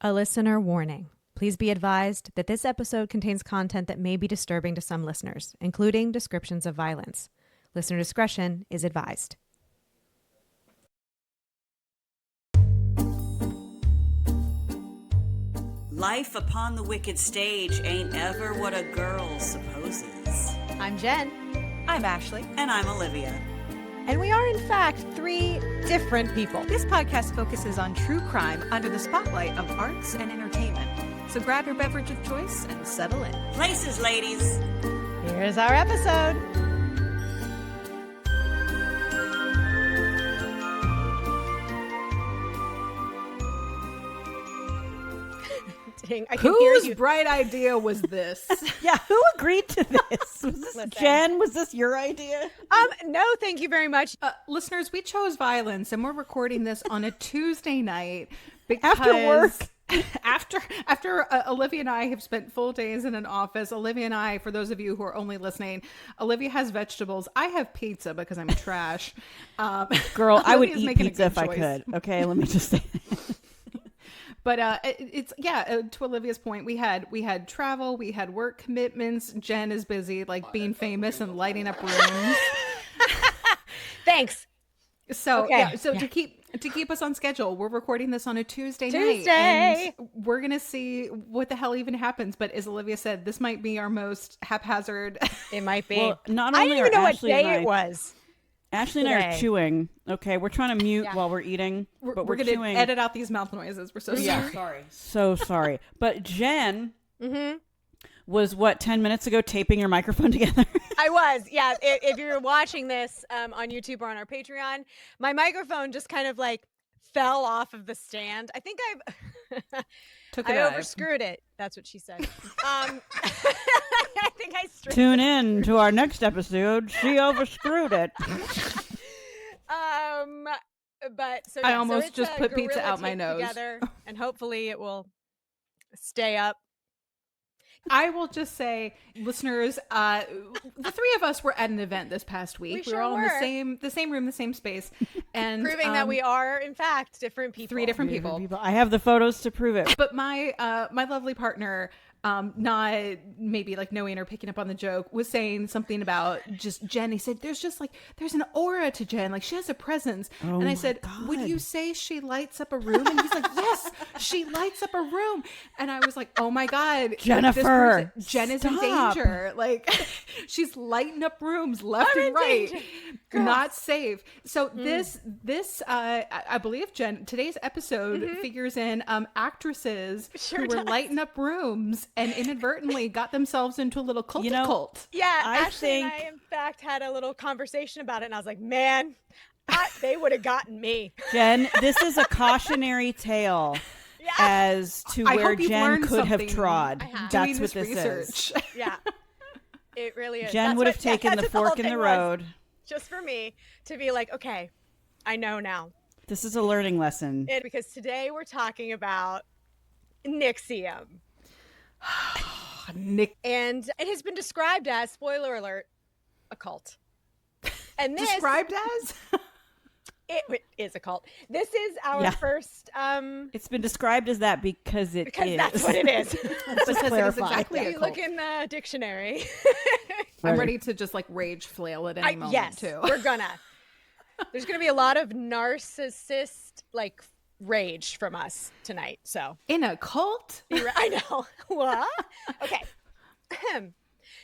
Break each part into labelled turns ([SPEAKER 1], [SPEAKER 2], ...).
[SPEAKER 1] A listener warning. Please be advised that this episode contains content that may be disturbing to some listeners, including descriptions of violence. Listener discretion is advised.
[SPEAKER 2] Life upon the wicked stage ain't ever what a girl supposes.
[SPEAKER 1] I'm Jen.
[SPEAKER 3] I'm Ashley.
[SPEAKER 2] And I'm Olivia.
[SPEAKER 1] And we are, in fact, three different people.
[SPEAKER 3] This podcast focuses on true crime under the spotlight of arts and entertainment. So grab your beverage of choice and settle in.
[SPEAKER 2] Places, ladies.
[SPEAKER 1] Here's our episode. Dang, I can hear
[SPEAKER 4] Whose
[SPEAKER 1] you.
[SPEAKER 4] bright idea was this?
[SPEAKER 5] Yeah, who agreed to this? Was this
[SPEAKER 1] Listen.
[SPEAKER 5] Jen? Was this your idea?
[SPEAKER 1] No, thank you very much.
[SPEAKER 4] Listeners, we chose violence, and we're recording this on a Tuesday night because
[SPEAKER 5] After work.
[SPEAKER 4] After Olivia and I have spent full days in an office. Olivia and I, for those of you who are only listening, Olivia has vegetables. I have pizza because I'm trash.
[SPEAKER 5] Girl, I would
[SPEAKER 4] Olivia's
[SPEAKER 5] eat
[SPEAKER 4] making a
[SPEAKER 5] pizza
[SPEAKER 4] good
[SPEAKER 5] if I
[SPEAKER 4] choice.
[SPEAKER 5] could. Okay, let me just say.
[SPEAKER 4] But to Olivia's point, we had travel, we had work commitments. Jen is busy like being famous and lighting up rooms.
[SPEAKER 1] Thanks.
[SPEAKER 4] So
[SPEAKER 1] Okay.
[SPEAKER 4] to keep us on schedule, we're recording this on a Tuesday night,
[SPEAKER 1] Tuesday.
[SPEAKER 4] and we're gonna see what the hell even happens. But as Olivia said, this might be our most haphazard.
[SPEAKER 1] It might be.
[SPEAKER 5] Well, not
[SPEAKER 1] I
[SPEAKER 5] only
[SPEAKER 1] didn't even
[SPEAKER 5] are
[SPEAKER 1] know
[SPEAKER 5] Ashley
[SPEAKER 1] what
[SPEAKER 5] and
[SPEAKER 1] day
[SPEAKER 5] I,
[SPEAKER 1] it was.
[SPEAKER 5] Ashley and I
[SPEAKER 1] today.
[SPEAKER 5] are chewing. Okay, we're trying to mute
[SPEAKER 1] Yeah.
[SPEAKER 5] while we're eating, but we're
[SPEAKER 4] gonna
[SPEAKER 5] chewing.
[SPEAKER 4] edit out these mouth noises. We're so sorry.
[SPEAKER 5] Sorry, so sorry. But Jen
[SPEAKER 1] Mm-hmm.
[SPEAKER 5] was 10 minutes ago taping your microphone together.
[SPEAKER 1] I was, yeah. If you're watching this on YouTube or on our Patreon, my microphone just kind of like fell off of the stand. I think
[SPEAKER 4] Took a
[SPEAKER 1] I
[SPEAKER 4] dive.
[SPEAKER 1] overscrewed it. That's what she said. I think I straightened.
[SPEAKER 5] Tune in to our next episode. She overscrewed it.
[SPEAKER 1] But so
[SPEAKER 4] I
[SPEAKER 1] yeah, so
[SPEAKER 4] almost
[SPEAKER 1] it's
[SPEAKER 4] just
[SPEAKER 1] a
[SPEAKER 4] put pizza
[SPEAKER 1] gorilla
[SPEAKER 4] out my
[SPEAKER 1] taped
[SPEAKER 4] nose.
[SPEAKER 1] together, and hopefully it will stay up.
[SPEAKER 4] I will just say, listeners, the three of us were at an event this past week.
[SPEAKER 1] We
[SPEAKER 4] were
[SPEAKER 1] sure
[SPEAKER 4] all in
[SPEAKER 1] were.
[SPEAKER 4] the same room, the same space, and
[SPEAKER 1] Proving that we are, in fact, different people.
[SPEAKER 4] three different people.
[SPEAKER 5] I have the photos to prove it.
[SPEAKER 4] But my lovely partner, not maybe like knowing or picking up on the joke, was saying something about just Jen. He said, there's an aura to Jen. Like she has a presence. And I
[SPEAKER 5] my
[SPEAKER 4] said, would
[SPEAKER 5] God.
[SPEAKER 4] you say she lights up a room? And he's like, yes, she lights up a room. And I was like, oh my God.
[SPEAKER 5] Jennifer,
[SPEAKER 4] Jen is in
[SPEAKER 5] stop.
[SPEAKER 4] danger. Like she's lighting up rooms left
[SPEAKER 1] I'm
[SPEAKER 4] and
[SPEAKER 1] in
[SPEAKER 4] right.
[SPEAKER 1] danger. Girl.
[SPEAKER 4] Not safe. So this I believe, Jen, today's episode figures in actresses
[SPEAKER 1] Sure
[SPEAKER 4] who were
[SPEAKER 1] does.
[SPEAKER 4] lighting up rooms and inadvertently got themselves into a little culty cult.
[SPEAKER 1] Yeah,
[SPEAKER 5] I
[SPEAKER 1] Ashley and
[SPEAKER 5] think-
[SPEAKER 1] I, in fact, had a little conversation about it, and I was like, man, they would have gotten me.
[SPEAKER 5] Jen, this is a cautionary tale
[SPEAKER 1] Yeah.
[SPEAKER 5] as to
[SPEAKER 4] I
[SPEAKER 5] where
[SPEAKER 4] hope you've
[SPEAKER 5] Jen
[SPEAKER 4] learned
[SPEAKER 5] could have
[SPEAKER 4] something
[SPEAKER 5] trod.
[SPEAKER 1] I have.
[SPEAKER 4] Doing
[SPEAKER 5] That's what
[SPEAKER 4] this
[SPEAKER 5] this
[SPEAKER 4] research.
[SPEAKER 5] is.
[SPEAKER 1] Yeah, it really is.
[SPEAKER 5] Jen
[SPEAKER 1] That's
[SPEAKER 5] would
[SPEAKER 1] what-
[SPEAKER 5] have taken
[SPEAKER 1] that's
[SPEAKER 5] the
[SPEAKER 1] what whole
[SPEAKER 5] fork in
[SPEAKER 1] thing
[SPEAKER 5] the
[SPEAKER 1] was,
[SPEAKER 5] road.
[SPEAKER 1] just for me to be like, okay, I know now.
[SPEAKER 5] This is a learning lesson.
[SPEAKER 1] Because today we're talking about NXIVM.
[SPEAKER 4] Nick,
[SPEAKER 1] And it has been described as, spoiler alert, a cult. And this
[SPEAKER 4] described as?
[SPEAKER 1] it is a cult. This is our
[SPEAKER 5] Yeah.
[SPEAKER 1] first
[SPEAKER 5] It's been described as that because it
[SPEAKER 1] because
[SPEAKER 5] is.
[SPEAKER 1] that's what it is.
[SPEAKER 5] Let's
[SPEAKER 4] Because it is
[SPEAKER 5] clarify.
[SPEAKER 4] exactly
[SPEAKER 1] If
[SPEAKER 4] a
[SPEAKER 1] you
[SPEAKER 4] cult.
[SPEAKER 1] look in the dictionary.
[SPEAKER 4] I'm
[SPEAKER 5] Right.
[SPEAKER 4] ready to just like rage flail at any moment
[SPEAKER 1] Yes,
[SPEAKER 4] too.
[SPEAKER 1] we're gonna. There's gonna be a lot of narcissist like rage from us tonight. So
[SPEAKER 4] In a cult?
[SPEAKER 1] I know. What? Okay.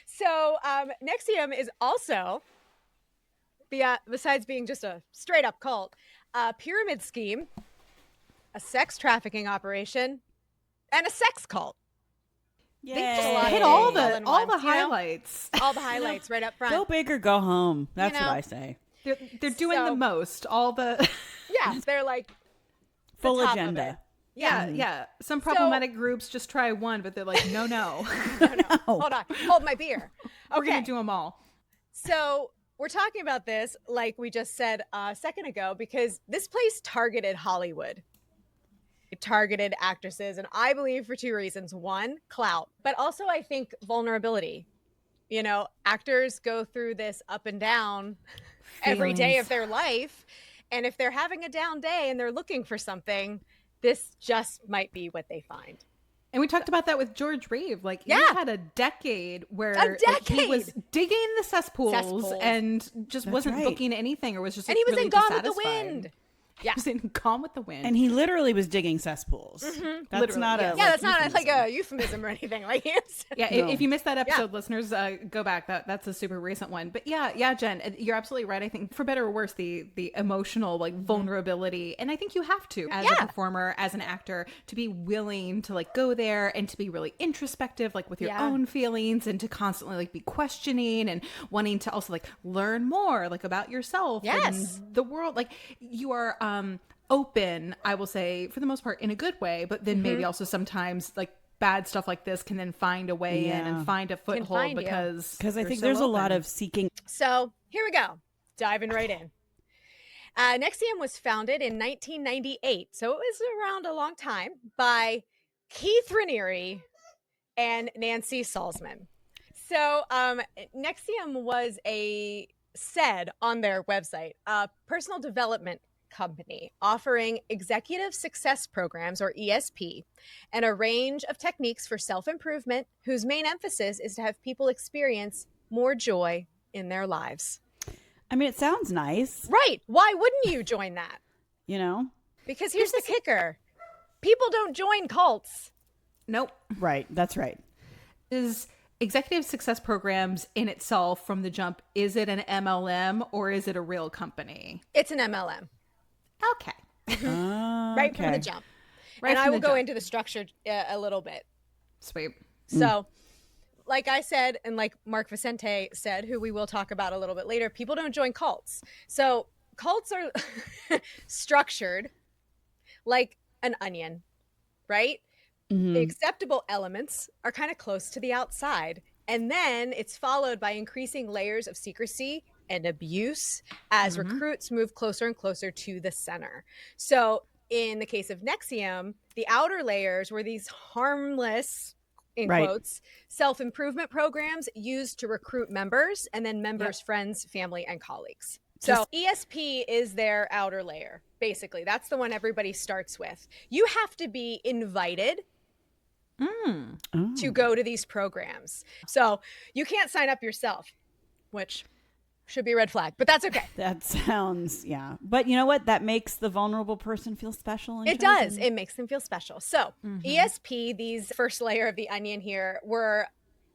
[SPEAKER 1] So NXIVM is also, besides being just a straight up cult, a pyramid scheme, a sex trafficking operation, and a sex cult.
[SPEAKER 5] Yay.
[SPEAKER 4] They just
[SPEAKER 1] Yay.
[SPEAKER 4] hit all
[SPEAKER 1] All
[SPEAKER 4] the
[SPEAKER 1] in one, you know?
[SPEAKER 4] highlights.
[SPEAKER 1] All the highlights right up front.
[SPEAKER 5] Go big or go home. That's
[SPEAKER 1] know,
[SPEAKER 5] what I say.
[SPEAKER 4] They're doing
[SPEAKER 1] So-
[SPEAKER 4] the most. All the
[SPEAKER 1] Yeah, they're like
[SPEAKER 5] Full
[SPEAKER 1] top of
[SPEAKER 5] agenda.
[SPEAKER 1] yeah.
[SPEAKER 4] yeah. Some problematic groups just try one, but they're like, no.
[SPEAKER 1] Hold on, hold my beer.
[SPEAKER 4] We're
[SPEAKER 1] Okay,
[SPEAKER 4] gonna do them all.
[SPEAKER 1] so we're talking about this, like we just said a second ago, because this place targeted Hollywood. It targeted actresses, and I believe for two reasons. One, clout, but also I think vulnerability. You know, actors go through this up and down every day
[SPEAKER 5] Feelings.
[SPEAKER 1] of their life. And if they're having a down day and they're looking for something, this just might be what they find.
[SPEAKER 4] And we talked about that with George Reeve. Like, he
[SPEAKER 1] Yeah.
[SPEAKER 4] had a decade where
[SPEAKER 1] A
[SPEAKER 4] he was
[SPEAKER 1] decade!
[SPEAKER 4] digging the cesspools. And just
[SPEAKER 5] That's
[SPEAKER 4] wasn't
[SPEAKER 5] right.
[SPEAKER 4] booking anything, or was just
[SPEAKER 1] And he was
[SPEAKER 4] really
[SPEAKER 1] in Gone with the
[SPEAKER 4] dissatisfied.
[SPEAKER 1] Wind.
[SPEAKER 4] Yeah. He was in Gone with the Wind.
[SPEAKER 6] And he literally was digging cesspools. That's
[SPEAKER 4] Literally,
[SPEAKER 6] not
[SPEAKER 4] yeah.
[SPEAKER 6] a
[SPEAKER 1] Yeah, that's not
[SPEAKER 6] euphemism.
[SPEAKER 1] like a euphemism or anything. Like, it's,
[SPEAKER 4] Yeah,
[SPEAKER 6] No.
[SPEAKER 4] if you missed that episode, listeners, go back. That's a super recent one. But yeah, Jen, you're absolutely right. I think for better or worse, the emotional like vulnerability, and I think you have to as a performer, as an actor, to be willing to like go there and to be really introspective, like with your own feelings, and to constantly like be questioning and wanting to also like learn more like about yourself
[SPEAKER 1] Yes.
[SPEAKER 4] and the world. Like, you are open, I will say, for the most part, in a good way, but then maybe also sometimes like bad stuff like this can then find a way in and find a foothold
[SPEAKER 1] find you.
[SPEAKER 4] because
[SPEAKER 6] I
[SPEAKER 4] you're
[SPEAKER 6] think
[SPEAKER 4] so
[SPEAKER 6] there's a
[SPEAKER 4] open.
[SPEAKER 6] lot of seeking.
[SPEAKER 1] So here we go, diving right in. NXIVM was founded in 1998, so it was around a long time, by Keith Raniere and Nancy Salzman. So NXIVM was said on their website, a personal development company offering executive success programs, or ESP, and a range of techniques for self-improvement whose main emphasis is to have people experience more joy in their lives.
[SPEAKER 6] I mean, it sounds nice,
[SPEAKER 1] Right. Why wouldn't you join that?
[SPEAKER 6] you know?
[SPEAKER 1] Because here's the kicker. People don't join cults.
[SPEAKER 4] Nope.
[SPEAKER 6] Right. That's right.
[SPEAKER 4] Is executive success programs in itself from the jump, is it an MLM or is it a real company?
[SPEAKER 1] It's an MLM.
[SPEAKER 4] Okay.
[SPEAKER 1] Right from the jump.
[SPEAKER 4] Right
[SPEAKER 1] and
[SPEAKER 4] from
[SPEAKER 1] I will
[SPEAKER 4] the
[SPEAKER 1] go
[SPEAKER 4] jump.
[SPEAKER 1] into the structure a little bit.
[SPEAKER 4] Sweet.
[SPEAKER 1] So, like I said, and like Mark Vicente said, who we will talk about a little bit later, people don't join cults. So cults are structured like an onion, right? The acceptable elements are kind of close to the outside. And then it's followed by increasing layers of secrecy and abuse as recruits move closer and closer to the center. So in the case of NXIVM, the outer layers were these harmless, in quotes, self-improvement programs used to recruit members, and then members' friends, family, and colleagues. So ESP is their outer layer, basically. That's the one everybody starts with. You have to be invited to go to these programs. So you can't sign up yourself, which should be a red flag, but that's okay.
[SPEAKER 6] That sounds, yeah. But you know what? That makes the vulnerable person feel special. And
[SPEAKER 1] It
[SPEAKER 6] chosen.
[SPEAKER 1] does. It makes them feel special. So ESP, these first layer of the onion here, were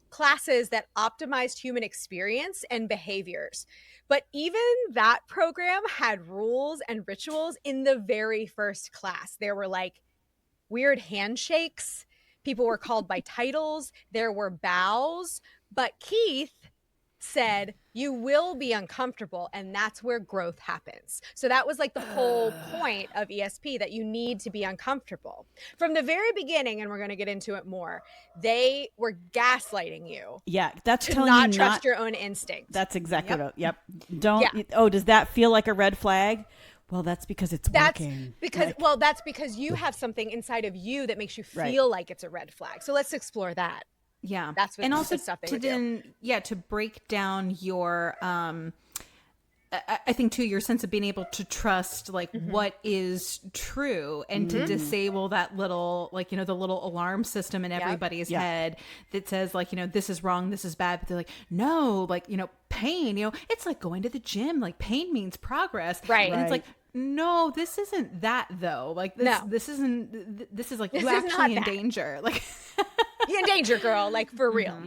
[SPEAKER 1] classes that optimized human experience and behaviors. But even that program had rules and rituals in the very first class. There were like weird handshakes. People were called by titles. There were bows. But Keith said, you will be uncomfortable, and that's where growth happens. So that was like the whole point of ESP, that you need to be uncomfortable. From the very beginning, and we're going to get into it more, they were gaslighting you
[SPEAKER 6] Yeah, that's
[SPEAKER 1] to
[SPEAKER 6] telling
[SPEAKER 1] not
[SPEAKER 6] you
[SPEAKER 1] trust your own instinct.
[SPEAKER 6] That's exactly what. Yep. Don't.
[SPEAKER 1] Yeah.
[SPEAKER 6] Oh, does that feel like a red flag? Well, that's because it's
[SPEAKER 1] That's
[SPEAKER 6] working.
[SPEAKER 1] because,
[SPEAKER 6] Like,
[SPEAKER 1] well, that's because you have something inside of you that makes you feel like it's a red flag. So let's explore that.
[SPEAKER 4] Yeah.
[SPEAKER 1] That's what
[SPEAKER 4] and
[SPEAKER 1] the
[SPEAKER 4] also
[SPEAKER 1] stuff they
[SPEAKER 4] to
[SPEAKER 1] would do.
[SPEAKER 4] to break down your I think too, your sense of being able to trust like what is true, and to disable that little, like, you know, the little alarm system in everybody's head that says like, you know, this is wrong, this is bad. But they're like, no, like, you know, pain, you know, it's like going to the gym, like pain means progress.
[SPEAKER 1] Right.
[SPEAKER 4] And it's like, no, this isn't that though. Like this,
[SPEAKER 1] No.
[SPEAKER 4] this isn't, this is like
[SPEAKER 1] This
[SPEAKER 4] you
[SPEAKER 1] is
[SPEAKER 4] actually
[SPEAKER 1] not
[SPEAKER 4] in
[SPEAKER 1] that.
[SPEAKER 4] danger. Like,
[SPEAKER 1] You're in danger, girl, like for real.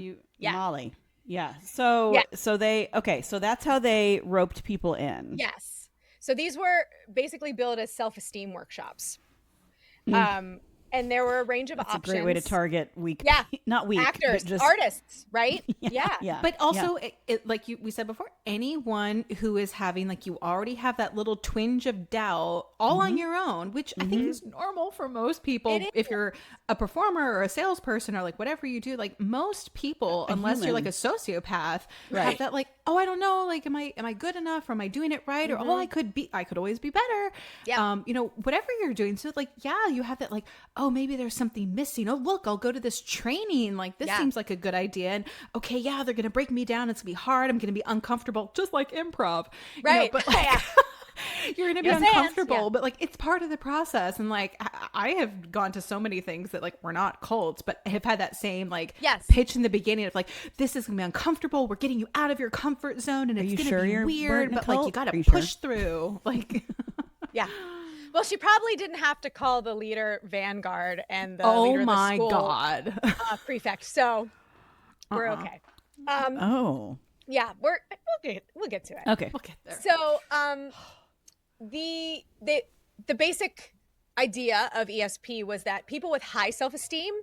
[SPEAKER 6] Molly. Yeah. So so that's how they roped people in.
[SPEAKER 1] Yes. So these were basically billed as self-esteem workshops. And there were a range of
[SPEAKER 6] That's
[SPEAKER 1] options.
[SPEAKER 6] a great way to target weak.
[SPEAKER 1] Yeah.
[SPEAKER 6] Not weak.
[SPEAKER 1] actors,
[SPEAKER 6] but just,
[SPEAKER 1] artists, right? Yeah.
[SPEAKER 6] Yeah.
[SPEAKER 4] but also, it like we said before, anyone who is having, like, you already have that little twinge of doubt all on your own, which I think is normal for most people. If you're a performer or a salesperson or like whatever you do, like most people, unless you're like a sociopath, have that like, oh, I don't know, like, am I good enough? Or am I doing it right? Or, oh, I could always be better.
[SPEAKER 1] Yeah.
[SPEAKER 4] You know, whatever you're doing. So like, yeah, you have that like, oh, maybe there's something missing. Oh, look, I'll go to this training. Like, this seems like a good idea. And okay, yeah, they're going to break me down. It's going to be hard. I'm going to be uncomfortable, just like improv.
[SPEAKER 1] Right.
[SPEAKER 4] You know, but like, You're going to be
[SPEAKER 1] Yes, and,
[SPEAKER 4] uncomfortable,
[SPEAKER 1] yeah.
[SPEAKER 4] but like it's part of the process. And like I have gone to so many things that like we're not cults, but have had that same like
[SPEAKER 1] Yes.
[SPEAKER 4] pitch in the beginning of like, this is going to be uncomfortable. We're getting you out of your comfort zone and it's
[SPEAKER 6] you
[SPEAKER 4] going to
[SPEAKER 6] sure
[SPEAKER 4] be
[SPEAKER 6] you're
[SPEAKER 4] weird,
[SPEAKER 6] in a
[SPEAKER 4] but like you
[SPEAKER 6] cult?
[SPEAKER 4] got
[SPEAKER 6] Are
[SPEAKER 4] to
[SPEAKER 6] you
[SPEAKER 4] push
[SPEAKER 6] sure?
[SPEAKER 4] through. Like,
[SPEAKER 1] Yeah. Well, she probably didn't have to call the leader Vanguard and the
[SPEAKER 4] oh
[SPEAKER 1] leader of the
[SPEAKER 4] my
[SPEAKER 1] school
[SPEAKER 4] God.
[SPEAKER 1] Prefect. So we're okay.
[SPEAKER 6] Oh.
[SPEAKER 1] Yeah, we'll get to it.
[SPEAKER 6] Okay.
[SPEAKER 4] We'll get there.
[SPEAKER 1] So the basic idea of ESP was that people with high self-esteem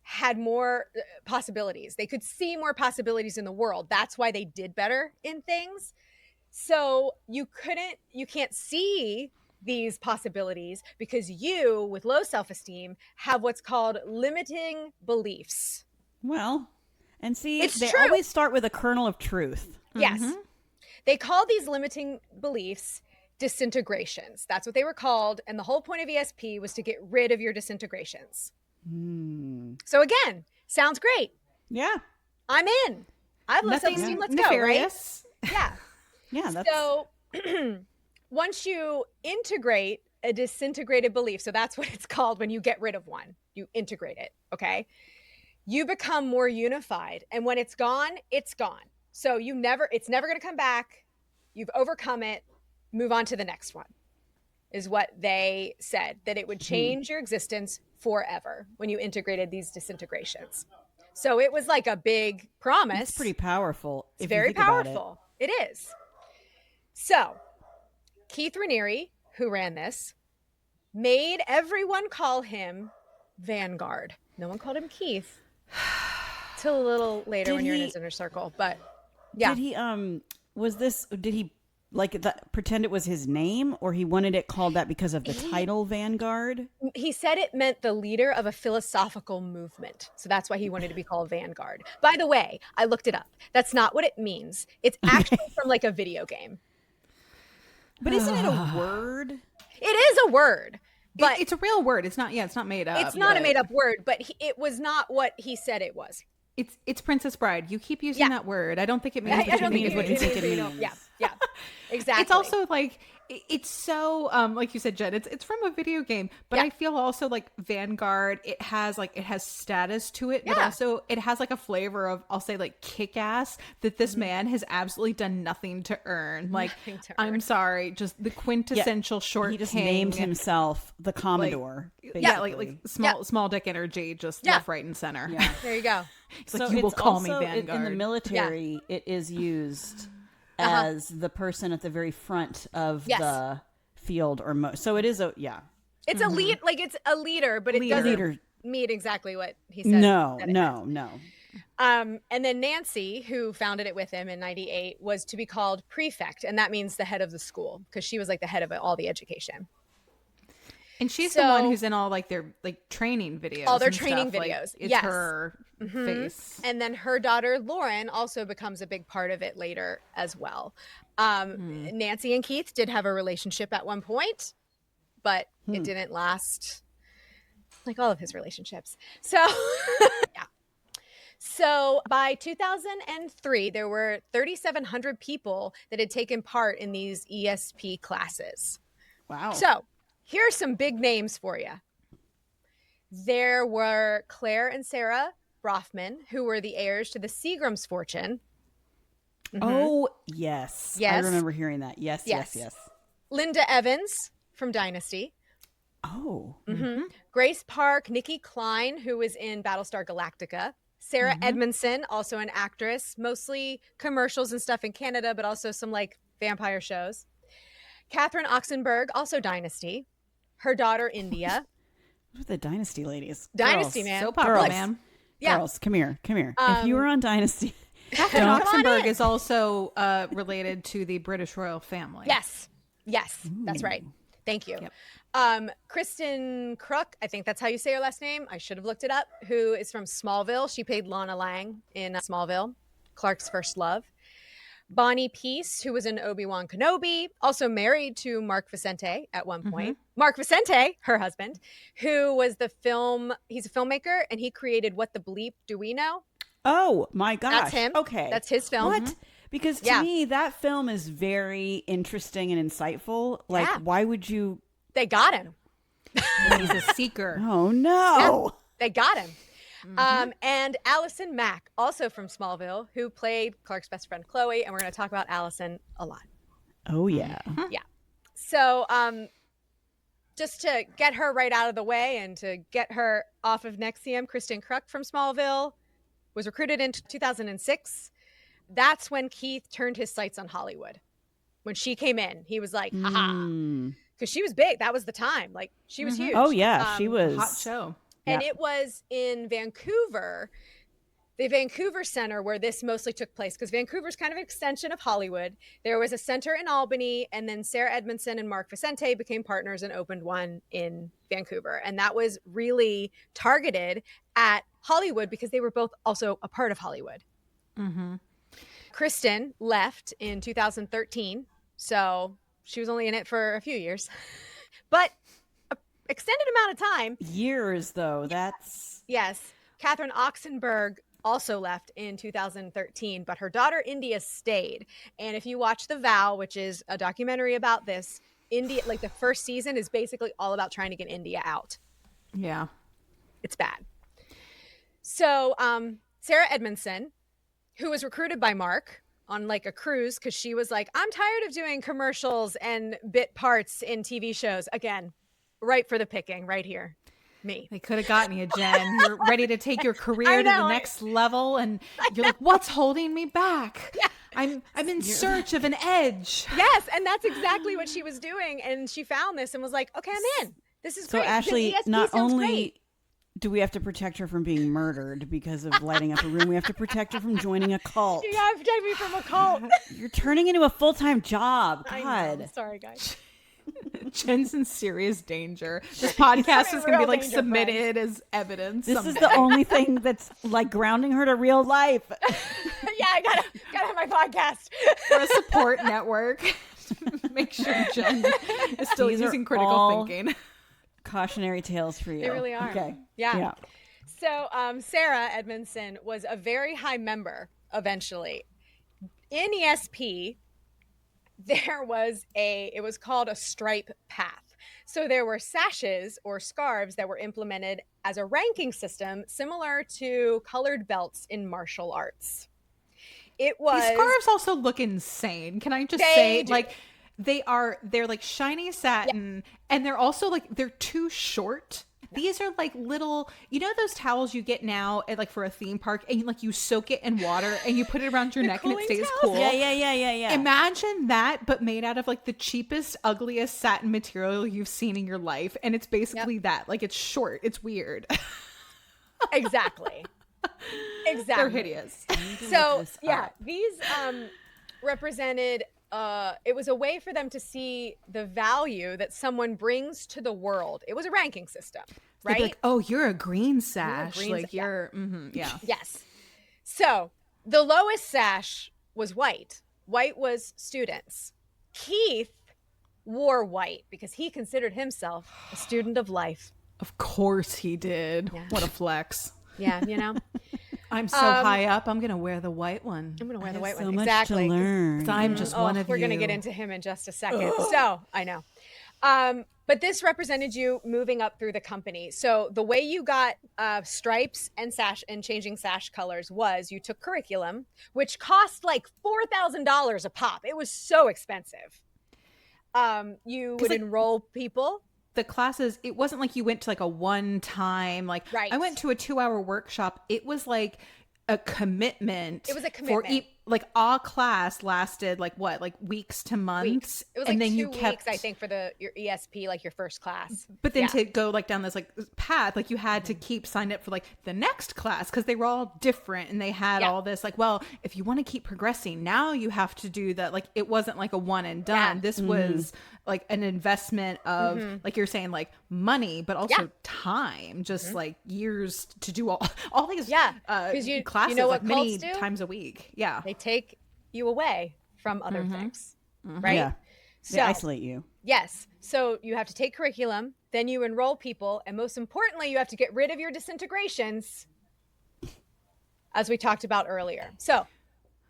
[SPEAKER 1] had more possibilities. They could see more possibilities in the world. That's why they did better in things. So you can't see these possibilities because you, with low self-esteem, have what's called limiting beliefs.
[SPEAKER 6] Well, and see,
[SPEAKER 1] It's
[SPEAKER 6] they
[SPEAKER 1] true.
[SPEAKER 6] always start with a kernel of truth.
[SPEAKER 1] Yes. They call these limiting beliefs disintegrations. That's what they were called. And the whole point of ESP was to get rid of your disintegrations. So again, sounds great.
[SPEAKER 6] Yeah.
[SPEAKER 1] I'm in. I have low
[SPEAKER 4] Nothing
[SPEAKER 1] self-esteem. Let's
[SPEAKER 4] nefarious.
[SPEAKER 1] go, right? Yeah.
[SPEAKER 6] Yeah. That's
[SPEAKER 1] So once you integrate a disintegrated belief, so that's what it's called when you get rid of one, you integrate it, okay? You become more unified. And when it's gone, it's gone. So it's never going to come back. You've overcome it. Move on to the next one, is what they said, that it would change your existence forever when you integrated these disintegrations. So it was like a big promise.
[SPEAKER 6] It's pretty powerful.
[SPEAKER 1] It's
[SPEAKER 6] if you
[SPEAKER 1] very
[SPEAKER 6] think about
[SPEAKER 1] powerful. It is. So Keith Raniere, who ran this, made everyone call him Vanguard. No one called him Keith till a little later
[SPEAKER 6] Did
[SPEAKER 1] when you're in
[SPEAKER 6] he-
[SPEAKER 1] his inner circle. But yeah,
[SPEAKER 6] Did he did he like pretend it was his name, or he wanted it called that because of the title Vanguard?
[SPEAKER 1] he said it meant the leader of a philosophical movement. So that's why he wanted to be called Vanguard. By the way, I looked it up. That's not what it means. It's actually from like a video game.
[SPEAKER 6] But isn't it a word?
[SPEAKER 1] It is a word, but
[SPEAKER 4] it's a real word. It's not made up.
[SPEAKER 1] it's not a
[SPEAKER 4] but
[SPEAKER 1] made up word, but it was not what he said it was.
[SPEAKER 4] It's Princess Bride. You keep using
[SPEAKER 1] Yeah.
[SPEAKER 4] that word. I don't think it means
[SPEAKER 1] I
[SPEAKER 4] what you
[SPEAKER 1] don't
[SPEAKER 4] think
[SPEAKER 1] think
[SPEAKER 4] is what you think it
[SPEAKER 1] you
[SPEAKER 4] means.
[SPEAKER 1] know, yeah, exactly.
[SPEAKER 4] It's also like it's so like you said, Jen, it's from a video game, but
[SPEAKER 1] Yeah.
[SPEAKER 4] I feel also like Vanguard, it has status to it, but
[SPEAKER 1] Yeah.
[SPEAKER 4] also it has like a flavor of, I'll say, like kick-ass that this man has absolutely done nothing to earn. Like,
[SPEAKER 1] Nothing to
[SPEAKER 4] I'm
[SPEAKER 1] earn.
[SPEAKER 4] sorry, just the quintessential short
[SPEAKER 6] He just
[SPEAKER 4] king.
[SPEAKER 6] named himself the Commodore.
[SPEAKER 4] Yeah, like
[SPEAKER 6] basically.
[SPEAKER 4] small dick energy, just
[SPEAKER 1] Yeah.
[SPEAKER 4] left, right, and center.
[SPEAKER 6] Yeah.
[SPEAKER 1] There you go.
[SPEAKER 4] It's like, you will
[SPEAKER 6] it's
[SPEAKER 4] call me
[SPEAKER 6] also
[SPEAKER 4] Vanguard.
[SPEAKER 6] in the military. It is used as the person at the very front of
[SPEAKER 1] Yes.
[SPEAKER 6] the field, so it is
[SPEAKER 1] It's a lead, like it's a leader, but it
[SPEAKER 6] Leader.
[SPEAKER 1] doesn't
[SPEAKER 6] Leader.
[SPEAKER 1] mean exactly what he said.
[SPEAKER 6] No,
[SPEAKER 1] that it
[SPEAKER 6] no.
[SPEAKER 1] And then Nancy, who founded it with him in '98, was to be called prefect, and that means the head of the school because she was like the head of all the education.
[SPEAKER 4] And she's the one who's in all like their like training videos.
[SPEAKER 1] All their
[SPEAKER 4] and
[SPEAKER 1] training
[SPEAKER 4] stuff. Like,
[SPEAKER 1] videos,
[SPEAKER 4] it's
[SPEAKER 1] yes.
[SPEAKER 4] her face.
[SPEAKER 1] And then her daughter Lauren also becomes a big part of it later as well. Nancy and Keith did have a relationship at one point, but it didn't last, like all of his relationships. So, yeah. So by 2003, there were 3,700 people that had taken part in these ESP classes.
[SPEAKER 6] Wow.
[SPEAKER 1] So here are some big names for you. There were Claire and Sarah Brofman, who were the heirs to the Seagram's fortune.
[SPEAKER 6] Oh, yes.
[SPEAKER 1] Yes.
[SPEAKER 6] I remember hearing that. Yes.
[SPEAKER 1] Linda Evans from Dynasty.
[SPEAKER 6] Oh.
[SPEAKER 1] Grace Park, Nikki Klein, who was in Battlestar Galactica. Sarah Edmondson, also an actress, mostly commercials and stuff in Canada, but also some like vampire shows. Catherine Oxenberg, also Dynasty. Her daughter, India.
[SPEAKER 6] What are the Dynasty ladies?
[SPEAKER 1] Dynasty,
[SPEAKER 6] Girls.
[SPEAKER 1] man.
[SPEAKER 4] Soap opera,
[SPEAKER 6] Girls.
[SPEAKER 4] man.
[SPEAKER 1] Yeah.
[SPEAKER 6] Girls, come here. If you were on Dynasty,
[SPEAKER 4] Catherine
[SPEAKER 1] Come on
[SPEAKER 4] Oxenberg
[SPEAKER 1] in.
[SPEAKER 4] is also related to the British royal family.
[SPEAKER 1] Yes, that's right. Thank you. Kristen Crook, I think that's how you say her last name. I should have looked it up. Who is from Smallville. She played Lana Lang in Smallville, Clark's first love. Bonnie Peace, who was in Obi-Wan Kenobi, also married to Mark Vicente at one point. Mark Vicente, her husband, who was he's a filmmaker, and he created What the Bleep Do We Know?
[SPEAKER 6] oh my gosh.
[SPEAKER 1] That's him.
[SPEAKER 6] Okay.
[SPEAKER 1] That's his film.
[SPEAKER 6] What? Because to me, that film is very interesting and insightful. Like, why would you?
[SPEAKER 1] They got him.
[SPEAKER 4] He's a seeker.
[SPEAKER 6] Oh, no.
[SPEAKER 1] Yeah, they got him. And Allison Mack, also from Smallville, who played Clark's best friend Chloe. And we're going to talk about Allison a lot.
[SPEAKER 6] Oh, yeah.
[SPEAKER 1] Yeah. So just to get her right out of the way and to get her off of NXIVM, Kristen Kruk from Smallville was recruited in 2006. That's when Keith turned his sights on Hollywood. When she came in, he was like, haha. Because she was big. That was the time. Like, she was huge.
[SPEAKER 6] Oh, yeah. She was.
[SPEAKER 4] Hot show.
[SPEAKER 1] And it was in Vancouver, the Vancouver Center, where this mostly took place, because Vancouver's kind of an extension of Hollywood. There was a center in Albany, and then Sarah Edmondson and Mark Vicente became partners and opened one in Vancouver. And that was really targeted at Hollywood because they were both also a part of Hollywood. Kristen left in 2013, so she was only in it for a few years. But an extended amount of time.
[SPEAKER 6] Years, though. That's...
[SPEAKER 1] Yes. Catherine Oxenberg also left in 2013, but her daughter India stayed. And if you watch The Vow, which is a documentary about this, India, like the first season is basically all about trying to get India out.
[SPEAKER 4] Yeah.
[SPEAKER 1] It's bad. So Sarah Edmondson, who was recruited by Mark on like a cruise because she was like, I'm tired of doing commercials and bit parts in TV shows. Again, right for the picking right here. Me.
[SPEAKER 4] They could have gotten you, Jen. You're ready to take your career to the next level, and you're like, "What's holding me back?
[SPEAKER 1] Yeah.
[SPEAKER 4] I'm in search of an edge."
[SPEAKER 1] Yes, and that's exactly what she was doing, and she found this and was like, "Okay, I'm in. This is
[SPEAKER 6] so
[SPEAKER 1] great."
[SPEAKER 6] So Ashley,
[SPEAKER 1] ESP
[SPEAKER 6] not only
[SPEAKER 1] great.
[SPEAKER 6] do we have to protect her from being murdered because of lighting up a room, we have to protect her from joining a cult.
[SPEAKER 1] You gotta protect me from a cult.
[SPEAKER 6] You're turning into a full-time job.
[SPEAKER 1] I
[SPEAKER 6] God.
[SPEAKER 1] know. Sorry, guys.
[SPEAKER 4] Jen's in serious danger. This podcast is going to be like submitted as evidence.
[SPEAKER 6] This is the only thing that's like grounding her to real life.
[SPEAKER 1] Yeah, I gotta have my podcast.
[SPEAKER 4] For a support network. Make sure Jen is still using critical thinking.
[SPEAKER 6] Cautionary tales for you.
[SPEAKER 1] They really are.
[SPEAKER 6] Okay.
[SPEAKER 1] Yeah. So Sarah Edmondson was a very high member eventually. In ESP, it was called a stripe path. So there were sashes or scarves that were implemented as a ranking system similar to colored belts in martial arts. These
[SPEAKER 4] scarves also look insane. Can I just say, like, they're like shiny satin, and they're also like, they're too short. These are like little, you know, those towels you get now at like for a theme park, and like you soak it in water and you put it around your neck and it stays cool.
[SPEAKER 6] Yeah.
[SPEAKER 4] Imagine that, but made out of like the cheapest, ugliest satin material you've seen in your life, and it's basically that. Like, it's short, it's weird.
[SPEAKER 1] Exactly.
[SPEAKER 4] They're hideous.
[SPEAKER 1] So these represented. It was a way for them to see the value that someone brings to the world. It was a ranking system, right?
[SPEAKER 4] Like, oh, you're a green sash.
[SPEAKER 1] Yes. So the lowest sash was white. White was students. Keith wore white because he considered himself a student of life.
[SPEAKER 4] Of course he did. Yeah. What a flex.
[SPEAKER 1] Yeah, you know.
[SPEAKER 4] I'm so high up, I'm going to wear the white one.
[SPEAKER 1] I'm going to wear the white one.
[SPEAKER 6] So much
[SPEAKER 1] exactly.
[SPEAKER 6] to learn.
[SPEAKER 4] I'm just one of you.
[SPEAKER 1] We're going to get into him in just a second. So, I know. But this represented you moving up through the company. So the way you got stripes and sash and changing sash colors was you took curriculum, which cost like $4,000 a pop. It was so expensive. You would enroll people.
[SPEAKER 4] The classes, it wasn't like you went to like a one time, like I went to a 2-hour workshop. It was like a commitment.
[SPEAKER 1] It was a commitment.
[SPEAKER 4] Like our class lasted like what, like weeks to months.
[SPEAKER 1] It was
[SPEAKER 4] and
[SPEAKER 1] like
[SPEAKER 4] then
[SPEAKER 1] 2
[SPEAKER 4] you kept,
[SPEAKER 1] weeks, I think, for your ESP, like your first class.
[SPEAKER 4] But then to go like down this like path, like you had to keep signed up for like the next class because they were all different and they had all this like, well, if you want to keep progressing, now you have to do that. Like it wasn't like a one and done. This was like an investment of like you're saying, like money, but also time, just like years to do all these classes,
[SPEAKER 1] you know what
[SPEAKER 4] like many
[SPEAKER 1] cults do?
[SPEAKER 4] Times a week. Yeah.
[SPEAKER 1] They take you away from other things, right?
[SPEAKER 6] Yeah.
[SPEAKER 1] So,
[SPEAKER 6] they isolate you.
[SPEAKER 1] Yes. So you have to take curriculum, then you enroll people, and most importantly, you have to get rid of your disintegrations, as we talked about earlier. So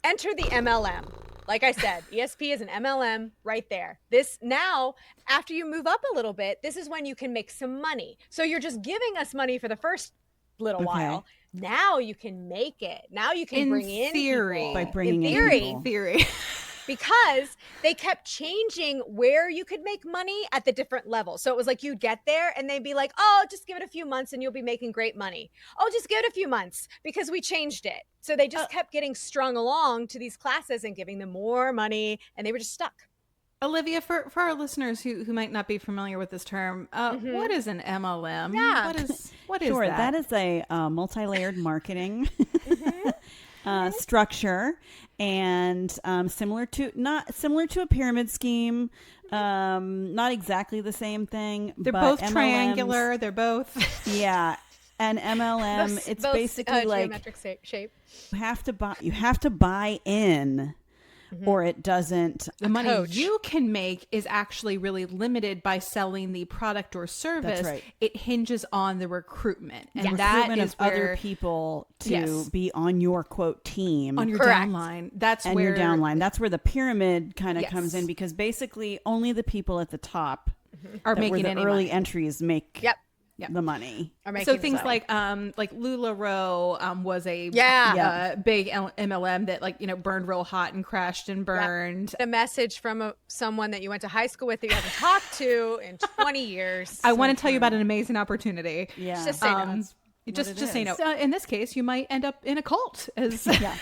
[SPEAKER 1] enter the MLM. Like I said, ESP is an MLM right there. This now, after you move up a little bit, this is when you can make some money. So you're just giving us money for the first little while. Now you can make it. Now you can bring in people.
[SPEAKER 6] By bringing
[SPEAKER 1] in
[SPEAKER 6] people.
[SPEAKER 1] Because they kept changing where you could make money at the different levels. So it was like you'd get there and they'd be like, oh, just give it a few months and you'll be making great money. Oh, just give it a few months because we changed it. So they just kept getting strung along to these classes and giving them more money, and they were just stuck.
[SPEAKER 4] Olivia, for our listeners who might not be familiar with this term, what is an MLM?
[SPEAKER 1] Yeah.
[SPEAKER 4] What is
[SPEAKER 6] Sure,
[SPEAKER 4] that?
[SPEAKER 6] that is a multi-layered marketing structure, and similar to a pyramid scheme. Not exactly the same thing.
[SPEAKER 4] They're
[SPEAKER 6] but
[SPEAKER 4] both
[SPEAKER 6] MLMs,
[SPEAKER 4] triangular. They're both
[SPEAKER 6] an MLM. It's
[SPEAKER 1] both,
[SPEAKER 6] basically like
[SPEAKER 1] geometric shape.
[SPEAKER 6] you have to buy in. Or it doesn't.
[SPEAKER 4] The money you can make is actually really limited by selling the product or service.
[SPEAKER 6] That's right.
[SPEAKER 4] It hinges on the recruitment, and
[SPEAKER 6] recruitment
[SPEAKER 4] that is
[SPEAKER 6] of
[SPEAKER 4] where
[SPEAKER 6] other people to be on your quote team,
[SPEAKER 4] on your
[SPEAKER 1] Correct.
[SPEAKER 4] downline. That's
[SPEAKER 6] and
[SPEAKER 4] where
[SPEAKER 6] your downline. That's where the pyramid kind of
[SPEAKER 4] Yes.
[SPEAKER 6] comes in, because basically only the people at the top
[SPEAKER 4] are
[SPEAKER 6] that were
[SPEAKER 4] making
[SPEAKER 6] the
[SPEAKER 4] any
[SPEAKER 6] early
[SPEAKER 4] money.
[SPEAKER 6] entries make
[SPEAKER 1] Yep.
[SPEAKER 6] the money.
[SPEAKER 1] Are making
[SPEAKER 4] So things
[SPEAKER 1] some.
[SPEAKER 4] like LuLaRoe was a big MLM that burned real hot and crashed and burned.
[SPEAKER 1] a message from someone that you went to high school with that you haven't talked to in 20 years.
[SPEAKER 4] I want to tell you about an amazing opportunity.
[SPEAKER 6] Yeah.
[SPEAKER 1] Just say no.
[SPEAKER 4] You just
[SPEAKER 6] it
[SPEAKER 4] say no.
[SPEAKER 6] is.
[SPEAKER 4] So in this case, you might end up in a cult as, as a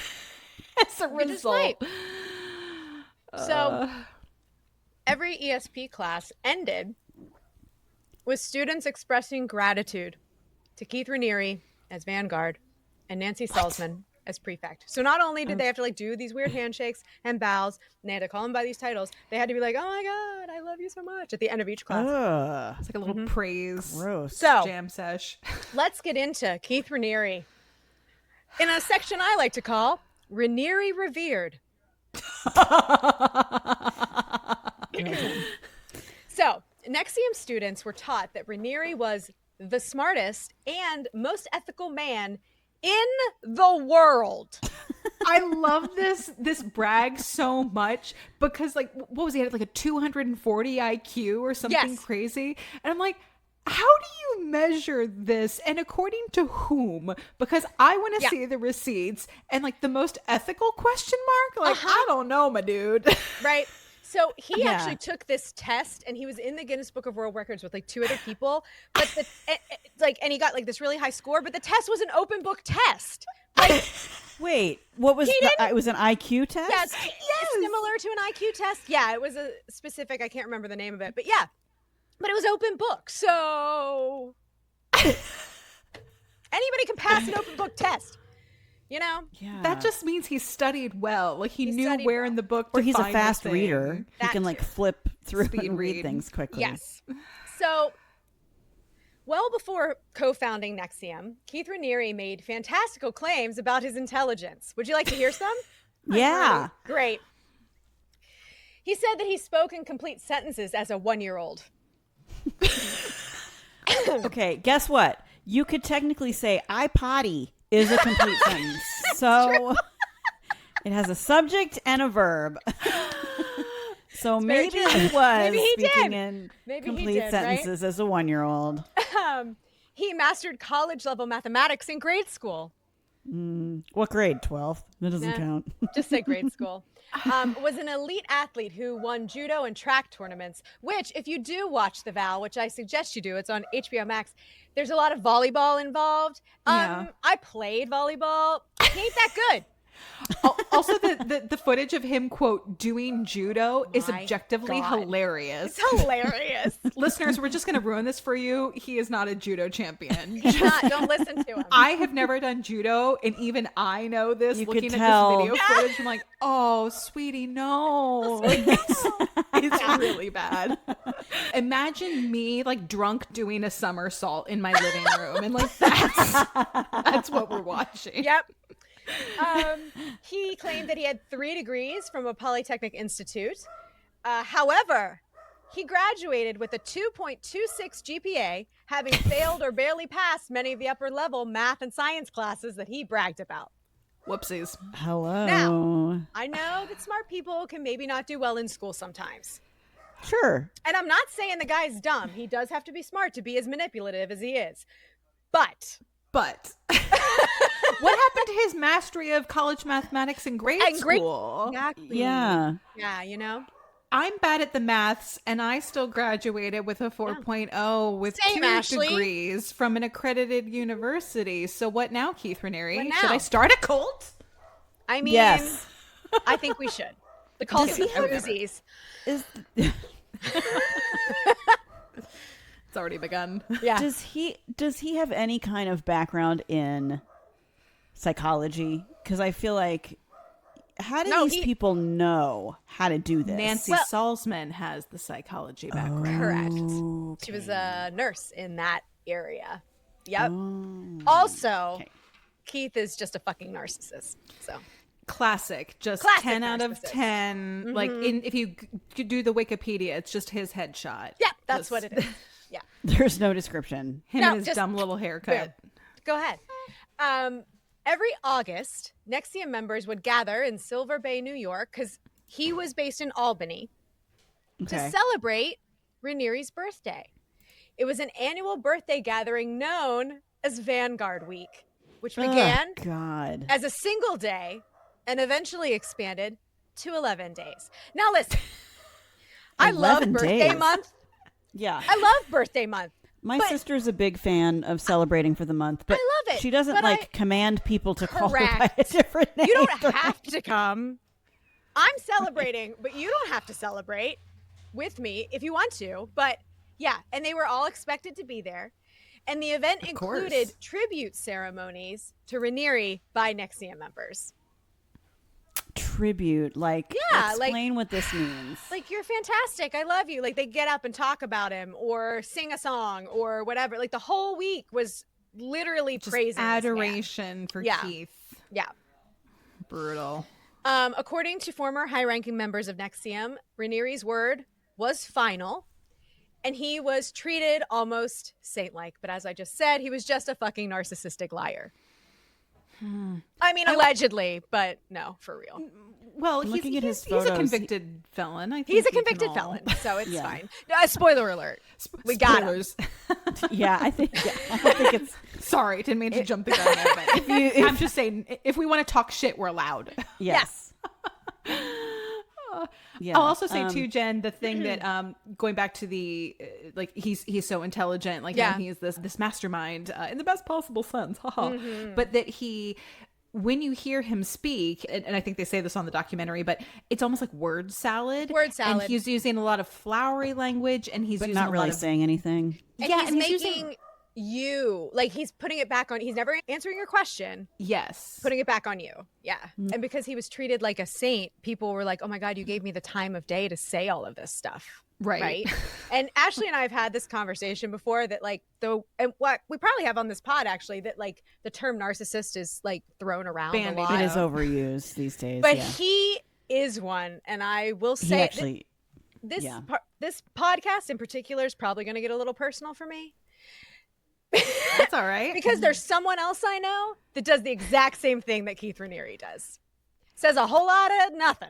[SPEAKER 1] You just
[SPEAKER 4] result.
[SPEAKER 1] might. So every ESP class ended with students expressing gratitude to Keith Raniere as Vanguard and Nancy Salzman as Prefect. So not only did they have to do these weird handshakes and bows, and they had to call them by these titles, they had to be like, oh my God, I love you so much at the end of each class.
[SPEAKER 6] Ugh,
[SPEAKER 4] It's like a little praise
[SPEAKER 6] gross.
[SPEAKER 1] So
[SPEAKER 4] jam sesh.
[SPEAKER 1] let's get into Keith Raniere in a section I like to call Raniere Revered. So NXIVM students were taught that Raniere was the smartest and most ethical man in the world.
[SPEAKER 4] I love this brag so much because what was he at, like a 240 IQ or something
[SPEAKER 1] Yes.
[SPEAKER 4] crazy? And I'm like, how do you measure this, and according to whom? Because I want to see the receipts, and the most ethical question mark, I don't know, my dude.
[SPEAKER 1] Right? So he actually took this test, and he was in the Guinness Book of World Records with 2 other people, but and he got this really high score, but the test was an open book test.
[SPEAKER 6] Wait, what was it was an IQ test?
[SPEAKER 1] Yes, similar to an IQ test. Yeah, it was a specific, I can't remember the name of it, but yeah. But it was open book, so anybody can pass an open book test,
[SPEAKER 6] Yeah.
[SPEAKER 4] That just means he studied well. He knew
[SPEAKER 1] studied
[SPEAKER 4] where
[SPEAKER 1] well.
[SPEAKER 4] in the book
[SPEAKER 6] Or
[SPEAKER 4] to
[SPEAKER 6] he's a
[SPEAKER 4] find the
[SPEAKER 6] fast
[SPEAKER 4] thing.
[SPEAKER 6] reader. He
[SPEAKER 1] That
[SPEAKER 6] can
[SPEAKER 1] too.
[SPEAKER 6] flip through
[SPEAKER 4] Speed
[SPEAKER 6] and read
[SPEAKER 4] read.
[SPEAKER 6] things quickly.
[SPEAKER 1] Yes. So, well before co-founding NXIVM, Keith Raniere made fantastical claims about his intelligence. Would you like to hear some?
[SPEAKER 6] Yeah.
[SPEAKER 1] Great. He said that he spoke in complete sentences as a 1-year-old.
[SPEAKER 6] Okay, guess what? You could technically say I potty is a complete sentence. So it has a subject and a verb. So
[SPEAKER 1] very
[SPEAKER 6] maybe
[SPEAKER 1] true.
[SPEAKER 6] he was
[SPEAKER 1] Maybe he
[SPEAKER 6] speaking
[SPEAKER 1] did.
[SPEAKER 6] in
[SPEAKER 1] Maybe he
[SPEAKER 6] complete
[SPEAKER 1] did, right?
[SPEAKER 6] sentences as a 1-year-old.
[SPEAKER 1] He mastered college-level mathematics in grade school.
[SPEAKER 6] What grade? 12? That doesn't
[SPEAKER 1] Nah.
[SPEAKER 6] count.
[SPEAKER 1] Just say grade school. Was an elite athlete who won judo and track tournaments, which if you do watch The Vow, which I suggest you do, it's on HBO Max, there's a lot of volleyball involved.
[SPEAKER 4] Yeah.
[SPEAKER 1] I played volleyball. He ain't that good.
[SPEAKER 4] Also, the footage of him, quote, doing judo is
[SPEAKER 1] My
[SPEAKER 4] objectively
[SPEAKER 1] God.
[SPEAKER 4] hilarious.
[SPEAKER 1] It's hilarious.
[SPEAKER 4] Listeners, we're just going to ruin this for you. He is not a judo champion.
[SPEAKER 1] He's not. Don't listen to him.
[SPEAKER 4] I have never done judo, and even I know this.
[SPEAKER 6] You
[SPEAKER 4] looking
[SPEAKER 6] could
[SPEAKER 4] at
[SPEAKER 6] tell.
[SPEAKER 4] this video footage, I'm like, oh, sweetie, no. It's really bad. Imagine me drunk doing a somersault in my living room, and that's what we're watching.
[SPEAKER 1] Yep. He claimed that he had 3 degrees from a Polytechnic Institute. However, he graduated with a 2.26 GPA, having failed or barely passed many of the upper level math and science classes that he bragged about.
[SPEAKER 4] Whoopsies.
[SPEAKER 6] Hello.
[SPEAKER 1] Now, I know that smart people can maybe not do well in school sometimes.
[SPEAKER 6] Sure.
[SPEAKER 1] And I'm not saying the guy's dumb. He does have to be smart to be as manipulative as he is. But
[SPEAKER 4] what happened to his mastery of college mathematics in grade school?
[SPEAKER 1] Exactly.
[SPEAKER 6] Yeah.
[SPEAKER 1] Yeah, you know?
[SPEAKER 4] I'm bad at the maths, and I still graduated with a 4.0 with
[SPEAKER 1] Same,
[SPEAKER 4] 2
[SPEAKER 1] Ashley.
[SPEAKER 4] degrees from an accredited university. So what now, Keith Raniere?
[SPEAKER 1] What now?
[SPEAKER 4] Should I start a cult?
[SPEAKER 1] I mean,
[SPEAKER 6] Yes.
[SPEAKER 1] I think we should. The cult of
[SPEAKER 6] Does he have-
[SPEAKER 1] Uzis.
[SPEAKER 6] Is
[SPEAKER 4] It's already begun.
[SPEAKER 1] Yeah.
[SPEAKER 6] does he have any kind of background in psychology? Because I feel like, how do these people know how to do this?
[SPEAKER 4] Nancy Salzman has the psychology background.
[SPEAKER 1] Correct. She was a nurse in that area. Yep. Also, Keith is just a fucking narcissist. So
[SPEAKER 4] Classic. Just
[SPEAKER 1] Classic
[SPEAKER 4] 10 out of
[SPEAKER 1] narcissist.
[SPEAKER 4] 10. Like, if you do the Wikipedia, it's just his headshot.
[SPEAKER 1] yeah, that's what it is. Yeah.
[SPEAKER 6] There's no description.
[SPEAKER 4] Him
[SPEAKER 1] No,
[SPEAKER 4] and his
[SPEAKER 1] just-
[SPEAKER 4] dumb little haircut.
[SPEAKER 1] Go ahead. Every August, NXIVM members would gather in Silver Bay, New York, because he was based in Albany, to
[SPEAKER 6] Okay.
[SPEAKER 1] celebrate Raniere's birthday. It was an annual birthday gathering known as Vanguard Week, which began
[SPEAKER 6] Oh, God.
[SPEAKER 1] as a single day and eventually expanded to 11 days. Now listen, I love
[SPEAKER 6] 11
[SPEAKER 1] birthday
[SPEAKER 6] days.
[SPEAKER 1] month.
[SPEAKER 6] Yeah.
[SPEAKER 1] I love birthday month.
[SPEAKER 6] My
[SPEAKER 1] but-
[SPEAKER 6] sister's a big fan of celebrating for the month, but
[SPEAKER 1] I love it,
[SPEAKER 6] she doesn't
[SPEAKER 1] but
[SPEAKER 6] like
[SPEAKER 1] I-
[SPEAKER 6] command people to call her by a
[SPEAKER 1] Correct.
[SPEAKER 6] different name.
[SPEAKER 1] You don't have to come. I'm celebrating, but you don't have to celebrate with me if you want to. But yeah, and they were all expected to be there. And the event included
[SPEAKER 4] course.
[SPEAKER 1] tribute ceremonies to Raniere by NXIVM members.
[SPEAKER 6] Tribute, like,
[SPEAKER 1] Yeah, like-
[SPEAKER 6] explain what this means.
[SPEAKER 1] Like, you're fantastic. I love you. Like, they get up and talk about him or sing a song or whatever. Like, the whole week was literally
[SPEAKER 4] Just
[SPEAKER 1] praising this man.
[SPEAKER 4] adoration for
[SPEAKER 1] Yeah.
[SPEAKER 4] Keith.
[SPEAKER 1] Yeah.
[SPEAKER 4] Brutal.
[SPEAKER 1] According to former high-ranking members of NXIVM, Raniere's word was final, and he was treated almost saint-like. But as I just said, he was just a fucking narcissistic liar. I mean, allegedly, but no, for real.
[SPEAKER 4] Well,
[SPEAKER 6] Looking at his
[SPEAKER 4] he's a
[SPEAKER 6] photos,
[SPEAKER 4] convicted felon. I think
[SPEAKER 1] He's a
[SPEAKER 4] we can
[SPEAKER 1] convicted
[SPEAKER 4] all-
[SPEAKER 1] felon, so it's
[SPEAKER 6] Yeah.
[SPEAKER 1] fine. Spoiler alert. We got him.
[SPEAKER 4] Spoilers.
[SPEAKER 6] Yeah, I think it's
[SPEAKER 4] Sorry, didn't mean to jump the gun there, but I'm just saying, if we want to talk shit, we're allowed.
[SPEAKER 6] yes. Yeah.
[SPEAKER 4] I'll also say too, Jen, the thing that going back to the like he's so intelligent, like
[SPEAKER 1] Yeah.
[SPEAKER 4] and he's this mastermind in the best possible sense, haha. But that when you hear him speak, and I think they say this on the documentary, but it's almost like word salad.
[SPEAKER 1] Word salad.
[SPEAKER 4] And he's using a lot of flowery language, and he's
[SPEAKER 6] but
[SPEAKER 4] using
[SPEAKER 6] not
[SPEAKER 4] a
[SPEAKER 6] really
[SPEAKER 4] lot of
[SPEAKER 6] saying anything.
[SPEAKER 1] And
[SPEAKER 4] Yeah,
[SPEAKER 1] he's
[SPEAKER 4] and he's
[SPEAKER 1] making
[SPEAKER 4] using-
[SPEAKER 1] you, like, he's putting it back on. He's never answering your question,
[SPEAKER 4] yes.
[SPEAKER 1] putting it back on you. Yeah. And because he was treated like a saint, people were like, oh my God, you gave me the time of day to say all of this stuff.
[SPEAKER 4] Right.
[SPEAKER 1] And Ashley and I have had this conversation before that, like, and what we probably have on this pod actually, that like the term narcissist is like thrown around a
[SPEAKER 4] Bandied.
[SPEAKER 1] lot.
[SPEAKER 6] It is overused these days.
[SPEAKER 1] But
[SPEAKER 6] yeah.
[SPEAKER 1] he is one. And I will
[SPEAKER 6] He
[SPEAKER 1] say
[SPEAKER 6] actually,
[SPEAKER 1] this,
[SPEAKER 6] yeah.
[SPEAKER 1] this podcast in particular is probably going to get a little personal for me.
[SPEAKER 4] That's all right.
[SPEAKER 1] Because there's someone else I know that does the exact same thing that Keith Raniere does. Says a whole lot of nothing.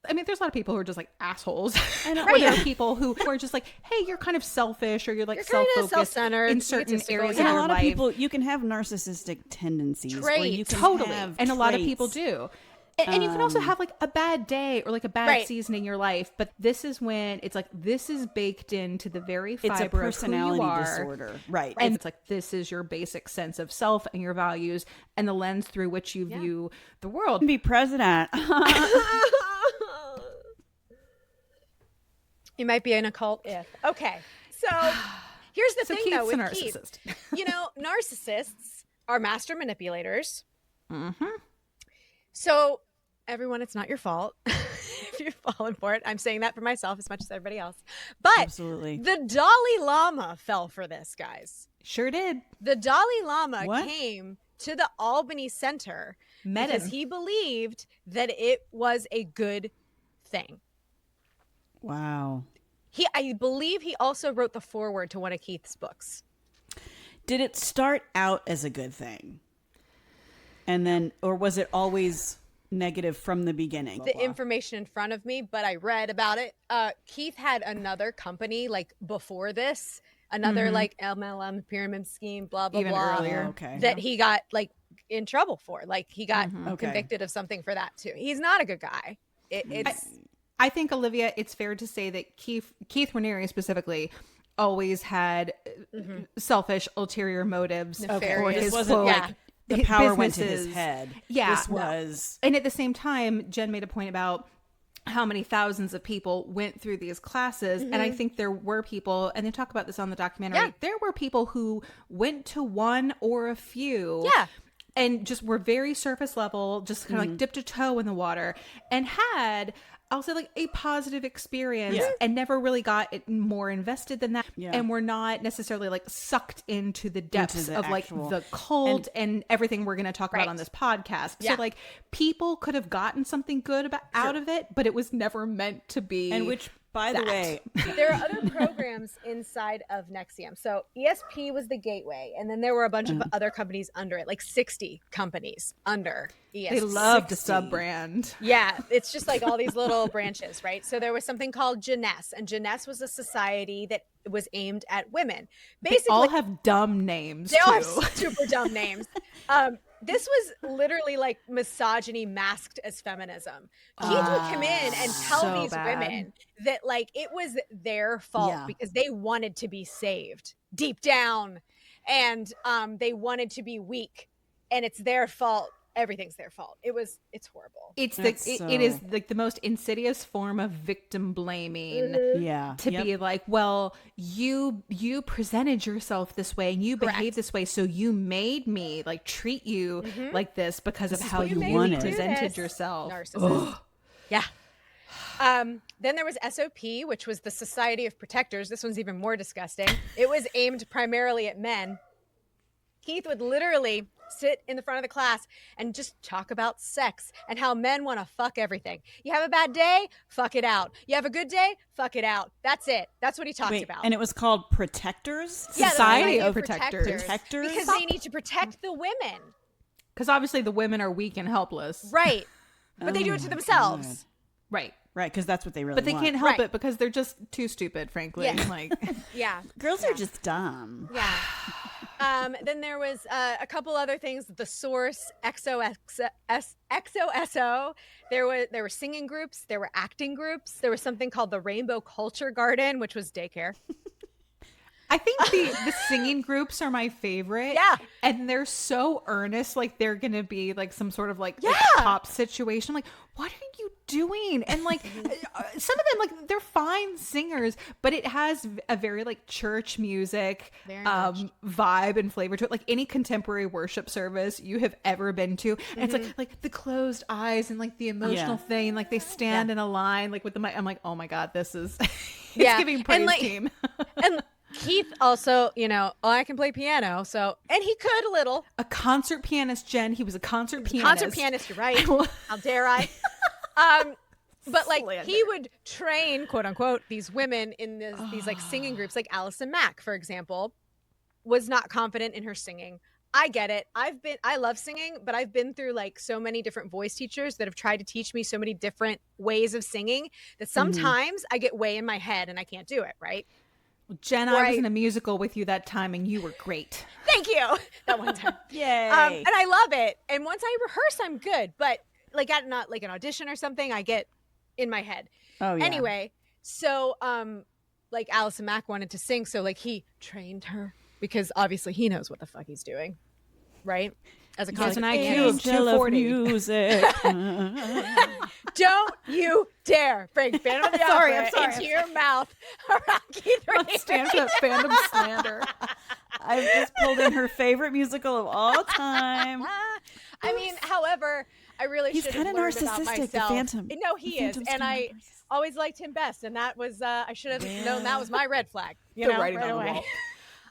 [SPEAKER 4] I mean, there's a lot of people who are just like assholes.
[SPEAKER 6] And
[SPEAKER 4] Or there are people who are just like, hey, you're kind of selfish, or you're like
[SPEAKER 1] You're kinda
[SPEAKER 4] self-focused
[SPEAKER 1] self-centered,
[SPEAKER 4] in certain
[SPEAKER 1] egotistical,
[SPEAKER 4] areas
[SPEAKER 1] yeah.
[SPEAKER 4] of
[SPEAKER 6] And a
[SPEAKER 4] your
[SPEAKER 6] lot
[SPEAKER 4] life.
[SPEAKER 6] of people, you can have narcissistic tendencies. or you
[SPEAKER 1] Traits.
[SPEAKER 6] can
[SPEAKER 4] Totally.
[SPEAKER 6] have
[SPEAKER 4] And a lot of
[SPEAKER 6] traits.
[SPEAKER 4] people do. And you can also have like a bad day or like a bad
[SPEAKER 1] Right.
[SPEAKER 4] season in your life. But this is when it's like, this is baked into the very fiber
[SPEAKER 6] It's a
[SPEAKER 4] of who
[SPEAKER 6] personality
[SPEAKER 4] you are.
[SPEAKER 6] disorder. Right.
[SPEAKER 4] And it's like, this is your basic sense of self and your values and the lens through which you view the world.
[SPEAKER 6] Be president.
[SPEAKER 1] You might be in a cult if. Okay. So here's the
[SPEAKER 4] So
[SPEAKER 1] thing,
[SPEAKER 4] Keith's
[SPEAKER 1] though,
[SPEAKER 4] a
[SPEAKER 1] with Keith.
[SPEAKER 4] narcissist.
[SPEAKER 1] You know, narcissists are master manipulators.
[SPEAKER 4] Mm-hmm.
[SPEAKER 1] So everyone, it's not your fault if you've fallen for it. I'm saying that for myself as much as everybody else. But
[SPEAKER 6] Absolutely.
[SPEAKER 1] the Dalai Lama fell for this, guys.
[SPEAKER 4] Sure did.
[SPEAKER 1] The Dalai Lama
[SPEAKER 6] What?
[SPEAKER 1] came to the Albany Center
[SPEAKER 4] Met
[SPEAKER 1] because
[SPEAKER 4] him.
[SPEAKER 1] he believed that it was a good thing.
[SPEAKER 6] Wow.
[SPEAKER 1] I believe he also wrote the foreword to one of Keith's books.
[SPEAKER 6] Did it start out as a good thing? And then, or was it always negative from the beginning?
[SPEAKER 1] The information in front of me, but I read about it. Keith had another company like before this, another like MLM pyramid scheme, blah blah
[SPEAKER 4] Even
[SPEAKER 1] blah,
[SPEAKER 4] earlier.
[SPEAKER 1] that he got like in trouble for. Like he got convicted of something for that too. He's not a good guy.
[SPEAKER 4] I think, Olivia, it's fair to say that Keith Raniere specifically always had selfish, ulterior motives for
[SPEAKER 1] Nefarious.
[SPEAKER 4] his
[SPEAKER 6] This wasn't
[SPEAKER 4] quote,
[SPEAKER 6] like the power went to his
[SPEAKER 4] businesses.
[SPEAKER 6] head.
[SPEAKER 4] Yeah.
[SPEAKER 6] This was...
[SPEAKER 4] And at the same time, Jen made a point about how many thousands of people went through these classes. And I think there were people, and they talk about this on the documentary, there were people who went to one or a few.
[SPEAKER 1] Yeah.
[SPEAKER 4] And just were very surface level, just kind of like dipped a toe in the water and had, I'll say, like a positive experience and never really got more invested than that. Yeah. And were not necessarily like sucked into the depths of like the cult and everything we're going to talk about on this podcast. Yeah. So like people could have gotten something good out of it, but it was never meant to be.
[SPEAKER 6] And which, by the way,
[SPEAKER 1] there are other programs inside of NXIVM. So ESP was the gateway, and then there were a bunch of other companies under it, like 60 companies under ESP.
[SPEAKER 4] They loved a sub-brand.
[SPEAKER 1] Yeah, it's just like all these little branches, right? So there was something called Jeunesse, and Jeunesse was a society that was aimed at women. Basically,
[SPEAKER 4] they all have dumb names.
[SPEAKER 1] They all have super dumb names. This was literally like misogyny masked as feminism. Keith would come in and tell these women that like it was their fault because they wanted to be saved deep down, and they wanted to be weak, and it's their fault. Everything's their fault. It's horrible.
[SPEAKER 4] It is like the most insidious form of victim blaming.
[SPEAKER 6] Yeah.
[SPEAKER 4] To be like, well, you presented yourself this way and you behaved this way, so you made me like treat you like this because of how you presented yourself.
[SPEAKER 1] Narcissist. Yeah. Then there was SOP, which was the Society of Protectors. This one's even more disgusting. It was aimed primarily at men. Keith would literally sit in the front of the class and just talk about sex and how men want to fuck everything. You have a bad day? Fuck it out. You have a good day? Fuck it out. That's it. That's what he talked about.
[SPEAKER 6] And it was called Protectors?
[SPEAKER 1] Yeah,
[SPEAKER 4] Society of Protectors.
[SPEAKER 6] Protectors?
[SPEAKER 1] Because they need to protect the women.
[SPEAKER 4] Because obviously the women are weak and helpless.
[SPEAKER 1] Right. But they do it to themselves.
[SPEAKER 6] God.
[SPEAKER 4] Right.
[SPEAKER 6] Right, because that's what they really
[SPEAKER 4] But they
[SPEAKER 6] want.
[SPEAKER 4] can't help it because they're just too stupid, frankly.
[SPEAKER 1] Yeah.
[SPEAKER 4] Like,
[SPEAKER 1] Yeah.
[SPEAKER 6] Girls are just dumb.
[SPEAKER 1] Yeah. Then there was a couple other things. The Source, XOSO. There were singing groups. There were acting groups. There was something called the Rainbow Culture Garden, which was daycare.
[SPEAKER 4] I think the singing groups are my favorite.
[SPEAKER 1] Yeah.
[SPEAKER 4] And they're so earnest, like they're going to be like some sort of like pop situation. Like, what are you doing? And like some of them, like they're fine singers, but it has a very like church music vibe and flavor to it. Like any contemporary worship service you have ever been to. And it's like the closed eyes and like the emotional thing. Like they stand in a line like with the mic. I'm like, oh my God, this is it's giving praise
[SPEAKER 1] and, like,
[SPEAKER 4] team.
[SPEAKER 1] And Keith also, I can play piano. So, and he could a little.
[SPEAKER 4] A concert pianist, Jen. He was a concert pianist.
[SPEAKER 1] Concert pianist, you're right. How dare I? But like he would train, quote unquote, these women in these like singing groups. Like Allison Mack, for example, was not confident in her singing. I get it. I love singing, but I've been through like so many different voice teachers that have tried to teach me so many different ways of singing that sometimes I get way in my head and I can't do it. Right.
[SPEAKER 4] Jen, I was in a musical with you that time and you were great.
[SPEAKER 1] Thank you. That one time.
[SPEAKER 6] Yay.
[SPEAKER 1] And I love it. And once I rehearse, I'm good. But like at not like an audition or something, I get in my head. Oh, yeah. Anyway, so like Allison Mack wanted to sing. So like he trained her because obviously he knows what the fuck he's doing. Right? As a concert
[SPEAKER 4] IQ of 240.
[SPEAKER 6] Music.
[SPEAKER 1] Don't you dare bring Phantom of the Opera into your mouth around Keith Raniere.
[SPEAKER 4] Stand for that fandom slander.
[SPEAKER 6] I've just pulled in her favorite musical of all time.
[SPEAKER 1] I mean, however, I really should have learned about myself.
[SPEAKER 6] The Phantom.
[SPEAKER 1] No, he is, and I always liked him best, and that was I should have known that was my red flag.
[SPEAKER 4] Right away.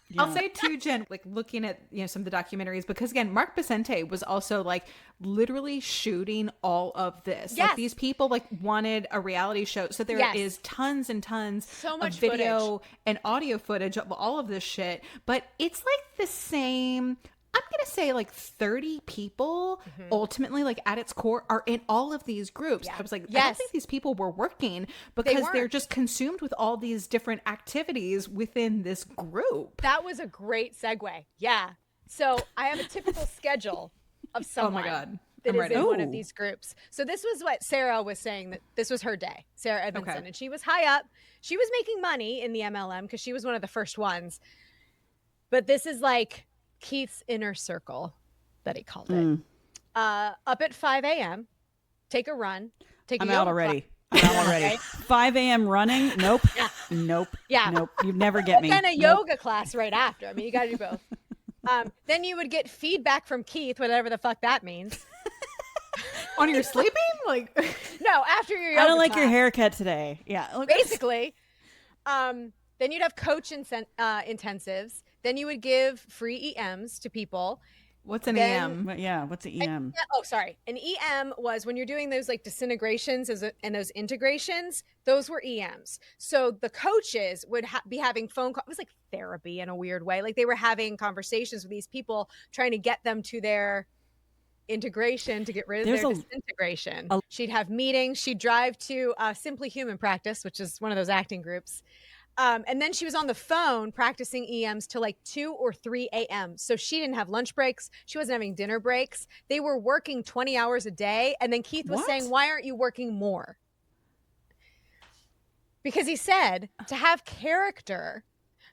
[SPEAKER 6] Yeah.
[SPEAKER 4] I'll say too, Jen, like looking at some of the documentaries, because again, Mark Vicente was also like literally shooting all of this.
[SPEAKER 1] Yes.
[SPEAKER 4] Like these people like wanted a reality show, so there is tons and tons
[SPEAKER 1] much
[SPEAKER 4] of video
[SPEAKER 1] footage
[SPEAKER 4] and audio footage of all of this shit. But it's like the same. I'm going to say like 30 people ultimately, like at its core, are in all of these groups. I was like, I don't think these people were working because they're just consumed with all these different activities within this group.
[SPEAKER 1] That was a great segue. Yeah. So I have a typical schedule of someone that is in one of these groups. So this was what Sarah was saying, that this was her day, Sarah Edmondson. And she was high up. She was making money in the MLM because she was one of the first ones. But this is like Keith's inner circle that he called it. Up at 5 a.m., take a run.
[SPEAKER 6] I'm out already. 5 a.m. running? Nope. Nope.
[SPEAKER 1] Yeah.
[SPEAKER 6] Nope. You'd never get me.
[SPEAKER 1] Then a yoga class right after. I mean, you got to do both. Then you would get feedback from Keith, whatever the fuck that means.
[SPEAKER 4] On your sleeping? Like,
[SPEAKER 1] no, after your yoga
[SPEAKER 6] I don't like
[SPEAKER 1] class.
[SPEAKER 6] your haircut today. Yeah.
[SPEAKER 1] Basically. Then you'd have coach intensives. Then you would give free EMs to people.
[SPEAKER 4] What's an EM?
[SPEAKER 6] Yeah, what's an EM?
[SPEAKER 1] Sorry. An EM was when you're doing those like disintegrations and those integrations, those were EMs. So the coaches would be having phone calls. It was like therapy in a weird way. Like they were having conversations with these people, trying to get them to their integration, to get rid of their disintegration. She'd have meetings. She'd drive to Simply Human Practice, which is one of those acting groups. And then she was on the phone practicing EMs till like 2 or 3 a.m. So she didn't have lunch breaks. She wasn't having dinner breaks. They were working 20 hours a day. And then Keith was saying, why aren't you working more? Because he said to have character,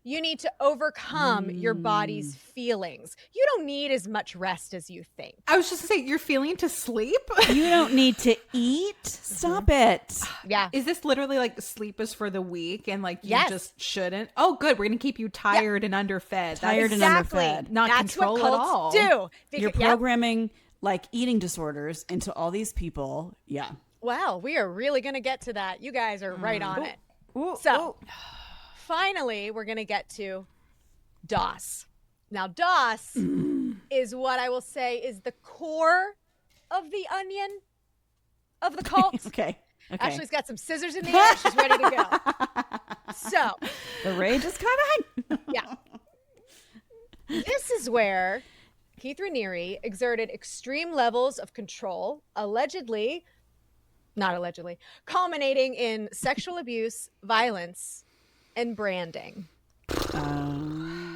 [SPEAKER 1] you need to overcome your body's feelings. You don't need as much rest as you think.
[SPEAKER 4] I was just saying, you're feeling to sleep?
[SPEAKER 6] You don't need to eat? Stop it.
[SPEAKER 1] Yeah.
[SPEAKER 4] Is this literally like sleep is for the weak and like you just shouldn't? Oh, good. We're going to keep you tired and underfed.
[SPEAKER 6] Tired and underfed.
[SPEAKER 4] Not
[SPEAKER 1] That's
[SPEAKER 4] control
[SPEAKER 1] what
[SPEAKER 4] at
[SPEAKER 1] cults
[SPEAKER 4] all.
[SPEAKER 1] do.
[SPEAKER 6] You're programming like eating disorders into all these people. Yeah.
[SPEAKER 1] Well, we are really going to get to that. You guys are right on it. So finally, we're going to get to DOS. Now, DOS is what I will say is the core of the onion of the cult.
[SPEAKER 6] Okay.
[SPEAKER 1] Ashley's got some scissors in the air. She's ready to go. So
[SPEAKER 6] the rage is coming.
[SPEAKER 1] Yeah. This is where Keith Raniere exerted extreme levels of control, not allegedly, culminating in sexual abuse, violence, and branding.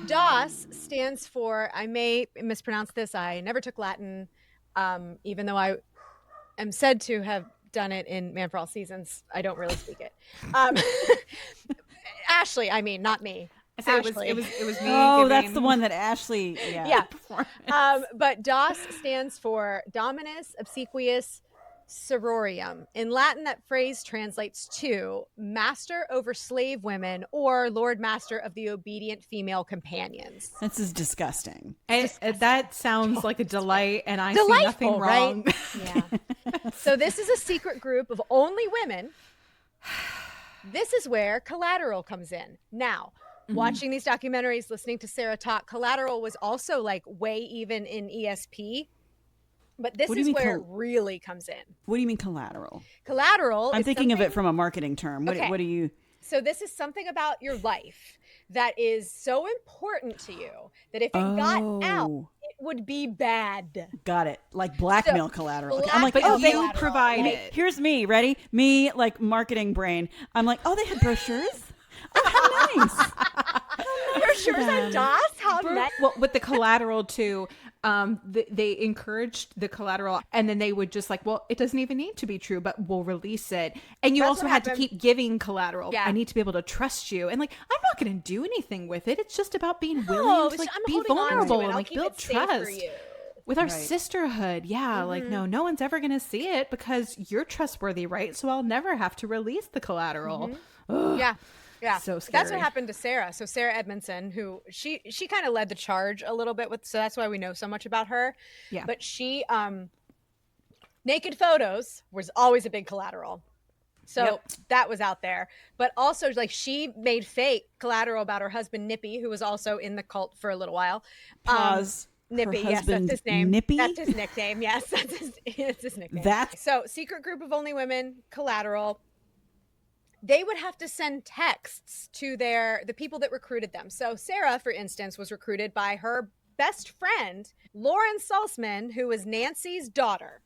[SPEAKER 1] DOS stands for, I may mispronounce this, I never took Latin, even though I am said to have done it in Man for All Seasons. I don't really speak it. Ashley, I mean, not me.
[SPEAKER 4] It was me.
[SPEAKER 6] Oh, that's the one that Ashley. Yeah.
[SPEAKER 1] But DOS stands for Dominus Obsequious Sororium. In Latin, that phrase translates to master over slave women or Lord Master of the obedient female companions.
[SPEAKER 6] This is disgusting.
[SPEAKER 4] That sounds like a delight, and I
[SPEAKER 1] Delightful,
[SPEAKER 4] see nothing wrong.
[SPEAKER 1] Right? Yeah. So this is a secret group of only women. This is where Collateral comes in. Now, watching these documentaries, listening to Sarah talk, Collateral was also like way even in ESP. But this is where it really comes in.
[SPEAKER 6] What do you mean collateral?
[SPEAKER 1] Collateral.
[SPEAKER 6] I'm thinking of it from a marketing term. What do you?
[SPEAKER 1] So this is something about your life that is so important to you that if it got out, it would be bad.
[SPEAKER 6] Got it. Like blackmail collateral. Okay. I'm like,
[SPEAKER 4] but you provide
[SPEAKER 6] it. Here's me. Ready? Me, like marketing brain. I'm like, oh, they had brochures. Oh, how nice.
[SPEAKER 1] Brochures on DOS? How nice.
[SPEAKER 4] Well, with the Collateral too. They encouraged the Collateral, and then they would just like, well, it doesn't even need to be true, but we'll release it. And you also had to keep giving Collateral. I need to be able to trust you. And like, I'm not going to do anything with it. It's just about being willing to like be vulnerable and like build trust with our sisterhood. Yeah. Like, no one's ever going to see it because you're trustworthy, right? So I'll never have to release the Collateral.
[SPEAKER 1] Yeah. Yeah,
[SPEAKER 4] so scary.
[SPEAKER 1] That's what happened to Sarah. So Sarah Edmondson, who she kind of led the charge a little bit with, so that's why we know so much about her.
[SPEAKER 4] Yeah.
[SPEAKER 1] But she, naked photos was always a big collateral. So that was out there. But also, like, she made fake collateral about her husband Nippy, who was also in the cult for a little while. Nippy, yes, that's his name.
[SPEAKER 6] Nippy?
[SPEAKER 1] That's his nickname. Yes, that's his nickname. So secret group of only women, collateral. They would have to send texts to the people that recruited them. So Sarah, for instance, was recruited by her best friend, Lauren Salzman, who was Nancy's daughter.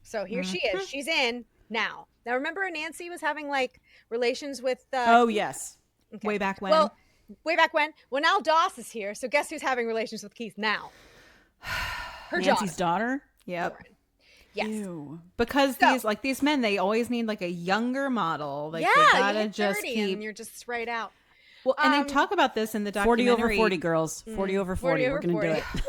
[SPEAKER 1] So here she is. She's in now. Now, remember Nancy was having like relations with...
[SPEAKER 6] oh, yes.
[SPEAKER 1] Okay.
[SPEAKER 4] Way back when.
[SPEAKER 1] Well, way back when. Well, now Doss is here. So guess who's having relations with Keith now? Her
[SPEAKER 6] Nancy's daughter?
[SPEAKER 4] Yep.
[SPEAKER 1] Lauren. Yes.
[SPEAKER 6] Ew.
[SPEAKER 4] Because these men, they always need like a younger model. Like,
[SPEAKER 1] Yeah,
[SPEAKER 4] they gotta
[SPEAKER 1] you hit
[SPEAKER 4] just
[SPEAKER 1] 30
[SPEAKER 4] keep...
[SPEAKER 1] and you're just right out.
[SPEAKER 4] Well, and they talk about this in the
[SPEAKER 6] 40
[SPEAKER 4] documentary.
[SPEAKER 6] over 40, girls. 40 over 40.
[SPEAKER 1] 40
[SPEAKER 6] We're
[SPEAKER 1] over
[SPEAKER 6] going to do
[SPEAKER 1] 40.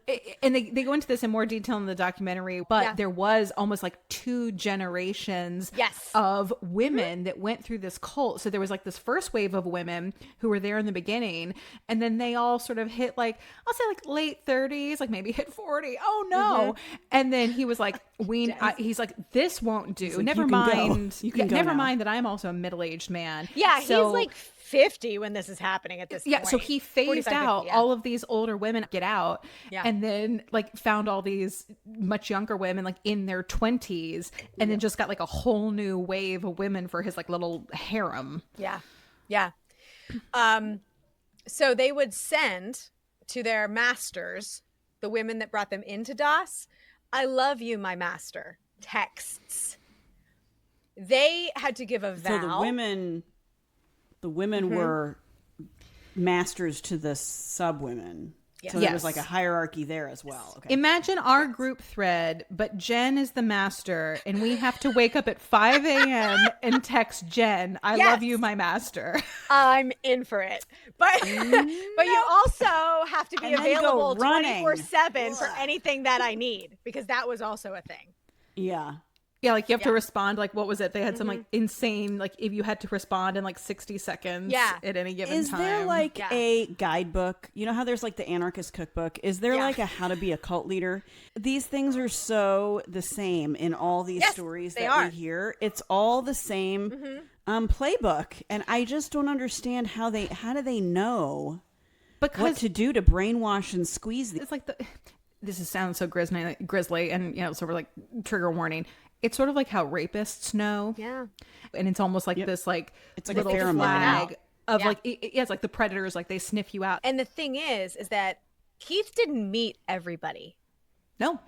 [SPEAKER 6] it.
[SPEAKER 4] And they go into this in more detail in the documentary, but there was almost like 2 generations of women that went through this cult. So there was like this first wave of women who were there in the beginning, and then they all sort of hit like, I'll say like late 30s, like maybe hit 40. Oh no. And then he was like, he's like, this won't do.
[SPEAKER 6] like,
[SPEAKER 4] never
[SPEAKER 6] "You can go.
[SPEAKER 4] mind.
[SPEAKER 6] You can go
[SPEAKER 4] never
[SPEAKER 6] now."
[SPEAKER 4] mind that I'm also a middle-aged man.
[SPEAKER 1] Yeah,
[SPEAKER 4] So-
[SPEAKER 1] he's like 50 when this is happening at this point.
[SPEAKER 4] Yeah, so he phased
[SPEAKER 1] 45,
[SPEAKER 4] out
[SPEAKER 1] 50,
[SPEAKER 4] all of these older women get out,
[SPEAKER 1] Yeah.
[SPEAKER 4] and then like found all these much younger women like in their 20s, and then just got like a whole new wave of women for his like little harem.
[SPEAKER 1] Yeah. So they would send to their masters, the women that brought them into DOS, "I love you, my master," texts. They had to give a vow.
[SPEAKER 6] So the women were masters to the sub women.
[SPEAKER 1] Yes.
[SPEAKER 6] So there
[SPEAKER 4] Yes.
[SPEAKER 6] was like a hierarchy there as well. Okay.
[SPEAKER 4] Imagine our group thread, but Jen is the master, and we have to wake up at 5 a.m. and text Jen, "I love you, my master."
[SPEAKER 1] I'm in for it. But but you also have to be
[SPEAKER 6] And then go
[SPEAKER 1] available
[SPEAKER 6] running.
[SPEAKER 1] 24/7 for anything that I need, because that was also a thing.
[SPEAKER 6] Yeah.
[SPEAKER 4] Yeah, like you have to respond. Like, what was it? They had some like insane, like if you had to respond in like 60 seconds at any given
[SPEAKER 6] Is
[SPEAKER 4] time.
[SPEAKER 6] there like a guidebook? You know how there's like the anarchist cookbook? Is there
[SPEAKER 1] Yeah.
[SPEAKER 6] like a how to be a cult leader? These things are so the same in all these
[SPEAKER 1] Yes,
[SPEAKER 6] stories
[SPEAKER 1] they
[SPEAKER 6] that
[SPEAKER 1] are.
[SPEAKER 6] we hear. It's all the same playbook. And I just don't understand how do they know what
[SPEAKER 4] because
[SPEAKER 6] to do to brainwash and squeeze these?
[SPEAKER 4] it's like sounds so grisly, and you know, sort of like trigger warning. It's sort of like how rapists know.
[SPEAKER 1] Yeah.
[SPEAKER 4] And it's almost like this like
[SPEAKER 6] It's like a
[SPEAKER 4] little
[SPEAKER 6] pheromone.
[SPEAKER 4] flag of
[SPEAKER 1] Yeah.
[SPEAKER 4] like it's like the predators, like they sniff you out.
[SPEAKER 1] And the thing is that Keith didn't meet everybody.
[SPEAKER 4] No.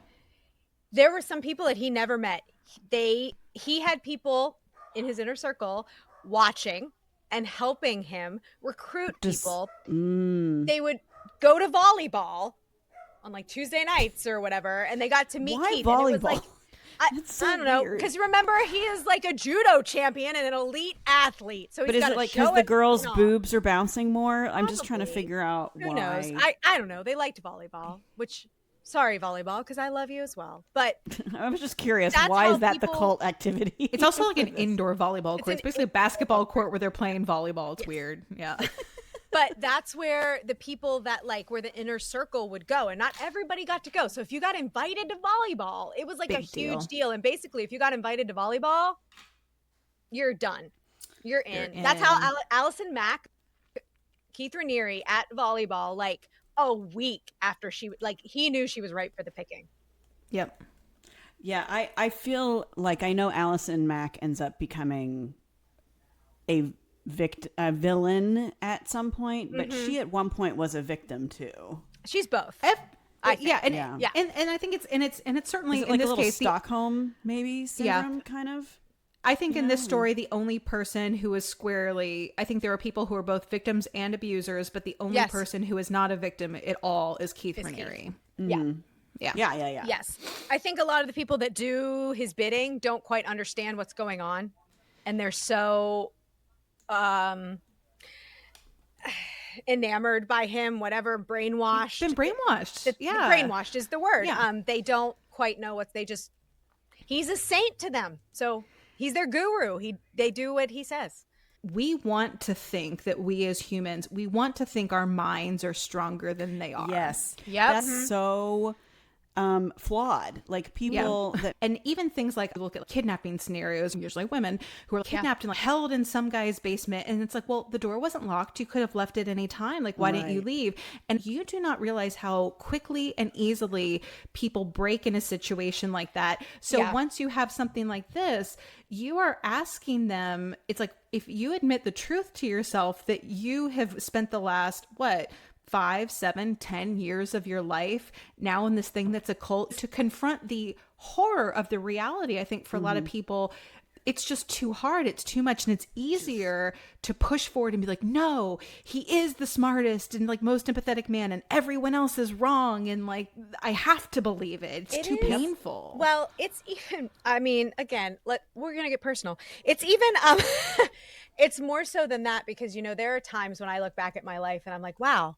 [SPEAKER 1] There were some people that he never met. He had people in his inner circle watching and helping him recruit people. They would go to volleyball on like Tuesday nights or whatever, and they got to meet
[SPEAKER 6] Why
[SPEAKER 1] Keith.
[SPEAKER 6] volleyball?
[SPEAKER 1] And it was like,
[SPEAKER 6] That's so
[SPEAKER 1] I don't know,
[SPEAKER 6] weird.
[SPEAKER 1] because remember, he is like a judo champion and an elite athlete. So
[SPEAKER 6] But
[SPEAKER 1] he's
[SPEAKER 6] is
[SPEAKER 1] got
[SPEAKER 6] it like
[SPEAKER 1] because
[SPEAKER 6] because the girls' boobs are bouncing more? I'm just trying to
[SPEAKER 1] Probably.
[SPEAKER 6] figure out
[SPEAKER 1] Who
[SPEAKER 6] why.
[SPEAKER 1] knows? I don't know. They liked volleyball, which, sorry, volleyball, because I love you as well. But
[SPEAKER 6] I was just curious.
[SPEAKER 1] That's
[SPEAKER 6] Why
[SPEAKER 1] how
[SPEAKER 6] is that the
[SPEAKER 1] people-
[SPEAKER 6] cult activity?
[SPEAKER 4] It's also like an indoor volleyball court.
[SPEAKER 1] an
[SPEAKER 4] It's basically a basketball court where they're playing volleyball. It's weird. Yeah.
[SPEAKER 1] But that's where the people that like where the inner circle would go, and not everybody got to go. So if you got invited to volleyball, it was like a
[SPEAKER 6] Big deal.
[SPEAKER 1] huge deal. And basically, if you got invited to volleyball, you're done. You're in. That's how Allison Mack, Keith Raniere at volleyball, like a week after he knew she was ripe for the picking.
[SPEAKER 4] Yep.
[SPEAKER 6] Yeah, I feel like I know Allison Mack ends up becoming a villain at some point, but she at one point was a victim too.
[SPEAKER 1] She's both.
[SPEAKER 4] I think. And I think it's certainly
[SPEAKER 6] Is it
[SPEAKER 4] in
[SPEAKER 6] like a
[SPEAKER 4] this
[SPEAKER 6] little
[SPEAKER 4] case
[SPEAKER 6] Stockholm maybe syndrome kind of?
[SPEAKER 4] I think in this story, the only person who is squarely, I think there are people who are both victims and abusers, but the only person who is not a victim at all is Keith Raniere.
[SPEAKER 1] Yeah.
[SPEAKER 6] Yeah.
[SPEAKER 1] Yes. I think a lot of the people that do his bidding don't quite understand what's going on. And they're so enamored by him, whatever, brainwashed.
[SPEAKER 4] Been brainwashed.
[SPEAKER 1] Brainwashed is the word.
[SPEAKER 4] Yeah.
[SPEAKER 1] They don't quite know he's a saint to them. So he's their guru. They do what he says.
[SPEAKER 4] We want to think that we as humans, we want to think our minds are stronger than they are.
[SPEAKER 6] Yes.
[SPEAKER 1] Yep.
[SPEAKER 6] That's so flawed. Like people that
[SPEAKER 4] And even things like look at kidnapping scenarios, usually women who are kidnapped and like held in some guy's basement, and it's like, well, the door wasn't locked, you could have left it any time, like why didn't you leave? And you do not realize how quickly and easily people break in a situation like that. So once you have something like this, you are asking them, it's like if you admit the truth to yourself that you have spent the last 5, 7, 10 years of your life now in this thing that's a cult, to confront the horror of the reality. I think for a lot of people, it's just too hard. It's too much. And it's easier to push forward and be like, no, he is the smartest and like most empathetic man and everyone else is wrong. And like, I have to believe it. It's too painful.
[SPEAKER 1] Well, it's even, I mean, again, we're going to get personal. It's even, it's more so than that, because, you know, there are times when I look back at my life and I'm like, wow,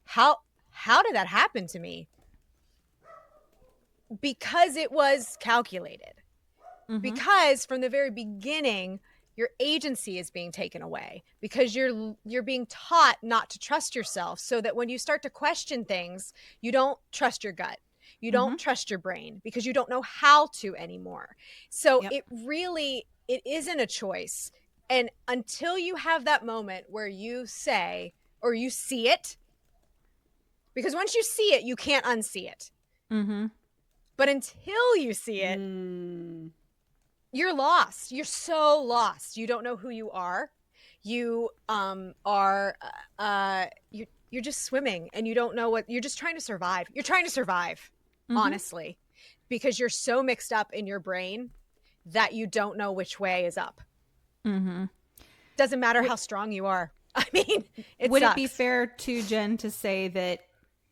[SPEAKER 1] how did that happen to me? Because it was calculated. Because from the very beginning, your agency is being taken away, because you're being taught not to trust yourself, so that when you start to question things, you don't trust your gut. You don't trust your brain, because you don't know how to anymore. So it isn't a choice. And until you have that moment where you say, or you see it, because once you see it, you can't unsee it. But until you see it, you're lost. You're so lost. You don't know who you are. You you're just swimming, and you don't know what, you're just trying to survive. You're trying to survive, honestly, because you're so mixed up in your brain that you don't know which way is up. Doesn't matter how strong you are. I mean,
[SPEAKER 4] would it be fair to Jen to say that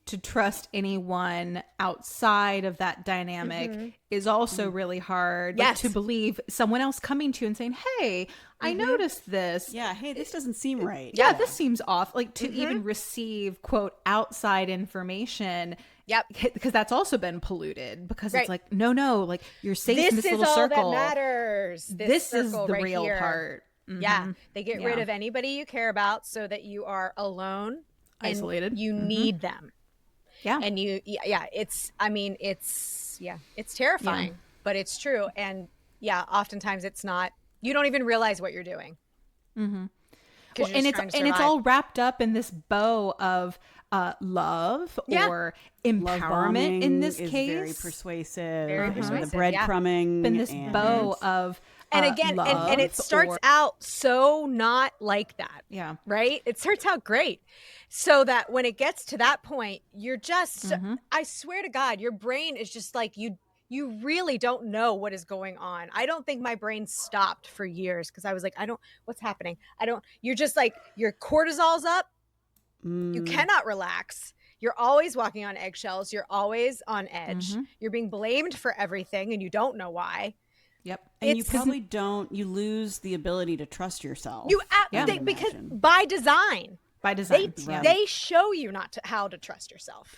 [SPEAKER 4] to trust anyone outside of that dynamic is also really hard? Like, to believe someone else coming to you and saying, hey, I noticed this.
[SPEAKER 6] Yeah. Hey, this doesn't seem right.
[SPEAKER 4] Yeah, this seems off. Like, to even receive, quote, outside information. Because that's also been polluted, because it's like, no, like, you're safe in this little circle.
[SPEAKER 1] This is all that matters.
[SPEAKER 4] This is the
[SPEAKER 1] right
[SPEAKER 4] real
[SPEAKER 1] here.
[SPEAKER 4] part.
[SPEAKER 1] Yeah. They get rid of anybody you care about so that you are alone,
[SPEAKER 4] isolated.
[SPEAKER 1] You need them.
[SPEAKER 4] Yeah.
[SPEAKER 1] And it's terrifying, but it's true. And oftentimes it's not, you don't even realize what you're doing.
[SPEAKER 4] Well, and it's all wrapped up in this bow of love or empowerment in this case.
[SPEAKER 6] Very persuasive.
[SPEAKER 1] Very persuasive.
[SPEAKER 6] The breadcrumbing.
[SPEAKER 4] In this bow of
[SPEAKER 1] and again, and it starts out so not like that.
[SPEAKER 4] Yeah.
[SPEAKER 1] Right? It starts out great. So that when it gets to that point, you're just, I swear to God, your brain is just like, you really don't know what is going on. I don't think my brain stopped for years, because I was like, what's happening? You're just like, your cortisol's up. You cannot relax. You're always walking on eggshells. You're always on edge. You're being blamed for everything, and you don't know why.
[SPEAKER 6] And you probably you lose the ability to trust yourself.
[SPEAKER 1] Because by design. They show you how to trust yourself.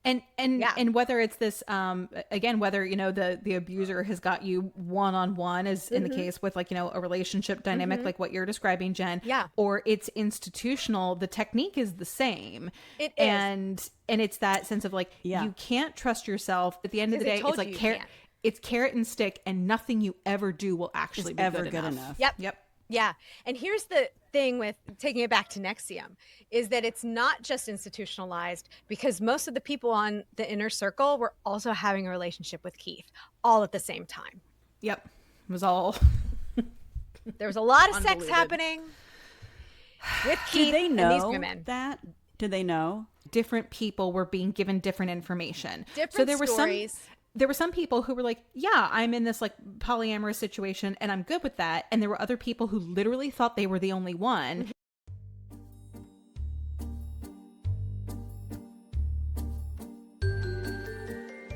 [SPEAKER 4] And whether it's this again, whether, you know, the abuser has got you one-on-one, as in the case with, like, you know, a relationship dynamic like what you're describing, Jen, or it's institutional, the technique is the same. It is. And it's that sense of like, you can't trust yourself. At the end of the day, it's like it's carrot and stick, and nothing you ever do will actually be good enough.
[SPEAKER 1] Yep. Yeah. And here's the thing with taking it back to NXIVM, is that it's not just institutionalized, because most of the people on the inner circle were also having a relationship with Keith all at the same time.
[SPEAKER 4] It was all.
[SPEAKER 1] There was a lot of sex happening with Keith and these women.
[SPEAKER 6] Did they know?
[SPEAKER 4] Different people were being given different information.
[SPEAKER 1] So there were stories.
[SPEAKER 4] There were some people who were like, yeah, I'm in this like polyamorous situation and I'm good with that. And there were other people who literally thought they were the only one.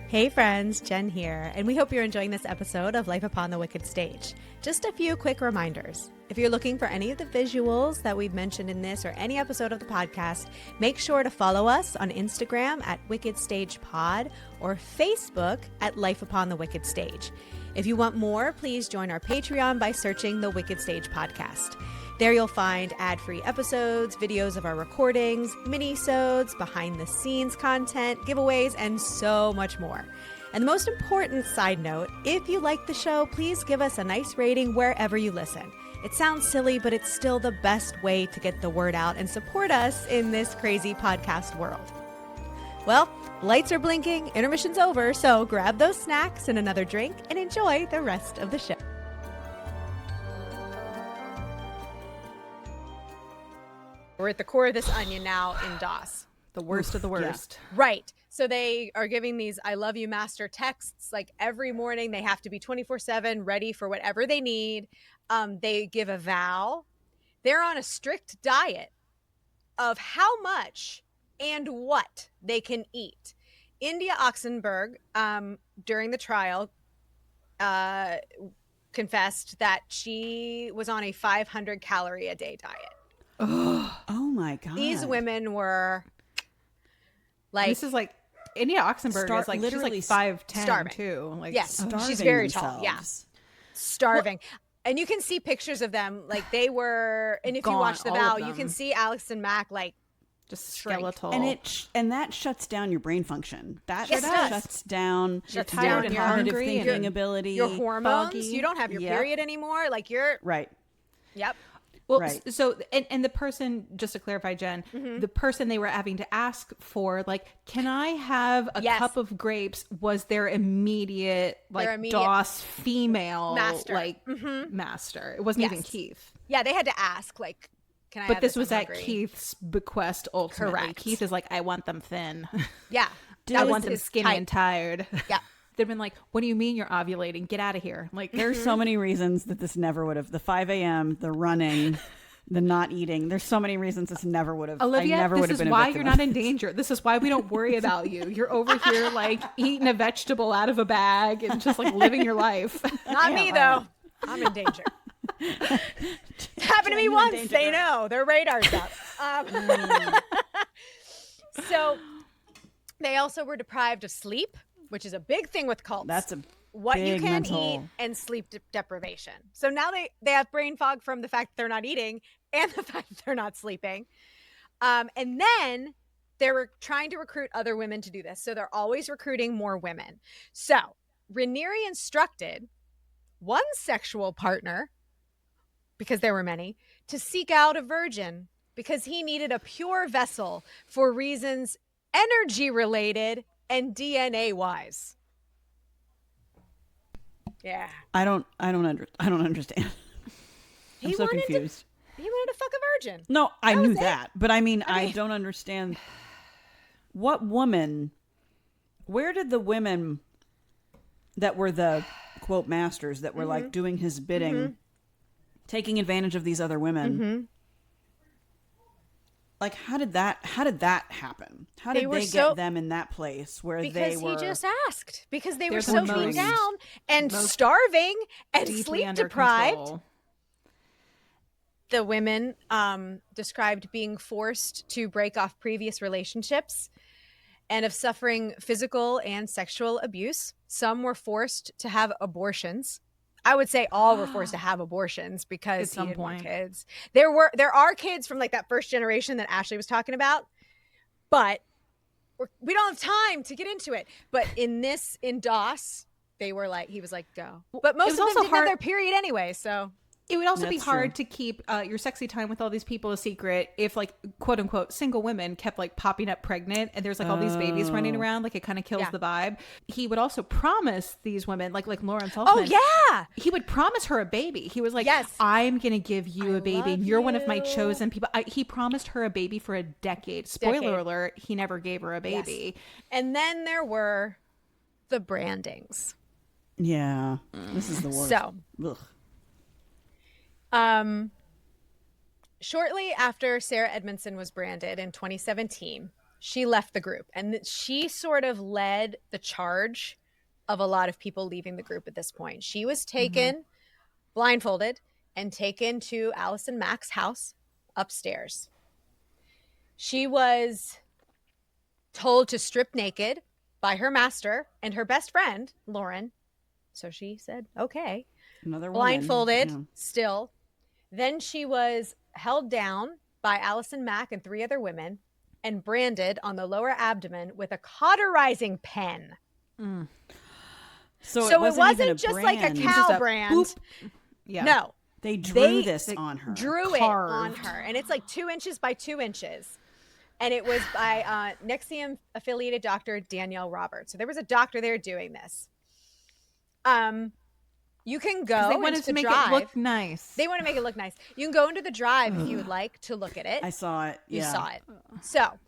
[SPEAKER 1] Hey friends, Jen here, and we hope you're enjoying this episode of Life Upon the Wicked Stage. Just a few quick reminders. If you're looking for any of the visuals that we've mentioned in this or any episode of the podcast, make sure to follow us on Instagram at Wicked Stage Pod or Facebook at Life Upon the Wicked Stage. If you want more, please join our Patreon by searching the Wicked Stage Podcast. There you'll find ad-free episodes, videos of our recordings, mini-sodes, behind-the-scenes content, giveaways, and so much more. And the most important side note, if you like the show, please give us a nice rating wherever you listen. It sounds silly, but it's still the best way to get the word out and support us in this crazy podcast world. Well, lights are blinking, intermission's over, so grab those snacks and another drink and enjoy the rest of the show. We're at the core of this onion now in DOS.
[SPEAKER 4] The worst of the worst.
[SPEAKER 1] Right. So they are giving these I love you master texts like every morning. They have to be 24/7 ready for whatever they need. They give a vow. They're on a strict diet of how much and what they can eat. India Oxenberg, during the trial, confessed that she was on a 500 calorie a day diet.
[SPEAKER 6] Oh my God.
[SPEAKER 1] These women were like,
[SPEAKER 4] This is like India Oxenberg is like
[SPEAKER 6] literally
[SPEAKER 4] she's like 5'10"
[SPEAKER 1] starving.
[SPEAKER 4] too. Like
[SPEAKER 1] yes,
[SPEAKER 6] starving
[SPEAKER 1] she's very
[SPEAKER 6] themselves.
[SPEAKER 1] tall. Yeah, starving. And you can see pictures of them, like they were. And if you
[SPEAKER 4] Gaunt,
[SPEAKER 1] watch The
[SPEAKER 4] all
[SPEAKER 1] Vow,
[SPEAKER 4] of
[SPEAKER 1] you can
[SPEAKER 4] them.
[SPEAKER 1] see Alex and Mac like
[SPEAKER 4] just
[SPEAKER 1] shrink.
[SPEAKER 4] skeletal.
[SPEAKER 6] And that shuts down your brain function. That
[SPEAKER 1] Yes, it does.
[SPEAKER 6] shuts down
[SPEAKER 1] Shuts
[SPEAKER 6] your
[SPEAKER 1] down
[SPEAKER 4] and
[SPEAKER 6] cognitive
[SPEAKER 4] hungry and
[SPEAKER 6] thinking ability.
[SPEAKER 1] Your hormones.
[SPEAKER 4] foggy.
[SPEAKER 1] You don't have your
[SPEAKER 6] Yep.
[SPEAKER 1] period anymore. Like you're.
[SPEAKER 6] Right.
[SPEAKER 1] Yep.
[SPEAKER 4] Well,
[SPEAKER 6] Right.
[SPEAKER 4] so and the person, just to clarify, Jen, the person they were having to ask for, like, can I have a
[SPEAKER 1] Yes.
[SPEAKER 4] cup of grapes? Was their immediate like DOS female
[SPEAKER 1] master.
[SPEAKER 4] like master? It wasn't even
[SPEAKER 1] Yes.
[SPEAKER 4] Keith.
[SPEAKER 1] Yeah, they had to ask like, can I?
[SPEAKER 4] But
[SPEAKER 1] have
[SPEAKER 4] this
[SPEAKER 1] I'm
[SPEAKER 4] was at
[SPEAKER 1] hungry.
[SPEAKER 4] Keith's bequest. Ultimately,
[SPEAKER 1] Correct.
[SPEAKER 4] Keith is like, I want them thin.
[SPEAKER 1] Yeah,
[SPEAKER 4] I
[SPEAKER 1] that was
[SPEAKER 4] want them
[SPEAKER 1] his
[SPEAKER 4] skinny
[SPEAKER 1] type.
[SPEAKER 4] and tired.
[SPEAKER 1] Yeah.
[SPEAKER 4] They've been like, what do you mean you're ovulating? Get out of here! Like,
[SPEAKER 6] There's so many reasons that this never would have. The 5 a.m., the running, the not eating. There's so many reasons this never would have.
[SPEAKER 4] Olivia,
[SPEAKER 6] I never would
[SPEAKER 4] this
[SPEAKER 6] have
[SPEAKER 4] is
[SPEAKER 6] been
[SPEAKER 4] why
[SPEAKER 6] a victim
[SPEAKER 4] you're
[SPEAKER 6] of
[SPEAKER 4] not in
[SPEAKER 6] this.
[SPEAKER 4] danger. This is why we don't worry about you. You're over here like eating a vegetable out of a bag and just like living your life.
[SPEAKER 1] Not me though. I'm in danger. It's happened to me
[SPEAKER 6] Genuine
[SPEAKER 1] once.
[SPEAKER 6] danger.
[SPEAKER 1] They know their radar's up. So they also were deprived of sleep, which is a big thing with cults.
[SPEAKER 6] That's a
[SPEAKER 1] what you
[SPEAKER 6] big
[SPEAKER 1] can
[SPEAKER 6] mental-
[SPEAKER 1] eat and sleep deprivation. So now they have brain fog from the fact that they're not eating and the fact that they're not sleeping. And then they were trying to recruit other women to do this. So they're always recruiting more women. So Raniere instructed one sexual partner, because there were many, to seek out a virgin because he needed a pure vessel for reasons energy related and DNA wise. Yeah.
[SPEAKER 6] I don't understand. I'm
[SPEAKER 1] He
[SPEAKER 6] so
[SPEAKER 1] wanted to-
[SPEAKER 6] confused.
[SPEAKER 1] He wanted to fuck a virgin.
[SPEAKER 6] No, I
[SPEAKER 1] That
[SPEAKER 6] knew
[SPEAKER 1] was it.
[SPEAKER 6] that. But I mean, I don't understand what woman, where did the women that were the quote masters that were like doing his bidding, taking advantage of these other women? Like, how did that happen? How
[SPEAKER 1] They
[SPEAKER 6] did
[SPEAKER 1] were
[SPEAKER 6] they
[SPEAKER 1] so-
[SPEAKER 6] get them in that place where
[SPEAKER 1] Because
[SPEAKER 6] they were?
[SPEAKER 1] he just asked. Because they were
[SPEAKER 4] They're
[SPEAKER 1] so
[SPEAKER 4] the
[SPEAKER 1] beat
[SPEAKER 4] most-
[SPEAKER 1] down and
[SPEAKER 4] most
[SPEAKER 1] starving and
[SPEAKER 4] deeply
[SPEAKER 1] sleep
[SPEAKER 4] under
[SPEAKER 1] deprived.
[SPEAKER 4] control.
[SPEAKER 1] The women described being forced to break off previous relationships and of suffering physical and sexual abuse. Some were forced to have abortions. I would say all were forced to have abortions because
[SPEAKER 4] At some
[SPEAKER 1] he didn't want
[SPEAKER 4] point.
[SPEAKER 1] kids. There are kids from like that first generation that Ashley was talking about, but we don't have time to get into it. But in DOS, they were like, he was like, go. But most
[SPEAKER 4] was
[SPEAKER 1] of them
[SPEAKER 4] also
[SPEAKER 1] didn't have
[SPEAKER 4] hard-
[SPEAKER 1] their period anyway, so.
[SPEAKER 4] It would also be
[SPEAKER 6] That's
[SPEAKER 4] hard
[SPEAKER 6] true.
[SPEAKER 4] to keep your sexy time with all these people a secret if, like, quote unquote, single women kept like popping up pregnant and there's like all these babies running around. Like, it kind of kills
[SPEAKER 1] Yeah.
[SPEAKER 4] the vibe. He would also promise these women, like Lauren
[SPEAKER 1] Oh,
[SPEAKER 4] Saltzman.
[SPEAKER 1] yeah.
[SPEAKER 4] He would promise her a baby. He was like,
[SPEAKER 1] Yes.
[SPEAKER 4] I'm going to give you a baby. And
[SPEAKER 1] love
[SPEAKER 4] you're one of my
[SPEAKER 1] you.
[SPEAKER 4] chosen people. He promised her a baby for a decade. Spoiler
[SPEAKER 1] Decade.
[SPEAKER 4] alert, he never gave her a baby.
[SPEAKER 1] And then there were the brandings.
[SPEAKER 6] Yeah, this is the worst.
[SPEAKER 1] So,
[SPEAKER 6] Ugh.
[SPEAKER 1] shortly after Sarah Edmondson was branded in 2017, she left the group, and she sort of led the charge of a lot of people leaving the group at this point. She was taken blindfolded and taken to Allison Mack's house upstairs. She was told to strip naked by her master and her best friend, Lauren. So she said, okay.
[SPEAKER 6] Another woman.
[SPEAKER 1] Blindfolded
[SPEAKER 6] Yeah.
[SPEAKER 1] still. Then she was held down by Allison Mack and 3 other women and branded on the lower abdomen with a cauterizing pen.
[SPEAKER 6] So,
[SPEAKER 1] So it
[SPEAKER 6] even
[SPEAKER 1] wasn't just like a
[SPEAKER 6] brand.
[SPEAKER 1] cow
[SPEAKER 4] Just a
[SPEAKER 1] brand.
[SPEAKER 4] boop. Yeah.
[SPEAKER 1] No,
[SPEAKER 6] They drew
[SPEAKER 1] They-
[SPEAKER 6] this on her.
[SPEAKER 1] drew it on
[SPEAKER 4] Carved.
[SPEAKER 1] her. And it's like 2 inches by 2 inches. And it was by NXIVM affiliated doctor Danielle Roberts. So there was a doctor there doing this. You can go
[SPEAKER 4] 'Cause they
[SPEAKER 1] into
[SPEAKER 4] wanted
[SPEAKER 1] the
[SPEAKER 4] to make
[SPEAKER 1] drive.
[SPEAKER 4] it look nice.
[SPEAKER 1] They want to make it look nice. You can go into the drive if you would like to look at it.
[SPEAKER 6] I saw it.
[SPEAKER 1] You
[SPEAKER 6] Yeah.
[SPEAKER 1] saw it. So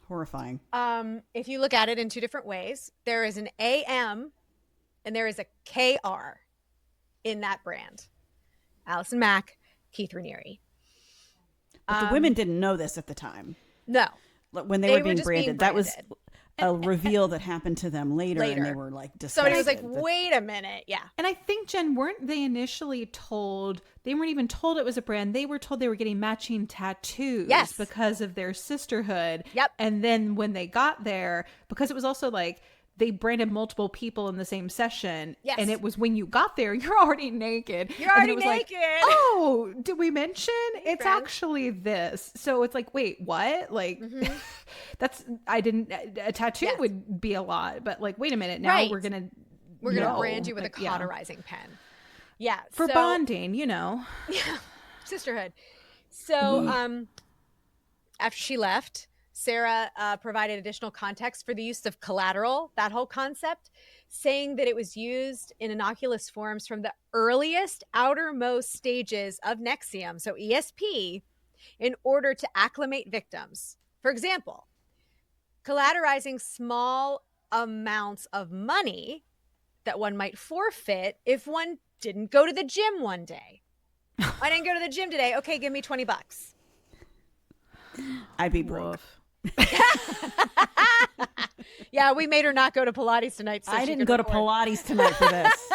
[SPEAKER 6] Horrifying.
[SPEAKER 1] If you look at it in two different ways, there is an AM and there is a KR in that brand. Allison Mack, Keith Raniere.
[SPEAKER 6] But the women didn't know this at the time.
[SPEAKER 1] No.
[SPEAKER 6] When they were being branded. That was a reveal that happened to them later. And they were like disgusted.
[SPEAKER 1] Somebody was like, wait a minute. Yeah.
[SPEAKER 4] And I think, Jen, weren't they initially told, they weren't even told it was a brand. They were told they were getting matching tattoos because of their sisterhood.
[SPEAKER 1] Yep.
[SPEAKER 4] And then when they got there, because it was also like, they branded multiple people in the same session.
[SPEAKER 1] Yes.
[SPEAKER 4] And it was when you got there, you're already naked.
[SPEAKER 1] You're already naked.
[SPEAKER 4] Like, oh, did we mention? It's actually this. So it's like, wait, what? Like, a tattoo would be a lot. But like, wait a minute. Now we're going to
[SPEAKER 1] brand you with a cauterizing pen. Yeah.
[SPEAKER 4] For bonding, you know.
[SPEAKER 1] Yeah. Sisterhood. So after she left, Sarah provided additional context for the use of collateral, that whole concept, saying that it was used in innocuous forms from the earliest, outermost stages of NXIVM, so ESP, in order to acclimate victims. For example, collateralizing small amounts of money that one might forfeit if one didn't go to the gym one day. I didn't go to the gym today. Okay, give me $20.
[SPEAKER 6] I'd be broke.
[SPEAKER 1] Yeah, we made her not go to Pilates tonight. So
[SPEAKER 6] I didn't go to Pilates tonight for this.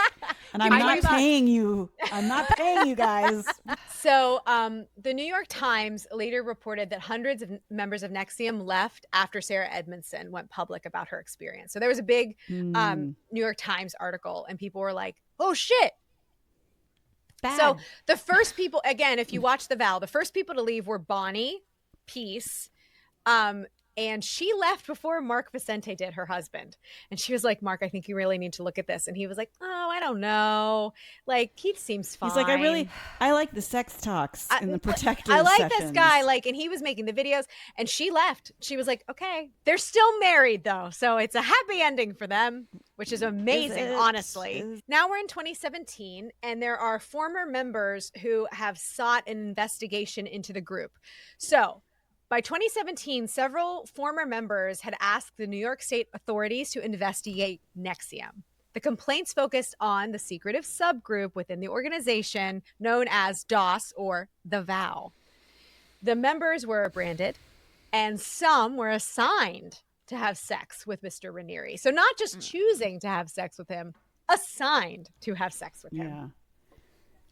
[SPEAKER 6] And I'm not paying you. I'm not paying you guys.
[SPEAKER 1] So the New York Times later reported that hundreds of members of NXIVM left after Sarah Edmondson went public about her experience. So there was a big New York Times article and people were like, oh, shit.
[SPEAKER 4] Bad.
[SPEAKER 1] So the first people, again, if you watch The Vow, the first people to leave were Bonnie, Peace, and she left before Mark Vicente did, her husband. And she was like, Mark, I think you really need to look at this. And he was like, oh, I don't know. Like, Keith seems fine.
[SPEAKER 6] He's like, I like the sex talks and the protective
[SPEAKER 1] I like
[SPEAKER 6] sessions.
[SPEAKER 1] this guy. Like, and he was making the videos and she left. She was like, okay, they're still married though. So it's a happy ending for them, which is amazing, honestly. Now we're in 2017 and there are former members who have sought an investigation into the group. So by 2017, several former members had asked the New York State authorities to investigate NXIVM. The complaints focused on the secretive subgroup within the organization known as DOS, or The Vow. The members were branded, and some were assigned to have sex with Mr. Raniere. So not just choosing to have sex with him, assigned to have sex with him.
[SPEAKER 6] Yeah.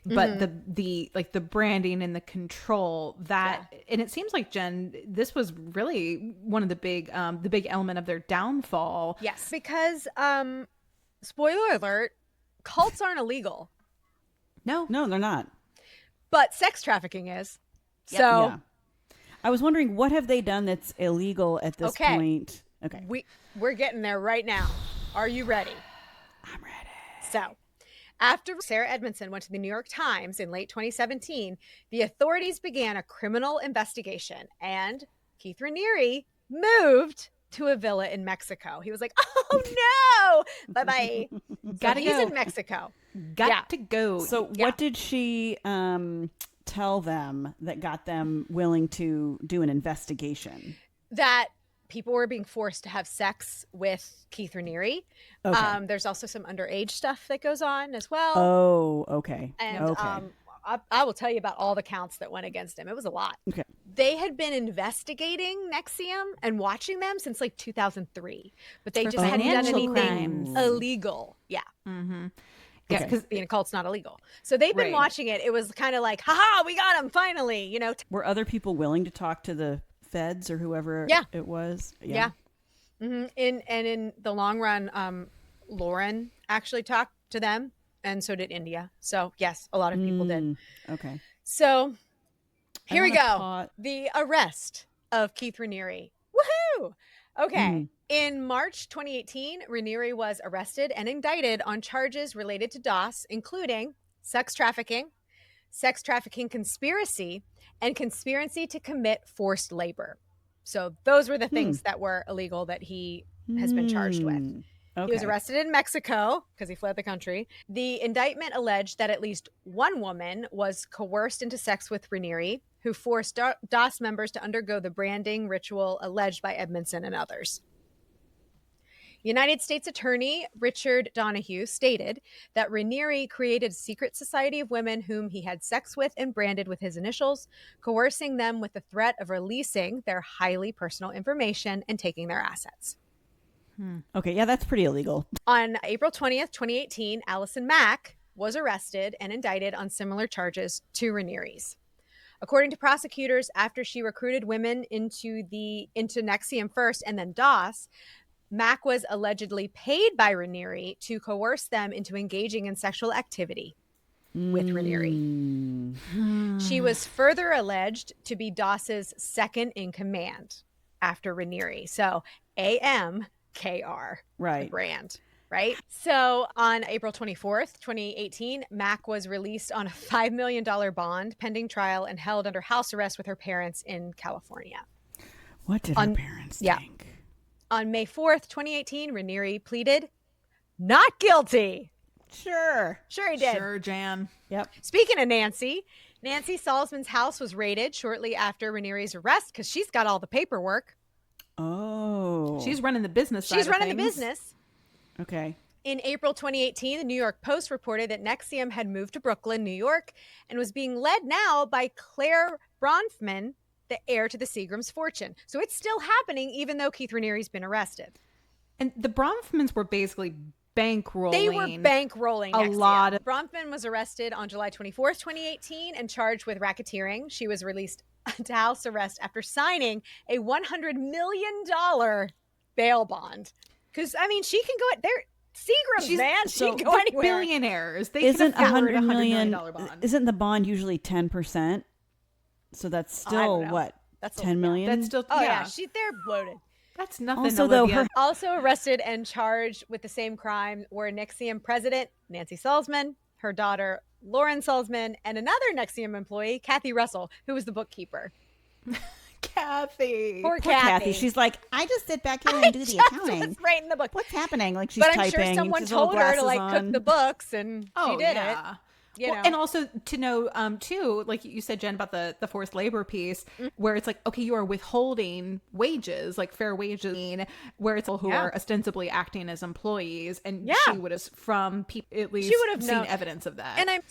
[SPEAKER 4] But the branding and the control and it seems like, Jen, this was really one of the big element of their downfall.
[SPEAKER 1] Yes, because spoiler alert, cults aren't illegal.
[SPEAKER 6] No, they're not.
[SPEAKER 1] But sex trafficking is.
[SPEAKER 6] Yep. So yeah. I was wondering, what have they done that's illegal at this point? Okay.
[SPEAKER 1] We're getting there right now. Are you ready?
[SPEAKER 6] I'm ready.
[SPEAKER 1] So after Sarah Edmondson went to the New York Times in late 2017, the authorities began a criminal investigation, and Keith Raniere moved to a villa in Mexico. He was like, oh no, bye-bye. He's in Mexico.
[SPEAKER 4] Got to go.
[SPEAKER 6] So what did she tell them that got them willing to do an investigation?
[SPEAKER 1] That people were being forced to have sex with Keith Raniere. Okay. There's also some underage stuff that goes on as well.
[SPEAKER 6] Oh, okay.
[SPEAKER 1] And I will tell you about all the counts that went against him. It was a lot.
[SPEAKER 6] Okay.
[SPEAKER 1] They had been investigating NXIVM and watching them since like 2003, but they just hadn't done anything illegal. Yeah.
[SPEAKER 4] Mm-hmm.
[SPEAKER 1] Yeah, because being a cult's not illegal. So they've been watching it. It was kind of like, haha, we got him finally, you know.
[SPEAKER 6] Were other people willing to talk to the feds or whoever it was?
[SPEAKER 1] Yeah. Mm-hmm. In the long run, Lauren actually talked to them, and so did India. So yes, a lot of people did.
[SPEAKER 6] Okay.
[SPEAKER 1] So here we go. The arrest of Keith Raniere. Woohoo! Okay. In March 2018, Raniere was arrested and indicted on charges related to DOS, including sex trafficking conspiracy, and conspiracy to commit forced labor. So those were the things that were illegal that he has been charged with. He was arrested in Mexico because he fled the country. The indictment alleged that at least one woman was coerced into sex with Raniere, who forced DOS members to undergo the branding ritual alleged by Edmondson and others. United States Attorney Richard Donahue stated that Raniere created a secret society of women whom he had sex with and branded with his initials, coercing them with the threat of releasing their highly personal information and taking their assets.
[SPEAKER 6] Okay, yeah, that's pretty illegal.
[SPEAKER 1] On April 20th, 2018, Allison Mack was arrested and indicted on similar charges to Raniere's. According to prosecutors, after she recruited women into NXIVM first and then DOS, Mack was allegedly paid by Raniere to coerce them into engaging in sexual activity with Raniere. She was further alleged to be DOS's second in command after Raniere. So AMKR,
[SPEAKER 6] Right.
[SPEAKER 1] the brand. Right. So on April 24th, 2018, Mack was released on a $5 million bond pending trial and held under house arrest with her parents in California.
[SPEAKER 6] What did her parents think?
[SPEAKER 1] On May 4th, 2018, Raniere pleaded not guilty.
[SPEAKER 6] Sure
[SPEAKER 1] he did.
[SPEAKER 4] Sure, Jan.
[SPEAKER 6] Yep.
[SPEAKER 1] Speaking of Nancy Salzman's house was raided shortly after Raniere's arrest because she's got all the paperwork.
[SPEAKER 6] Oh,
[SPEAKER 4] She's running the business.
[SPEAKER 1] She's running the business.
[SPEAKER 6] Okay.
[SPEAKER 1] In April 2018, the New York Post reported that NXIVM had moved to Brooklyn, New York, and was being led now by Claire Bronfman, the heir to the Seagram's fortune. So it's still happening, even though Keith Raniere's been arrested.
[SPEAKER 4] And the Bronfmans were basically bankrolling.
[SPEAKER 1] They were bankrolling
[SPEAKER 4] a lot of.
[SPEAKER 1] Bronfman was arrested on July 24th, 2018, and charged with racketeering. She was released to house arrest after signing a $100 million bail bond. Because, I mean, she can go there. Seagram's, man. She can go anywhere.
[SPEAKER 4] Billionaires. They
[SPEAKER 6] Isn't
[SPEAKER 4] can afford
[SPEAKER 6] $100 million
[SPEAKER 4] bond.
[SPEAKER 6] Isn't the bond usually 10%? So that's still what?
[SPEAKER 1] That's
[SPEAKER 6] 10 million?
[SPEAKER 4] That's still.
[SPEAKER 1] Oh,
[SPEAKER 4] yeah.
[SPEAKER 1] they're bloated.
[SPEAKER 4] That's nothing.
[SPEAKER 6] Also,
[SPEAKER 4] Olivia.
[SPEAKER 6] though,
[SPEAKER 1] Also arrested and charged with the same crime were NXIVM president Nancy Salzman, her daughter Lauren Salzman, and another NXIVM employee, Kathy Russell, who was the bookkeeper.
[SPEAKER 4] Kathy.
[SPEAKER 1] Poor
[SPEAKER 6] Kathy. She's like, I just sit back here and do the accounting.
[SPEAKER 1] It's right in the book.
[SPEAKER 6] What's happening? Like she's
[SPEAKER 1] but I'm
[SPEAKER 6] typing.
[SPEAKER 1] sure someone
[SPEAKER 6] she's little
[SPEAKER 1] told her to
[SPEAKER 6] glasses
[SPEAKER 1] cook
[SPEAKER 6] on.
[SPEAKER 1] the books, and she did it. You know.
[SPEAKER 4] And also to know, too, like you said, Jen, about the forced labor piece, where it's like, okay, you are withholding wages, like fair wages, where it's people who are ostensibly acting as employees, and she would have, from people at least,
[SPEAKER 1] She would have
[SPEAKER 4] seen
[SPEAKER 1] known.
[SPEAKER 4] evidence of that.
[SPEAKER 1] And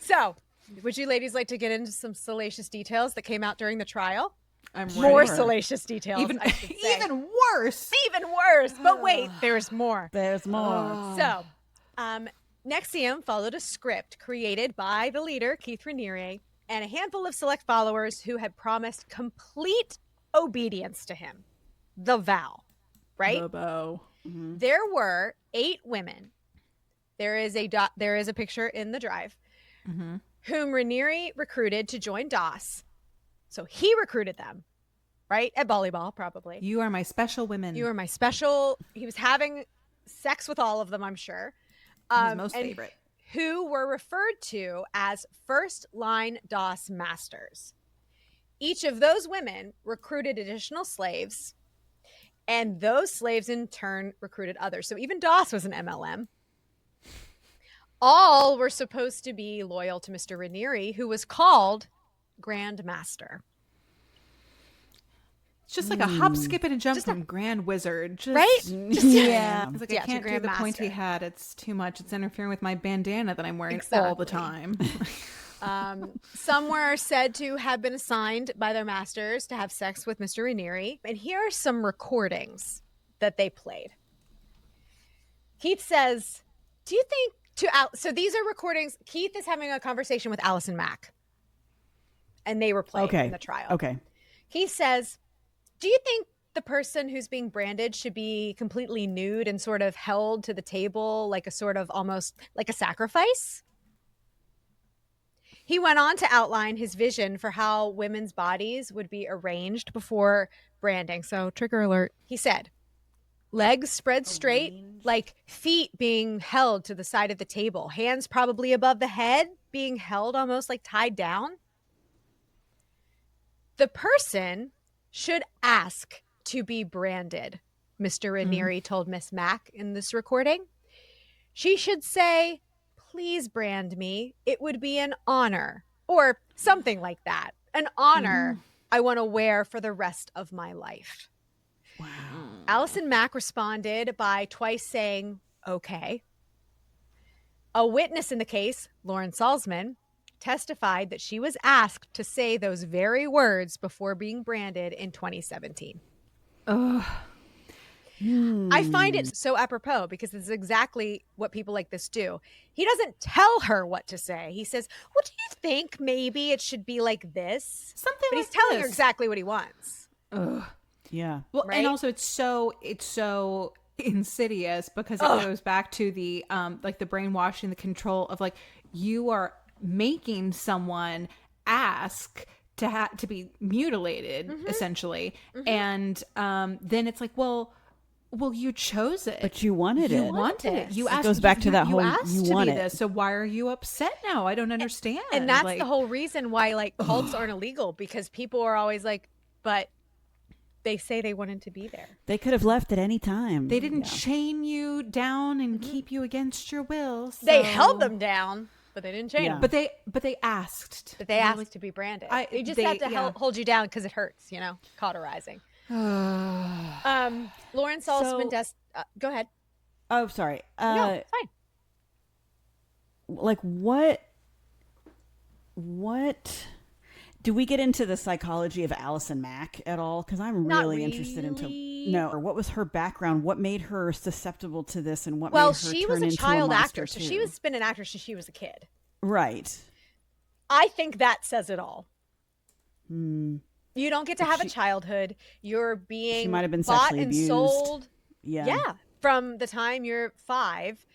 [SPEAKER 1] would you ladies like to get into some salacious details that came out during the trial?
[SPEAKER 4] I'm
[SPEAKER 1] More
[SPEAKER 4] ready.
[SPEAKER 1] salacious details.
[SPEAKER 4] Even even worse.
[SPEAKER 1] Even worse. But wait, there's more.
[SPEAKER 6] There's more.
[SPEAKER 1] So, NXIVM followed a script created by the leader, Keith Raniere, and a handful of select followers who had promised complete obedience to him. The vow, right?
[SPEAKER 4] The bow.
[SPEAKER 1] There were 8 women. There is a picture in the drive, whom Raniere recruited to join DOS. So he recruited them, right? At Volleyball, probably.
[SPEAKER 4] You are my special women.
[SPEAKER 1] You are my special. He was having sex with all of them, I'm sure.
[SPEAKER 4] His most favorite.
[SPEAKER 1] Who were referred to as first-line DOS masters. Each of those women recruited additional slaves, and those slaves in turn recruited others. So even DOS was an MLM. All were supposed to be loyal to Mr. Raniere, who was called Grand Master.
[SPEAKER 4] It's just like a hop, skip, and a jump from Grand Wizard. Just,
[SPEAKER 1] right?
[SPEAKER 6] Yeah.
[SPEAKER 4] It's like,
[SPEAKER 1] Yeah,
[SPEAKER 4] I can't
[SPEAKER 1] to
[SPEAKER 4] do the
[SPEAKER 1] Grand
[SPEAKER 4] pointy
[SPEAKER 1] Master.
[SPEAKER 4] hat. It's too much. It's interfering with my bandana that I'm wearing all the time.
[SPEAKER 1] Some were said to have been assigned by their masters to have sex with Mr. Raniere. And here are some recordings that they played. Keith says, do you think so these are recordings. Keith is having a conversation with Allison Mack. And they were played in the trial.
[SPEAKER 6] Okay.
[SPEAKER 1] Keith says, do you think the person who's being branded should be completely nude and sort of held to the table like a sort of almost like a sacrifice? He went on to outline his vision for how women's bodies would be arranged before branding. So, trigger alert. He said, legs spread straight, like feet being held to the side of the table, hands probably above the head, being held almost like tied down. The person should ask to be branded, Mr. Raniere told Miss Mack in this recording. She should say, please brand me. It would be an honor, or something like that. An honor I want to wear for the rest of my life.
[SPEAKER 6] Wow.
[SPEAKER 1] Allison Mack responded by twice saying, okay. A witness in the case, Lauren Salzman, testified that she was asked to say those very words before being branded in 2017.
[SPEAKER 4] Ugh.
[SPEAKER 1] I find it so apropos because this is exactly what people like this do. He doesn't tell her what to say. He says, what do you think? Maybe it should be like this.
[SPEAKER 4] Something
[SPEAKER 1] but
[SPEAKER 4] like
[SPEAKER 1] he's telling her
[SPEAKER 4] this.
[SPEAKER 1] exactly what he wants.
[SPEAKER 4] Ugh.
[SPEAKER 6] Yeah.
[SPEAKER 4] Well,
[SPEAKER 1] Right?
[SPEAKER 4] and also it's so insidious because it goes back to the like the brainwashing, the control of like you are making someone ask to be mutilated essentially, and then it's like, well, you chose it,
[SPEAKER 6] But you wanted
[SPEAKER 4] you
[SPEAKER 6] it.
[SPEAKER 4] wanted it. You asked.
[SPEAKER 6] goes back to that
[SPEAKER 4] you
[SPEAKER 6] whole,
[SPEAKER 4] asked
[SPEAKER 6] you
[SPEAKER 4] to
[SPEAKER 6] want
[SPEAKER 4] be
[SPEAKER 6] it.
[SPEAKER 4] this. So why are you upset now? I don't understand.
[SPEAKER 1] And that's
[SPEAKER 4] like,
[SPEAKER 1] the whole reason why like cults aren't illegal, because people are always like, but they say they wanted to be there.
[SPEAKER 6] They could have left at any time.
[SPEAKER 4] They didn't chain you down and keep you against your will.
[SPEAKER 1] They
[SPEAKER 4] so-
[SPEAKER 1] held them down, but they didn't chain
[SPEAKER 6] Yeah.
[SPEAKER 1] them.
[SPEAKER 4] But they asked.
[SPEAKER 1] But they asked to be branded. They just had to hold you down because it hurts, cauterizing. Lauren Salzman does. Go ahead.
[SPEAKER 6] Oh, sorry.
[SPEAKER 1] No, it's fine.
[SPEAKER 6] Like what do we get into the psychology of Allison Mack at all? Because I'm
[SPEAKER 1] Not
[SPEAKER 6] really interested
[SPEAKER 1] really.
[SPEAKER 6] or what was her background? What made her susceptible to this, and what
[SPEAKER 1] Well,
[SPEAKER 6] made her
[SPEAKER 1] she
[SPEAKER 6] turn
[SPEAKER 1] was a
[SPEAKER 6] into
[SPEAKER 1] child
[SPEAKER 6] monster
[SPEAKER 1] actor, so
[SPEAKER 6] too?
[SPEAKER 1] she was been an actress since she was a kid.
[SPEAKER 6] Right.
[SPEAKER 1] I think that says it all.
[SPEAKER 6] Hmm.
[SPEAKER 1] You don't get to have a childhood. You're being
[SPEAKER 6] She might have been
[SPEAKER 1] bought
[SPEAKER 6] sexually
[SPEAKER 1] and
[SPEAKER 6] abused.
[SPEAKER 1] sold.
[SPEAKER 6] Yeah.
[SPEAKER 1] Yeah, from the time you're 5.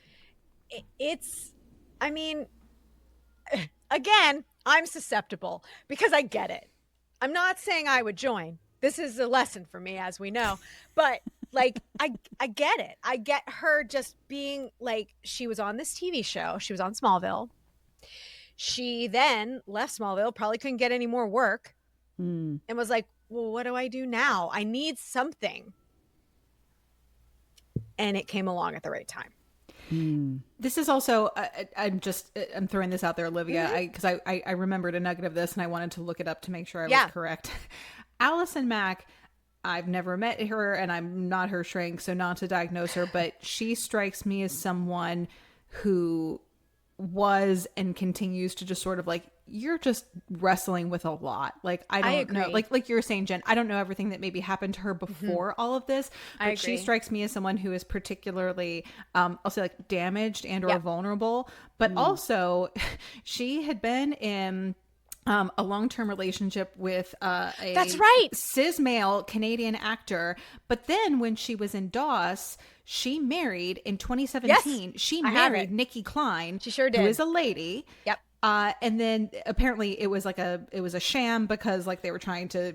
[SPEAKER 1] It's, I mean, again, I'm susceptible because I get it. I'm not saying I would join. This is a lesson for me, as we know. But like, I get it. I get her just being like, she was on this TV show. She was on Smallville. She then left Smallville, probably couldn't get any more work, and was like, well, what do I do now? I need something. And it came along at the right time.
[SPEAKER 4] This is also, I'm throwing this out there, Olivia, because I remembered a nugget of this and I wanted to look it up to make sure I was correct. Allison Mack, I've never met her and I'm not her shrink, so not to diagnose her, but she strikes me as someone who was and continues to just sort of like, you're just wrestling with a lot. Like, I don't know,
[SPEAKER 1] agree.
[SPEAKER 4] like you were saying, Jen, I don't know everything that maybe happened to her before all of this, but she strikes me as someone who is particularly, I'll say like damaged and or vulnerable, but also she had been in a long-term relationship with a
[SPEAKER 1] That's right.
[SPEAKER 4] cis male Canadian actor. But then when she was in DOS, she married in 2017.
[SPEAKER 1] Yes,
[SPEAKER 4] she
[SPEAKER 1] I have
[SPEAKER 4] married
[SPEAKER 1] it.
[SPEAKER 4] Nikki Klein.
[SPEAKER 1] She sure
[SPEAKER 4] Who
[SPEAKER 1] did.
[SPEAKER 4] is a lady.
[SPEAKER 1] Yep.
[SPEAKER 4] And then apparently it was a sham because like they were trying to,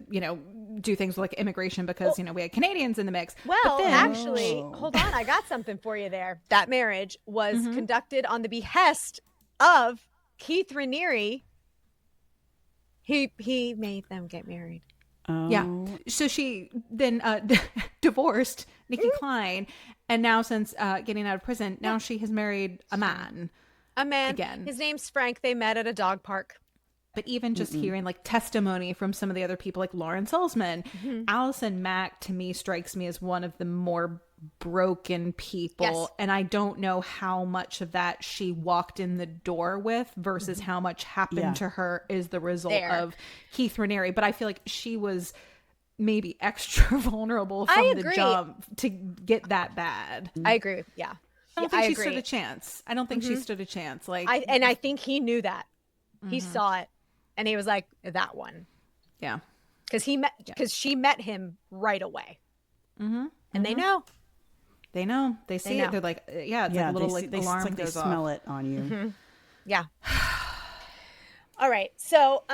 [SPEAKER 4] do things with like immigration because, we had Canadians in the mix.
[SPEAKER 1] Well,
[SPEAKER 4] But then,
[SPEAKER 1] actually, hold on. I got something for you there. That marriage was conducted on the behest of Keith Raniere. He made them get married.
[SPEAKER 4] yeah. So she then divorced Nikki Klein. And now since getting out of prison, now she has married a man.
[SPEAKER 1] A man.
[SPEAKER 4] Again.
[SPEAKER 1] His name's Frank. They met at a dog park.
[SPEAKER 4] But even just hearing like testimony from some of the other people like Lauren Salzman, Allison Mack to me strikes me as one of the more broken people.
[SPEAKER 1] Yes.
[SPEAKER 4] And I don't know how much of that she walked in the door with versus how much happened to her is the result of Keith Raniere. But I feel like she was maybe extra vulnerable from the jump to get that bad.
[SPEAKER 1] I agree. Yeah.
[SPEAKER 4] I don't think she stood a chance. I don't think she stood a chance. Like
[SPEAKER 1] I think he knew that. He saw it. And he was like, that one.
[SPEAKER 4] yeah.
[SPEAKER 1] Because she met him right away. And they know.
[SPEAKER 4] They know. They see
[SPEAKER 1] know.
[SPEAKER 4] it. They're like, it's like a little
[SPEAKER 6] they
[SPEAKER 4] alarm
[SPEAKER 6] like
[SPEAKER 4] goes
[SPEAKER 6] they
[SPEAKER 4] off.
[SPEAKER 6] smell it on you.
[SPEAKER 1] Yeah. All right. So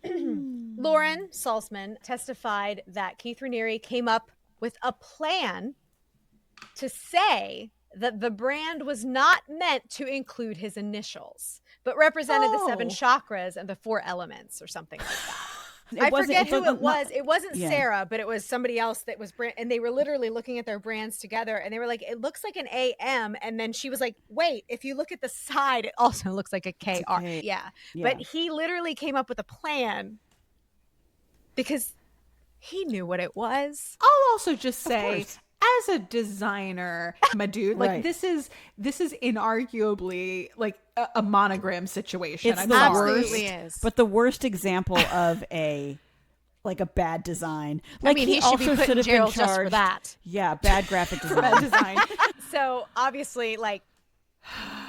[SPEAKER 1] Lauren Salzman testified that Keith Raniere came up with a plan to say that the brand was not meant to include his initials, but represented the 7 chakras and the 4 elements or something like that. I forget who it was. It wasn't
[SPEAKER 6] yeah.
[SPEAKER 1] Sarah, but it was somebody else that was and they were literally looking at their brands together and they were like, it looks like an AM. And then she was like, wait, if you look at the side, it also looks like a KR. Yeah. But he literally came up with a plan because he knew what it was.
[SPEAKER 4] I'll also just say, as a designer, my dude, like this is inarguably like a monogram situation.
[SPEAKER 6] It's the worst, but the worst example of a bad design. Like,
[SPEAKER 1] he should be put in jail just for that.
[SPEAKER 6] Yeah, bad graphic design.
[SPEAKER 1] So obviously, like,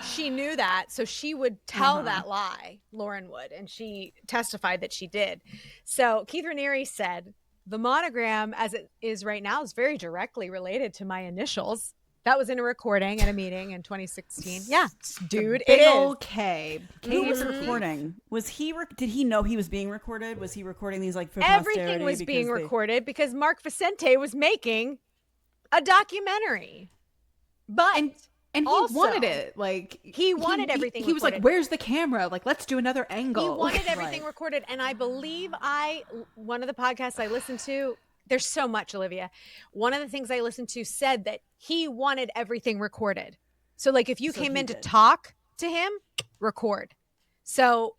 [SPEAKER 1] she knew that, so she would tell that lie. Lauren would, and she testified that she did. So Keith Raniere said, the monogram as it is right now is very directly related to my initials. That was in a recording at a meeting in 2016. Yeah, dude, it is.
[SPEAKER 4] Okay.
[SPEAKER 6] Who was recording? Was he? Did he know he was being recorded? Was he recording these for
[SPEAKER 1] everything was being recorded because Mark Vicente was making a documentary, but
[SPEAKER 4] and he
[SPEAKER 1] also
[SPEAKER 4] wanted it. Like
[SPEAKER 1] he wanted everything.
[SPEAKER 4] He was like, "Where's the camera? Like, let's do another angle."
[SPEAKER 1] He wanted everything recorded, and I believe one of the podcasts I listened to. There's so much, Olivia. One of the things I listened to said that he wanted everything recorded. So, like, if you came in to talk to him, record. So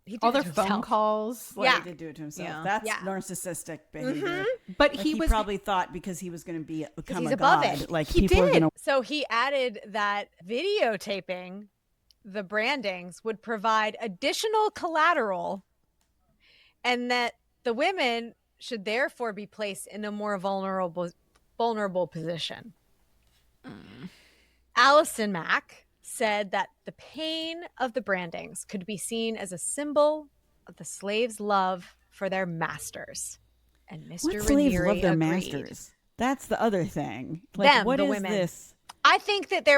[SPEAKER 1] he did
[SPEAKER 4] all their phone calls.
[SPEAKER 6] Like, he did do it to himself. Yeah. That's narcissistic behavior.
[SPEAKER 4] But
[SPEAKER 6] like, he probably thought because he was going to become
[SPEAKER 1] he's
[SPEAKER 6] a
[SPEAKER 1] above
[SPEAKER 6] god.
[SPEAKER 1] It.
[SPEAKER 6] Like,
[SPEAKER 1] he
[SPEAKER 6] people
[SPEAKER 1] did.
[SPEAKER 6] are going to.
[SPEAKER 1] So he added that videotaping the brandings would provide additional collateral, and that the women should therefore be placed in a more vulnerable position. Allison Mack said that the pain of the brandings could be seen as a symbol of the slaves' love for their masters. And Mr.
[SPEAKER 6] What slaves
[SPEAKER 1] Raniere
[SPEAKER 6] love their
[SPEAKER 1] agreed.
[SPEAKER 6] masters? That's the other thing. Like, what
[SPEAKER 1] the
[SPEAKER 6] is
[SPEAKER 1] women.
[SPEAKER 6] this?
[SPEAKER 1] I think that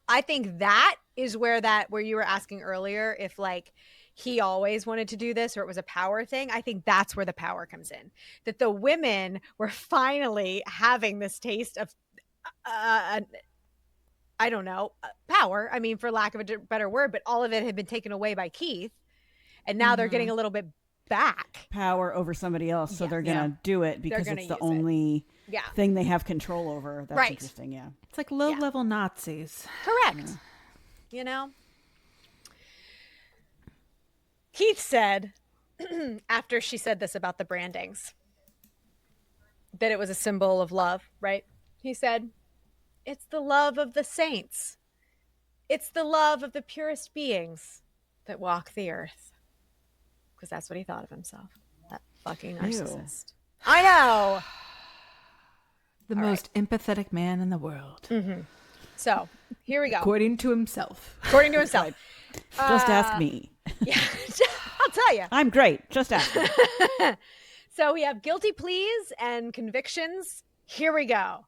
[SPEAKER 1] I think that is where you were asking earlier, if like he always wanted to do this or it was a power thing. I think that's where the power comes in. That the women were finally having this taste of, I don't know, power. I mean, for lack of a better word, but all of it had been taken away by Keith. And now they're getting a little bit back.
[SPEAKER 6] Power over somebody else. So they're going to do it because it's the only thing they have control over. That's interesting. Yeah.
[SPEAKER 4] It's like low-level Nazis.
[SPEAKER 1] Correct. You know? Keith said, after she said this about the brandings, that it was a symbol of love, right? He said, it's the love of the saints. It's the love of the purest beings that walk the earth. Because that's what he thought of himself. That fucking narcissist. Ew. I know.
[SPEAKER 4] The most empathetic man in the world.
[SPEAKER 1] Mm-hmm. So, here we go.
[SPEAKER 4] According to himself.
[SPEAKER 1] According to himself.
[SPEAKER 6] Just ask me.
[SPEAKER 1] Yeah, I'll tell you.
[SPEAKER 6] I'm great. Just ask me.
[SPEAKER 1] So we have guilty pleas and convictions. Here we go.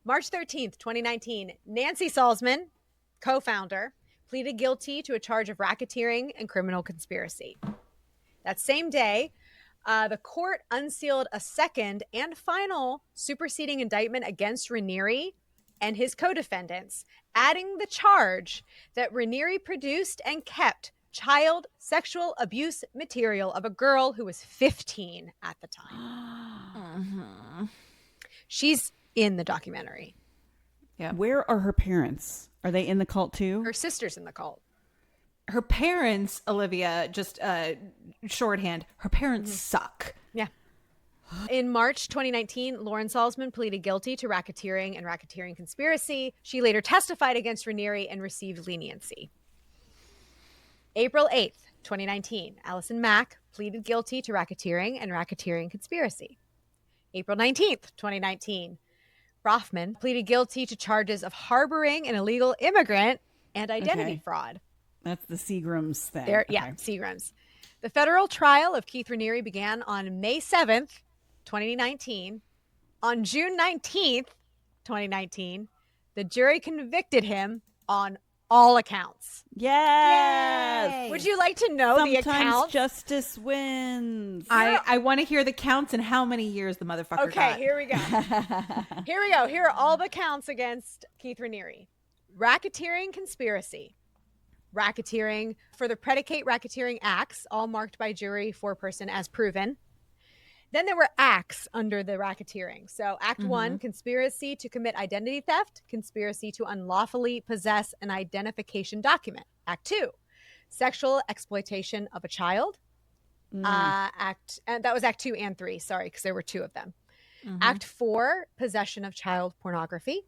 [SPEAKER 1] March 13th, 2019, Nancy Salzman, co-founder, pleaded guilty to a charge of racketeering and criminal conspiracy. That same day, the court unsealed a second and final superseding indictment against Raniere and his co-defendants, adding the charge that Raniere produced and kept child sexual abuse material of a girl who was 15 at the time. She's in the documentary.
[SPEAKER 6] Yeah. Where are her parents? Are they in the cult too?
[SPEAKER 1] Her sister's in the cult.
[SPEAKER 4] Her parents, Olivia, just shorthand, her parents suck.
[SPEAKER 1] Yeah. In March 2019, Lauren Salzman pleaded guilty to racketeering and racketeering conspiracy. She later testified against Raniere and received leniency. April 8th, 2019, Allison Mack pleaded guilty to racketeering and racketeering conspiracy. April 19th, 2019, Rothman pleaded guilty to charges of harboring an illegal immigrant and identity fraud.
[SPEAKER 6] That's the Seagrams thing.
[SPEAKER 1] Yeah, Seagrams. The federal trial of Keith Raniere began on May 7th, 2019. On June 19th, 2019, the jury convicted him on all accounts.
[SPEAKER 6] Yes.
[SPEAKER 1] Yay. Would you like to know the accounts?
[SPEAKER 6] Sometimes justice wins.
[SPEAKER 4] I want to hear the counts and how many years the motherfucker got.
[SPEAKER 1] Okay, here we go. Here are all the counts against Keith Raniere. Racketeering conspiracy, racketeering for the predicate racketeering acts, all marked by jury foreperson as proven. Then there were acts under the racketeering. So Act 1, conspiracy to commit identity theft, conspiracy to unlawfully possess an identification document. Act 2, sexual exploitation of a child. And that was Act 2 and 3, sorry, because there were 2 of them. Act 4, possession of child pornography.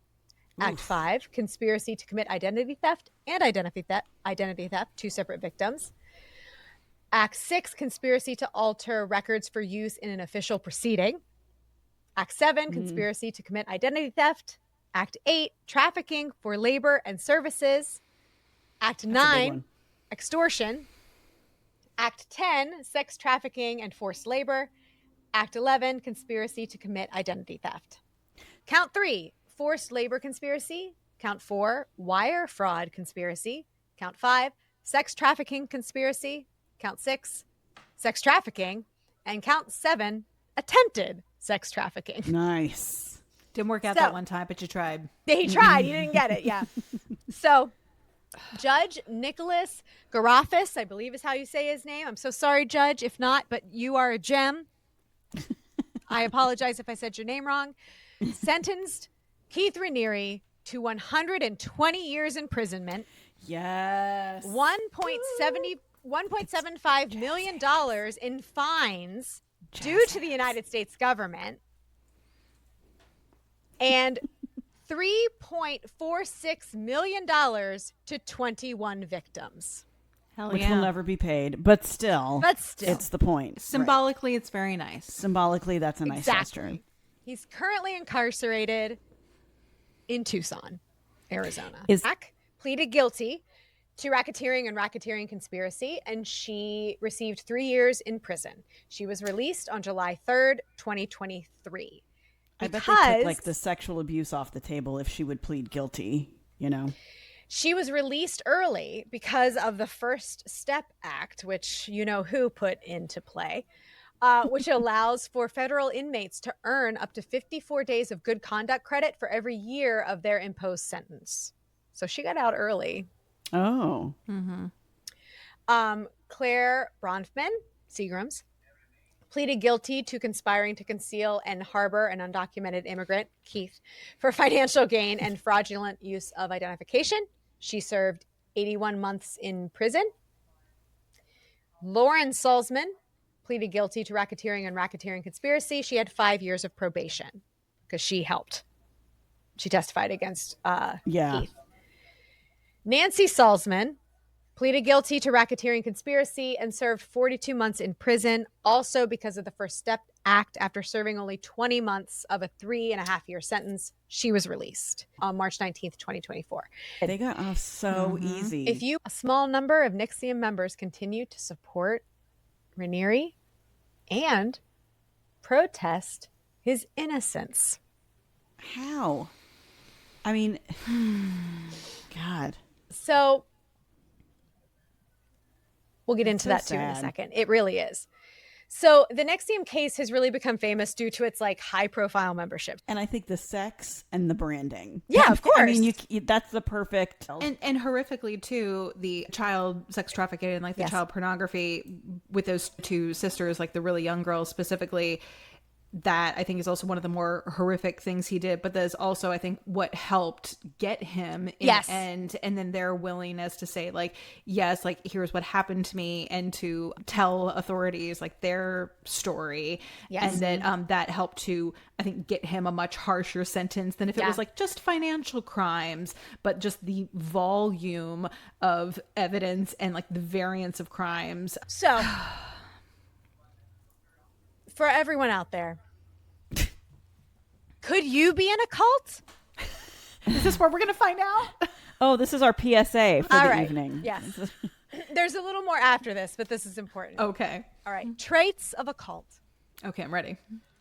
[SPEAKER 1] Act 5, conspiracy to commit identity theft and identity theft, 2 separate victims. Act 6, conspiracy to alter records for use in an official proceeding. Act 7, conspiracy to commit identity theft. Act 8, trafficking for labor and services. Act 9, extortion. Act 10, sex trafficking and forced labor. Act 11, conspiracy to commit identity theft. Count 3, forced labor conspiracy. Count 4, wire fraud conspiracy. Count 5, sex trafficking conspiracy. Count 6, sex trafficking. And count 7, attempted sex trafficking.
[SPEAKER 6] Nice.
[SPEAKER 4] Didn't work out that one time, but you tried.
[SPEAKER 1] He tried. He didn't get it. Yeah. So Judge Nicholas Garofis, I believe is how you say his name. I'm so sorry, Judge, if not, but you are a gem. I apologize if I said your name wrong. Sentenced Keith Raniere to 120 years imprisonment.
[SPEAKER 6] Yes.
[SPEAKER 1] $1.75 million in fines due to the United States government. And $3.46 million to 21 victims.
[SPEAKER 4] Hell
[SPEAKER 6] Which
[SPEAKER 4] yeah.
[SPEAKER 6] will never be paid, but still, it's the point.
[SPEAKER 4] Symbolically, it's very nice.
[SPEAKER 6] Symbolically, that's a nice gesture.
[SPEAKER 1] He's currently incarcerated in Tucson, Arizona. Mac pleaded guilty to racketeering and racketeering conspiracy, and she received 3 years in prison. She was released on July 3rd, 2023.
[SPEAKER 6] I bet they took like the sexual abuse off the table if she would plead guilty, you know?
[SPEAKER 1] She was released early because of the First Step Act, which you know who put into play, which allows for federal inmates to earn up to 54 days of good conduct credit for every year of their imposed sentence. So she got out early.
[SPEAKER 6] Oh.
[SPEAKER 1] Claire Bronfman, Seagrams, pleaded guilty to conspiring to conceal and harbor an undocumented immigrant, Keith, for financial gain and fraudulent use of identification. She served 81 months in prison. Lauren Salzman pleaded guilty to racketeering and racketeering conspiracy. She had 5 years of probation because she helped. She testified against Keith. Nancy Salzman pleaded guilty to racketeering conspiracy and served 42 months in prison, also because of the First Step Act. After serving only 20 months of a 3.5-year sentence, she was released on March 19th, 2024.
[SPEAKER 6] They got off so easy.
[SPEAKER 1] If a small number of NXIVM members continue to support Raniere and protest his innocence.
[SPEAKER 6] How? I mean, God.
[SPEAKER 1] So we'll get into
[SPEAKER 6] so
[SPEAKER 1] that too in a
[SPEAKER 6] sad.
[SPEAKER 1] second. It really is. So the NXIVM case has really become famous due to its like high profile membership.
[SPEAKER 6] And I think the sex and the branding.
[SPEAKER 1] Yeah, of course.
[SPEAKER 6] I mean, that's the perfect.
[SPEAKER 4] And horrifically too, the child sex trafficking and like the child pornography with those 2 sisters, like the really young girls specifically, that I think is also one of the more horrific things he did, but that is also I think what helped get him in the end, and then their willingness to say like, yes, like here's what happened to me, and to tell authorities like their story. And then that helped to I think get him a much harsher sentence than if it was like just financial crimes, but just the volume of evidence and like the variance of crimes.
[SPEAKER 1] So for everyone out there, could you be in a cult?
[SPEAKER 4] Is this where we're going to find out?
[SPEAKER 6] Oh, this is our PSA for the evening.
[SPEAKER 1] Yes. There's a little more after this, but this is important.
[SPEAKER 4] Okay.
[SPEAKER 1] All right. Traits of a cult.
[SPEAKER 4] Okay, I'm ready.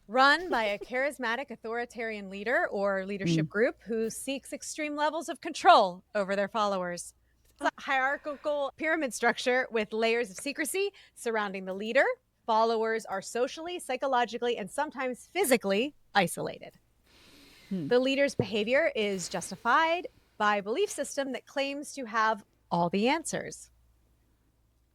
[SPEAKER 1] Run by a charismatic authoritarian leader or leadership group who seeks extreme levels of control over their followers. It's a hierarchical pyramid structure with layers of secrecy surrounding the leader. Followers are socially, psychologically, and sometimes physically isolated. The leader's behavior is justified by a belief system that claims to have all the answers.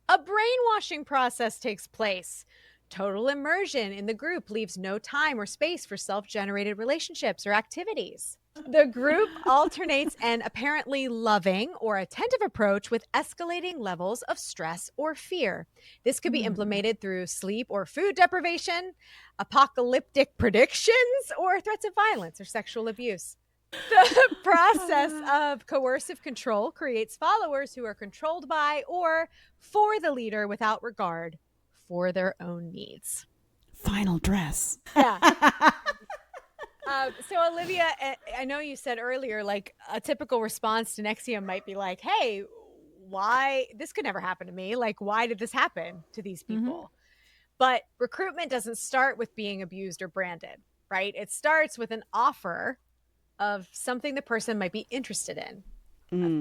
[SPEAKER 1] A brainwashing process takes place. Total immersion in the group leaves no time or space for self-generated relationships or activities. The group alternates an apparently loving or attentive approach with escalating levels of stress or fear. This could be implemented through sleep or food deprivation, apocalyptic predictions, or threats of violence or sexual abuse. The process of coercive control creates followers who are controlled by or for the leader without regard for their own needs.
[SPEAKER 6] Final dress.
[SPEAKER 1] Yeah. So Olivia, I know you said earlier, like a typical response to NXIVM might be like, hey, why this could never happen to me? Like, why did this happen to these people? But recruitment doesn't start with being abused or branded, right? It starts with an offer of something the person might be interested in.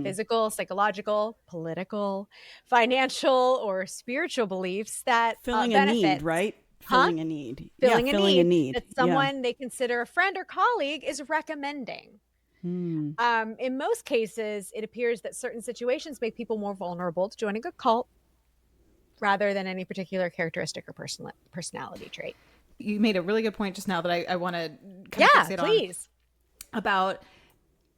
[SPEAKER 1] Physical, psychological, political, financial, or spiritual beliefs that
[SPEAKER 6] filling a
[SPEAKER 1] benefit.
[SPEAKER 6] need, right? Filling a need.
[SPEAKER 1] Filling
[SPEAKER 6] a need
[SPEAKER 1] that someone they consider a friend or colleague is recommending. In most cases, it appears that certain situations make people more vulnerable to joining a cult rather than any particular characteristic or personality trait.
[SPEAKER 4] You made a really good point just now that I want to kind of fixate
[SPEAKER 1] please.
[SPEAKER 4] on. About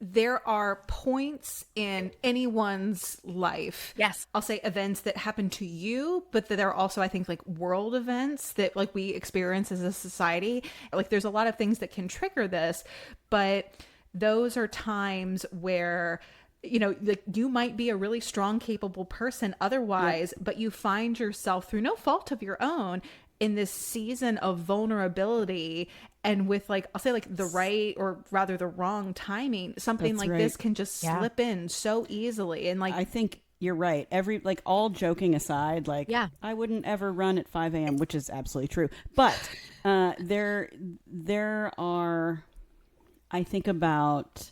[SPEAKER 4] there are points in anyone's life.
[SPEAKER 1] Yes.
[SPEAKER 4] I'll say events that happen to you, but that there are also, I think, like world events that like we experience as a society. Like there's a lot of things that can trigger this, but those are times where, you know, like you might be a really strong, capable person otherwise, but you find yourself through no fault of your own in this season of vulnerability, and with like, I'll say like the right or rather the wrong timing, something like this can just slip in so easily. And like,
[SPEAKER 6] I think you're right. Like all joking aside, like I wouldn't ever run at 5 a.m., which is absolutely true. But there are, I think about,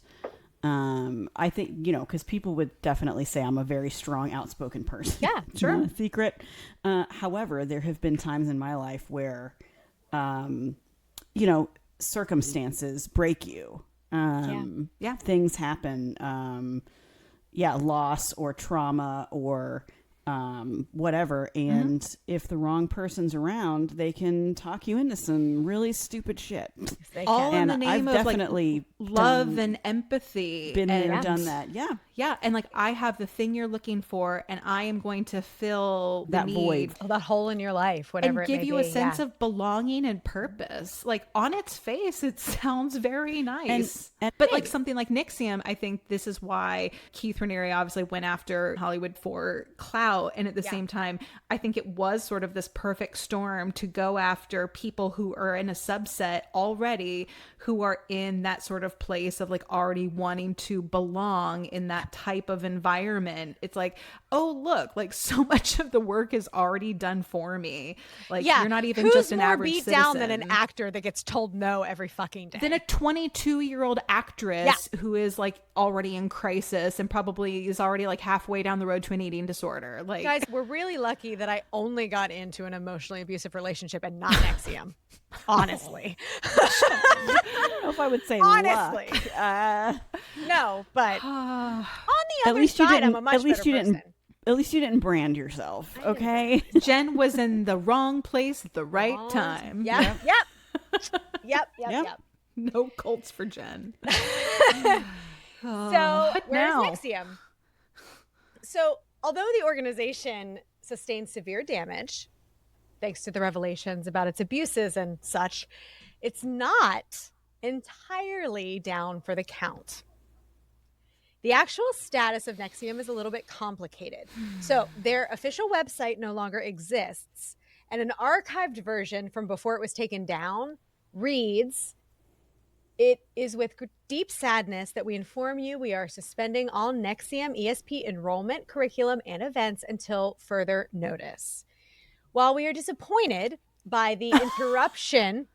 [SPEAKER 6] I think, you know, because people would definitely say I'm a very strong, outspoken person.
[SPEAKER 1] Yeah,
[SPEAKER 6] sure. Not a secret. However, there have been times in my life where, you know, circumstances break you. Things happen. Loss or trauma or whatever. And if the wrong person's around, they can talk you into some really stupid shit.
[SPEAKER 4] All in the name
[SPEAKER 6] I've
[SPEAKER 4] of
[SPEAKER 6] definitely
[SPEAKER 4] like love and empathy.
[SPEAKER 6] Been there, done that. Yeah.
[SPEAKER 4] Yeah. And like, I have the thing you're looking for, and I am going to fill
[SPEAKER 6] that void,
[SPEAKER 1] that hole in your life, whatever,
[SPEAKER 4] and give you a sense of belonging and purpose. Like on its face, it sounds very nice. But like something like NXIVM, I think this is why Keith Raniere obviously went after Hollywood for clout. And at the same time, I think it was sort of this perfect storm to go after people who are in a subset already, who are in that sort of place of like already wanting to belong in that type of environment. It's like, oh, look, like so much of the work is already done for me. Like you're not even just an average citizen.
[SPEAKER 1] Who's more beat down than an actor that gets told no every fucking day?
[SPEAKER 4] Than a 22-year-old actress who is like already in crisis and probably is already like halfway down the road to an eating disorder. Like,
[SPEAKER 1] guys, we're really lucky that I only got into an emotionally abusive relationship and not NXIVM. Honestly.
[SPEAKER 6] I don't know if I would say
[SPEAKER 1] honestly. No, but on the other side, I'm a much better person.
[SPEAKER 6] At least you didn't brand yourself, okay?
[SPEAKER 4] Jen was in the wrong place at the right time.
[SPEAKER 1] Yep.
[SPEAKER 4] No cults for Jen.
[SPEAKER 1] So where's NXIVM? So although the organization sustained severe damage, thanks to the revelations about its abuses and such, it's not entirely down for the count. The actual status of NXIVM is a little bit complicated. So their official website no longer exists, and an archived version from before it was taken down reads, "It is with deep sadness that we inform you we are suspending all NXIVM ESP enrollment, curriculum, and events until further notice. While we are disappointed by the interruption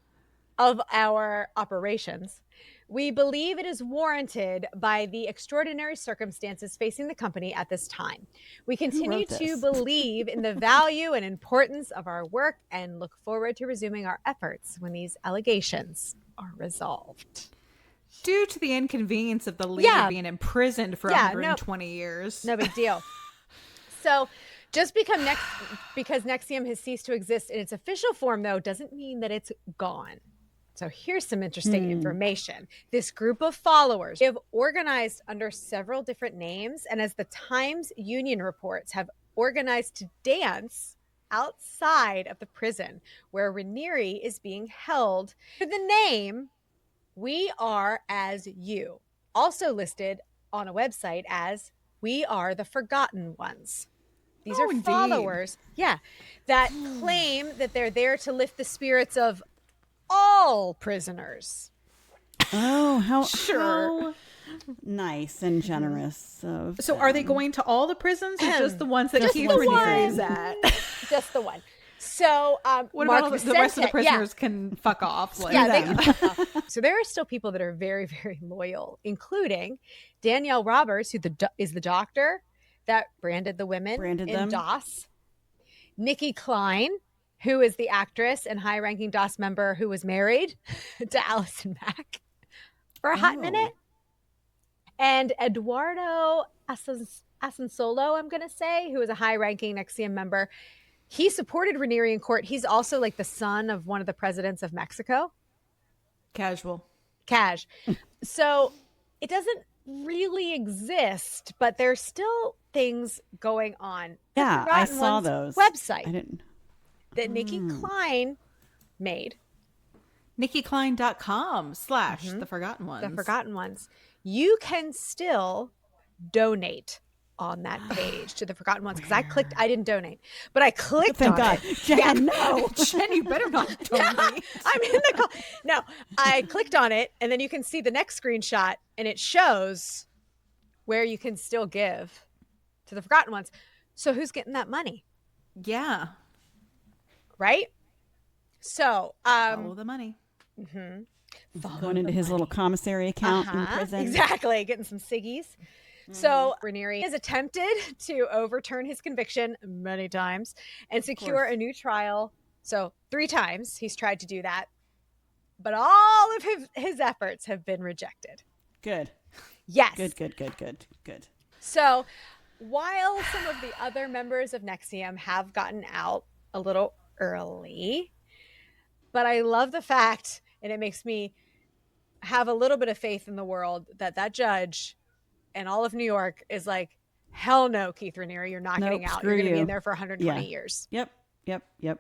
[SPEAKER 1] of our operations, we believe it is warranted by the extraordinary circumstances facing the company at this time. We continue to believe in the value and importance of our work and look forward to resuming our efforts when these allegations are resolved."
[SPEAKER 4] due to the inconvenience of the leader being imprisoned for 120 years.
[SPEAKER 1] No big deal. So just because NXIVM has ceased to exist in its official form, though, doesn't mean that it's gone. So here's some interesting information. This group of followers have organized under several different names, and as the Times Union reports, have organized to dance outside of the prison where Raniere is being held for the name We Are As You, also listed on a website as We Are the Forgotten Ones. These are followers, that claim that they're there to lift the spirits of all prisoners.
[SPEAKER 6] Oh, how nice and generous.
[SPEAKER 4] So are they going to all the prisons or just the ones that Keith
[SPEAKER 6] the
[SPEAKER 4] Raniere is at?
[SPEAKER 1] Just the one. So
[SPEAKER 4] What
[SPEAKER 1] Mark
[SPEAKER 4] about the
[SPEAKER 1] Vicente,
[SPEAKER 4] rest of the prisoners can fuck off? Like,
[SPEAKER 1] they can fuck off. So there are still people that are very, very loyal, including Danielle Roberts, who is the doctor that branded the women in DOS. Nikki Klein, who is the actress and high-ranking DOS member who was married to Allison Mack for a hot minute. And Eduardo Asensolo, I'm going to say, who is a high-ranking NXIVM member. He supported Raniere in court. He's also like the son of one of the presidents of Mexico.
[SPEAKER 4] Casual.
[SPEAKER 1] So it doesn't really exist, but there's still things going on.
[SPEAKER 6] Yeah, I saw those.
[SPEAKER 1] Website
[SPEAKER 6] I didn't.
[SPEAKER 1] that Nikki Klein made.
[SPEAKER 4] NikkiKlein.com/The Forgotten Ones.
[SPEAKER 1] The Forgotten Ones. You can still donate on that page to the Forgotten Ones, because I didn't donate, but I clicked on it.
[SPEAKER 6] Jen, no.
[SPEAKER 4] Jen, you better not donate.
[SPEAKER 1] I'm in the call. No, I clicked on it, and then you can see the next screenshot, and it shows where you can still give to the Forgotten Ones. So who's getting that money?
[SPEAKER 4] Yeah.
[SPEAKER 1] Right? So
[SPEAKER 4] follow the money.
[SPEAKER 6] Going into his little commissary account in prison.
[SPEAKER 1] Exactly, getting some ciggies. So Raniere has attempted to overturn his conviction many times and secure a new trial. So 3 times he's tried to do that. But all of his efforts have been rejected.
[SPEAKER 6] Good.
[SPEAKER 1] Yes.
[SPEAKER 6] Good.
[SPEAKER 1] So while some of the other members of NXIVM have gotten out a little early, but I love the fact, and it makes me have a little bit of faith in the world, that judge and all of New York is like, hell no, Keith Raniere, you're not getting out. You're going to be in there for 120 years.
[SPEAKER 6] Yep.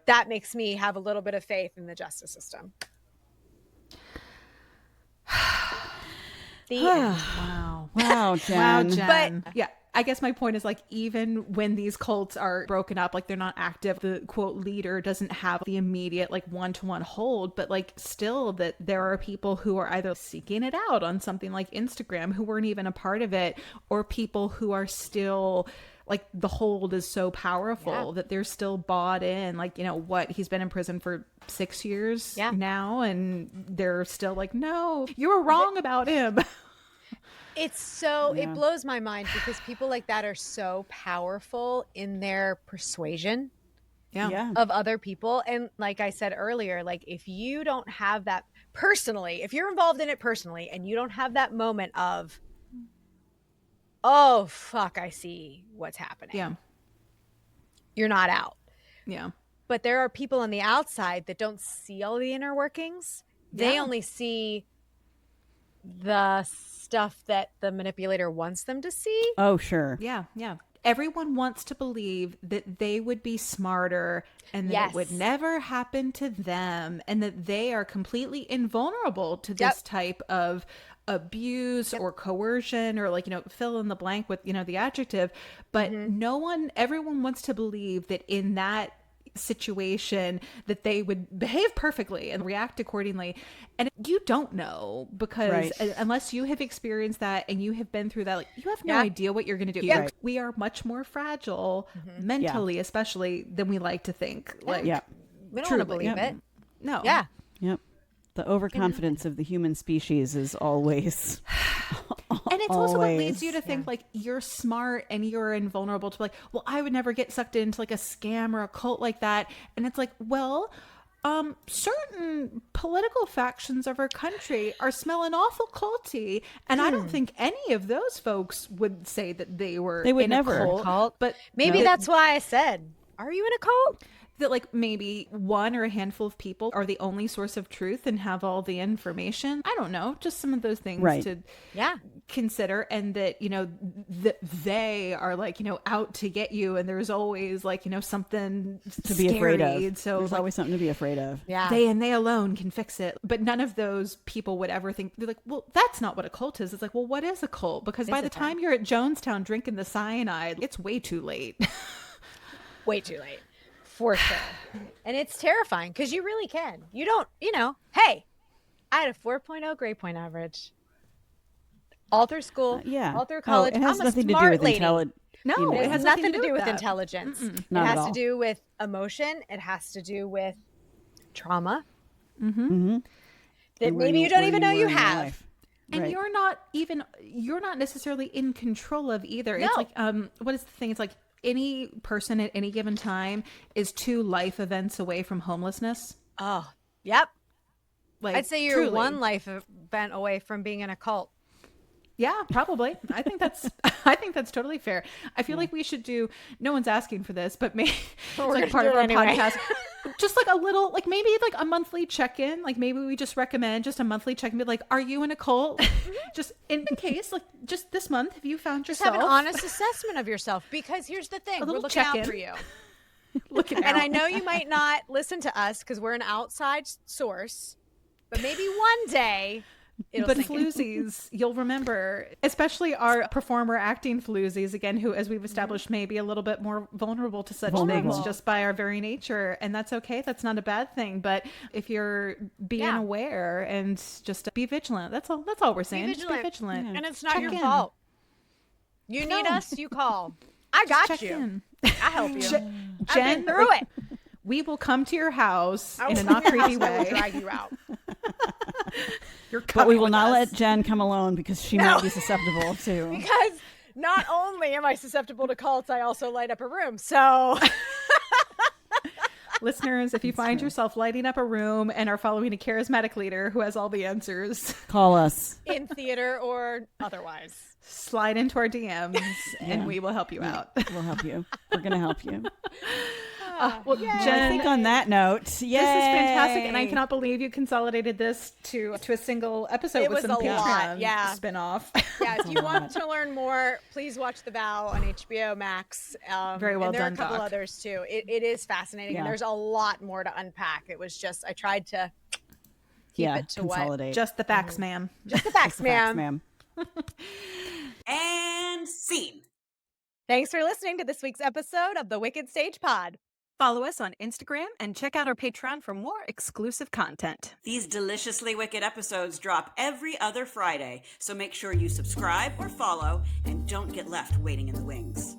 [SPEAKER 1] That makes me have a little bit of faith in the justice system. The end.
[SPEAKER 6] Wow, Jen.
[SPEAKER 4] Wow, Jen.
[SPEAKER 1] But
[SPEAKER 4] yeah, I guess my point is, like, even when these cults are broken up, like, they're not active, the quote leader doesn't have the immediate like one-to-one hold, but like still that there are people who are either seeking it out on something like Instagram who weren't even a part of it, or people who are still like, the hold is so powerful that they're still bought in. Like, you know what, he's been in prison for 6 years now, and they're still like, no, you were wrong about him.
[SPEAKER 1] It's so, it blows my mind, because people like that are so powerful in their persuasion of other people. And like I said earlier, like, if you don't have that personally, if you're involved in it personally and you don't have that moment of, oh, fuck, I see what's happening.
[SPEAKER 4] Yeah.
[SPEAKER 1] You're not out.
[SPEAKER 4] Yeah.
[SPEAKER 1] But there are people on the outside that don't see all the inner workings. They only see the stuff that the manipulator wants them to see.
[SPEAKER 6] Oh, sure.
[SPEAKER 4] Yeah. Everyone wants to believe that they would be smarter and that it would never happen to them, and that they are completely invulnerable to this type of abuse or coercion, or like, you know, fill in the blank with, you know, the adjective. But everyone wants to believe that in that situation that they would behave perfectly and react accordingly. And you don't know, because unless you have experienced that and you have been through that, like, you have no idea what you're going to do. We are much more fragile mentally, especially, than we like to think. Like,
[SPEAKER 1] we don't want to believe it.
[SPEAKER 4] No.
[SPEAKER 6] Yep. The overconfidence of the human species is always
[SPEAKER 4] and it's also what leads you to think like you're smart and you're invulnerable to, like, well, I would never get sucked into like a scam or a cult like that. And it's like, well, certain political factions of our country are smelling awful culty, and I don't think any of those folks would say that they were in
[SPEAKER 5] never.
[SPEAKER 4] a cult. But
[SPEAKER 1] Maybe that's why I said, are you in a cult?
[SPEAKER 4] that like maybe one or a handful of people are the only source of truth and have all the information. I don't know, just some of those things to consider, and that, you know, they are like, you know, out to get you, and there's always like, you know, something
[SPEAKER 6] to be afraid of.
[SPEAKER 4] So
[SPEAKER 6] there's
[SPEAKER 4] like,
[SPEAKER 6] always something to be afraid of.
[SPEAKER 1] Yeah.
[SPEAKER 4] they alone can fix it. But none of those people would ever think, they're like, well, that's not what a cult is. It's like, well, what is a cult? Because by the time you're at Jonestown drinking the cyanide, it's way too late.
[SPEAKER 1] Way too late. For sure. And it's terrifying because you really can. You don't, you know, hey, I had a 4.0 grade point average. All through school, all through college.
[SPEAKER 6] It has
[SPEAKER 1] I'm
[SPEAKER 6] nothing
[SPEAKER 1] a
[SPEAKER 6] to do
[SPEAKER 1] smart
[SPEAKER 6] with
[SPEAKER 1] lady.
[SPEAKER 6] intelligence.
[SPEAKER 4] No,
[SPEAKER 1] It has nothing to do with
[SPEAKER 4] that.
[SPEAKER 1] intelligence. It
[SPEAKER 6] Not at
[SPEAKER 1] has
[SPEAKER 6] all.
[SPEAKER 1] to do with emotion. It has to do with trauma.
[SPEAKER 6] Mm-hmm.
[SPEAKER 1] That maybe you don't even know you have.
[SPEAKER 4] And
[SPEAKER 6] Right.
[SPEAKER 4] you're not necessarily in control of either.
[SPEAKER 1] No.
[SPEAKER 4] It's like, what is the thing? It's like any person at any given time is 2 life events away from homelessness.
[SPEAKER 1] Oh, yep.
[SPEAKER 4] Like,
[SPEAKER 1] I'd say you're
[SPEAKER 4] truly.
[SPEAKER 1] 1 life event away from being in a cult.
[SPEAKER 4] Yeah, probably. I think that's totally fair. I feel like we should do, no one's asking for this, but maybe it's like part of our podcast. Just like a little, like maybe like a monthly check-in. Like maybe we just recommend just a monthly check-in. Be like, are you in a cult? Just in case, like just this month, have you found
[SPEAKER 1] Just
[SPEAKER 4] yourself?
[SPEAKER 1] have an honest assessment of yourself, because here's the thing.
[SPEAKER 4] A
[SPEAKER 1] We're
[SPEAKER 4] little
[SPEAKER 1] looking out
[SPEAKER 4] check-in.
[SPEAKER 1] for you.
[SPEAKER 4] Looking
[SPEAKER 1] And
[SPEAKER 4] out.
[SPEAKER 1] I know you might not listen to us because we're an outside source, but maybe one day it'll
[SPEAKER 4] But
[SPEAKER 1] sink in.
[SPEAKER 4] floozies, you'll remember, especially our performer acting floozies, again, who, as we've established, may be a little bit more vulnerable to such things just by our very nature. And that's okay. That's not a bad thing. But if you're being aware and just be vigilant, that's all we're saying. Just be vigilant.
[SPEAKER 1] And it's not
[SPEAKER 4] Check
[SPEAKER 1] your
[SPEAKER 4] in.
[SPEAKER 1] fault. You need us, you call. I
[SPEAKER 4] Just
[SPEAKER 1] got
[SPEAKER 4] check
[SPEAKER 1] you.
[SPEAKER 4] in.
[SPEAKER 1] I help you. I've
[SPEAKER 4] Jen,
[SPEAKER 1] been through it.
[SPEAKER 4] we will come to your house
[SPEAKER 1] I
[SPEAKER 4] in
[SPEAKER 1] will
[SPEAKER 4] a not
[SPEAKER 1] come to your
[SPEAKER 4] creepy
[SPEAKER 1] house and I will
[SPEAKER 4] way.
[SPEAKER 1] drag you out.
[SPEAKER 4] You're
[SPEAKER 6] But we
[SPEAKER 4] coming
[SPEAKER 6] will
[SPEAKER 4] with
[SPEAKER 6] not
[SPEAKER 4] us.
[SPEAKER 6] let Jen come alone because she might be susceptible to.
[SPEAKER 1] Because not only am I susceptible to cults, I also light up a room. So
[SPEAKER 4] Listeners, if you find yourself lighting up a room and are following a charismatic leader who has all the answers,
[SPEAKER 6] Call us.
[SPEAKER 1] in theater or otherwise.
[SPEAKER 4] slide into our DMs and we will help you out.
[SPEAKER 6] We'll help you. We're going to help you.
[SPEAKER 4] Well,
[SPEAKER 6] I
[SPEAKER 4] Jen,
[SPEAKER 6] think on that note,
[SPEAKER 4] this is fantastic, and I cannot believe you consolidated this to a single episode
[SPEAKER 1] It
[SPEAKER 4] with
[SPEAKER 1] was
[SPEAKER 4] some
[SPEAKER 1] a lot,
[SPEAKER 4] Patreon spin-off.
[SPEAKER 1] Yeah, if you want to learn more, please watch The Vow on HBO Max.
[SPEAKER 4] Very well
[SPEAKER 1] and there
[SPEAKER 4] done,
[SPEAKER 1] are a couple
[SPEAKER 4] Doc.
[SPEAKER 1] others too. It is fascinating, and
[SPEAKER 6] Yeah.
[SPEAKER 1] there's a lot more to unpack. It was just, I tried to keep it to
[SPEAKER 6] consolidate.
[SPEAKER 4] Just the facts, ma'am.
[SPEAKER 1] just the facts,
[SPEAKER 6] Facts,
[SPEAKER 1] ma'am.
[SPEAKER 6] ma'am.
[SPEAKER 2] And scene.
[SPEAKER 1] Thanks for listening to this week's episode of the Wicked Stage Pod.
[SPEAKER 3] Follow us on Instagram and check out our Patreon for more exclusive content.
[SPEAKER 2] These deliciously wicked episodes drop every other Friday, so make sure you subscribe or follow and don't get left waiting in the wings.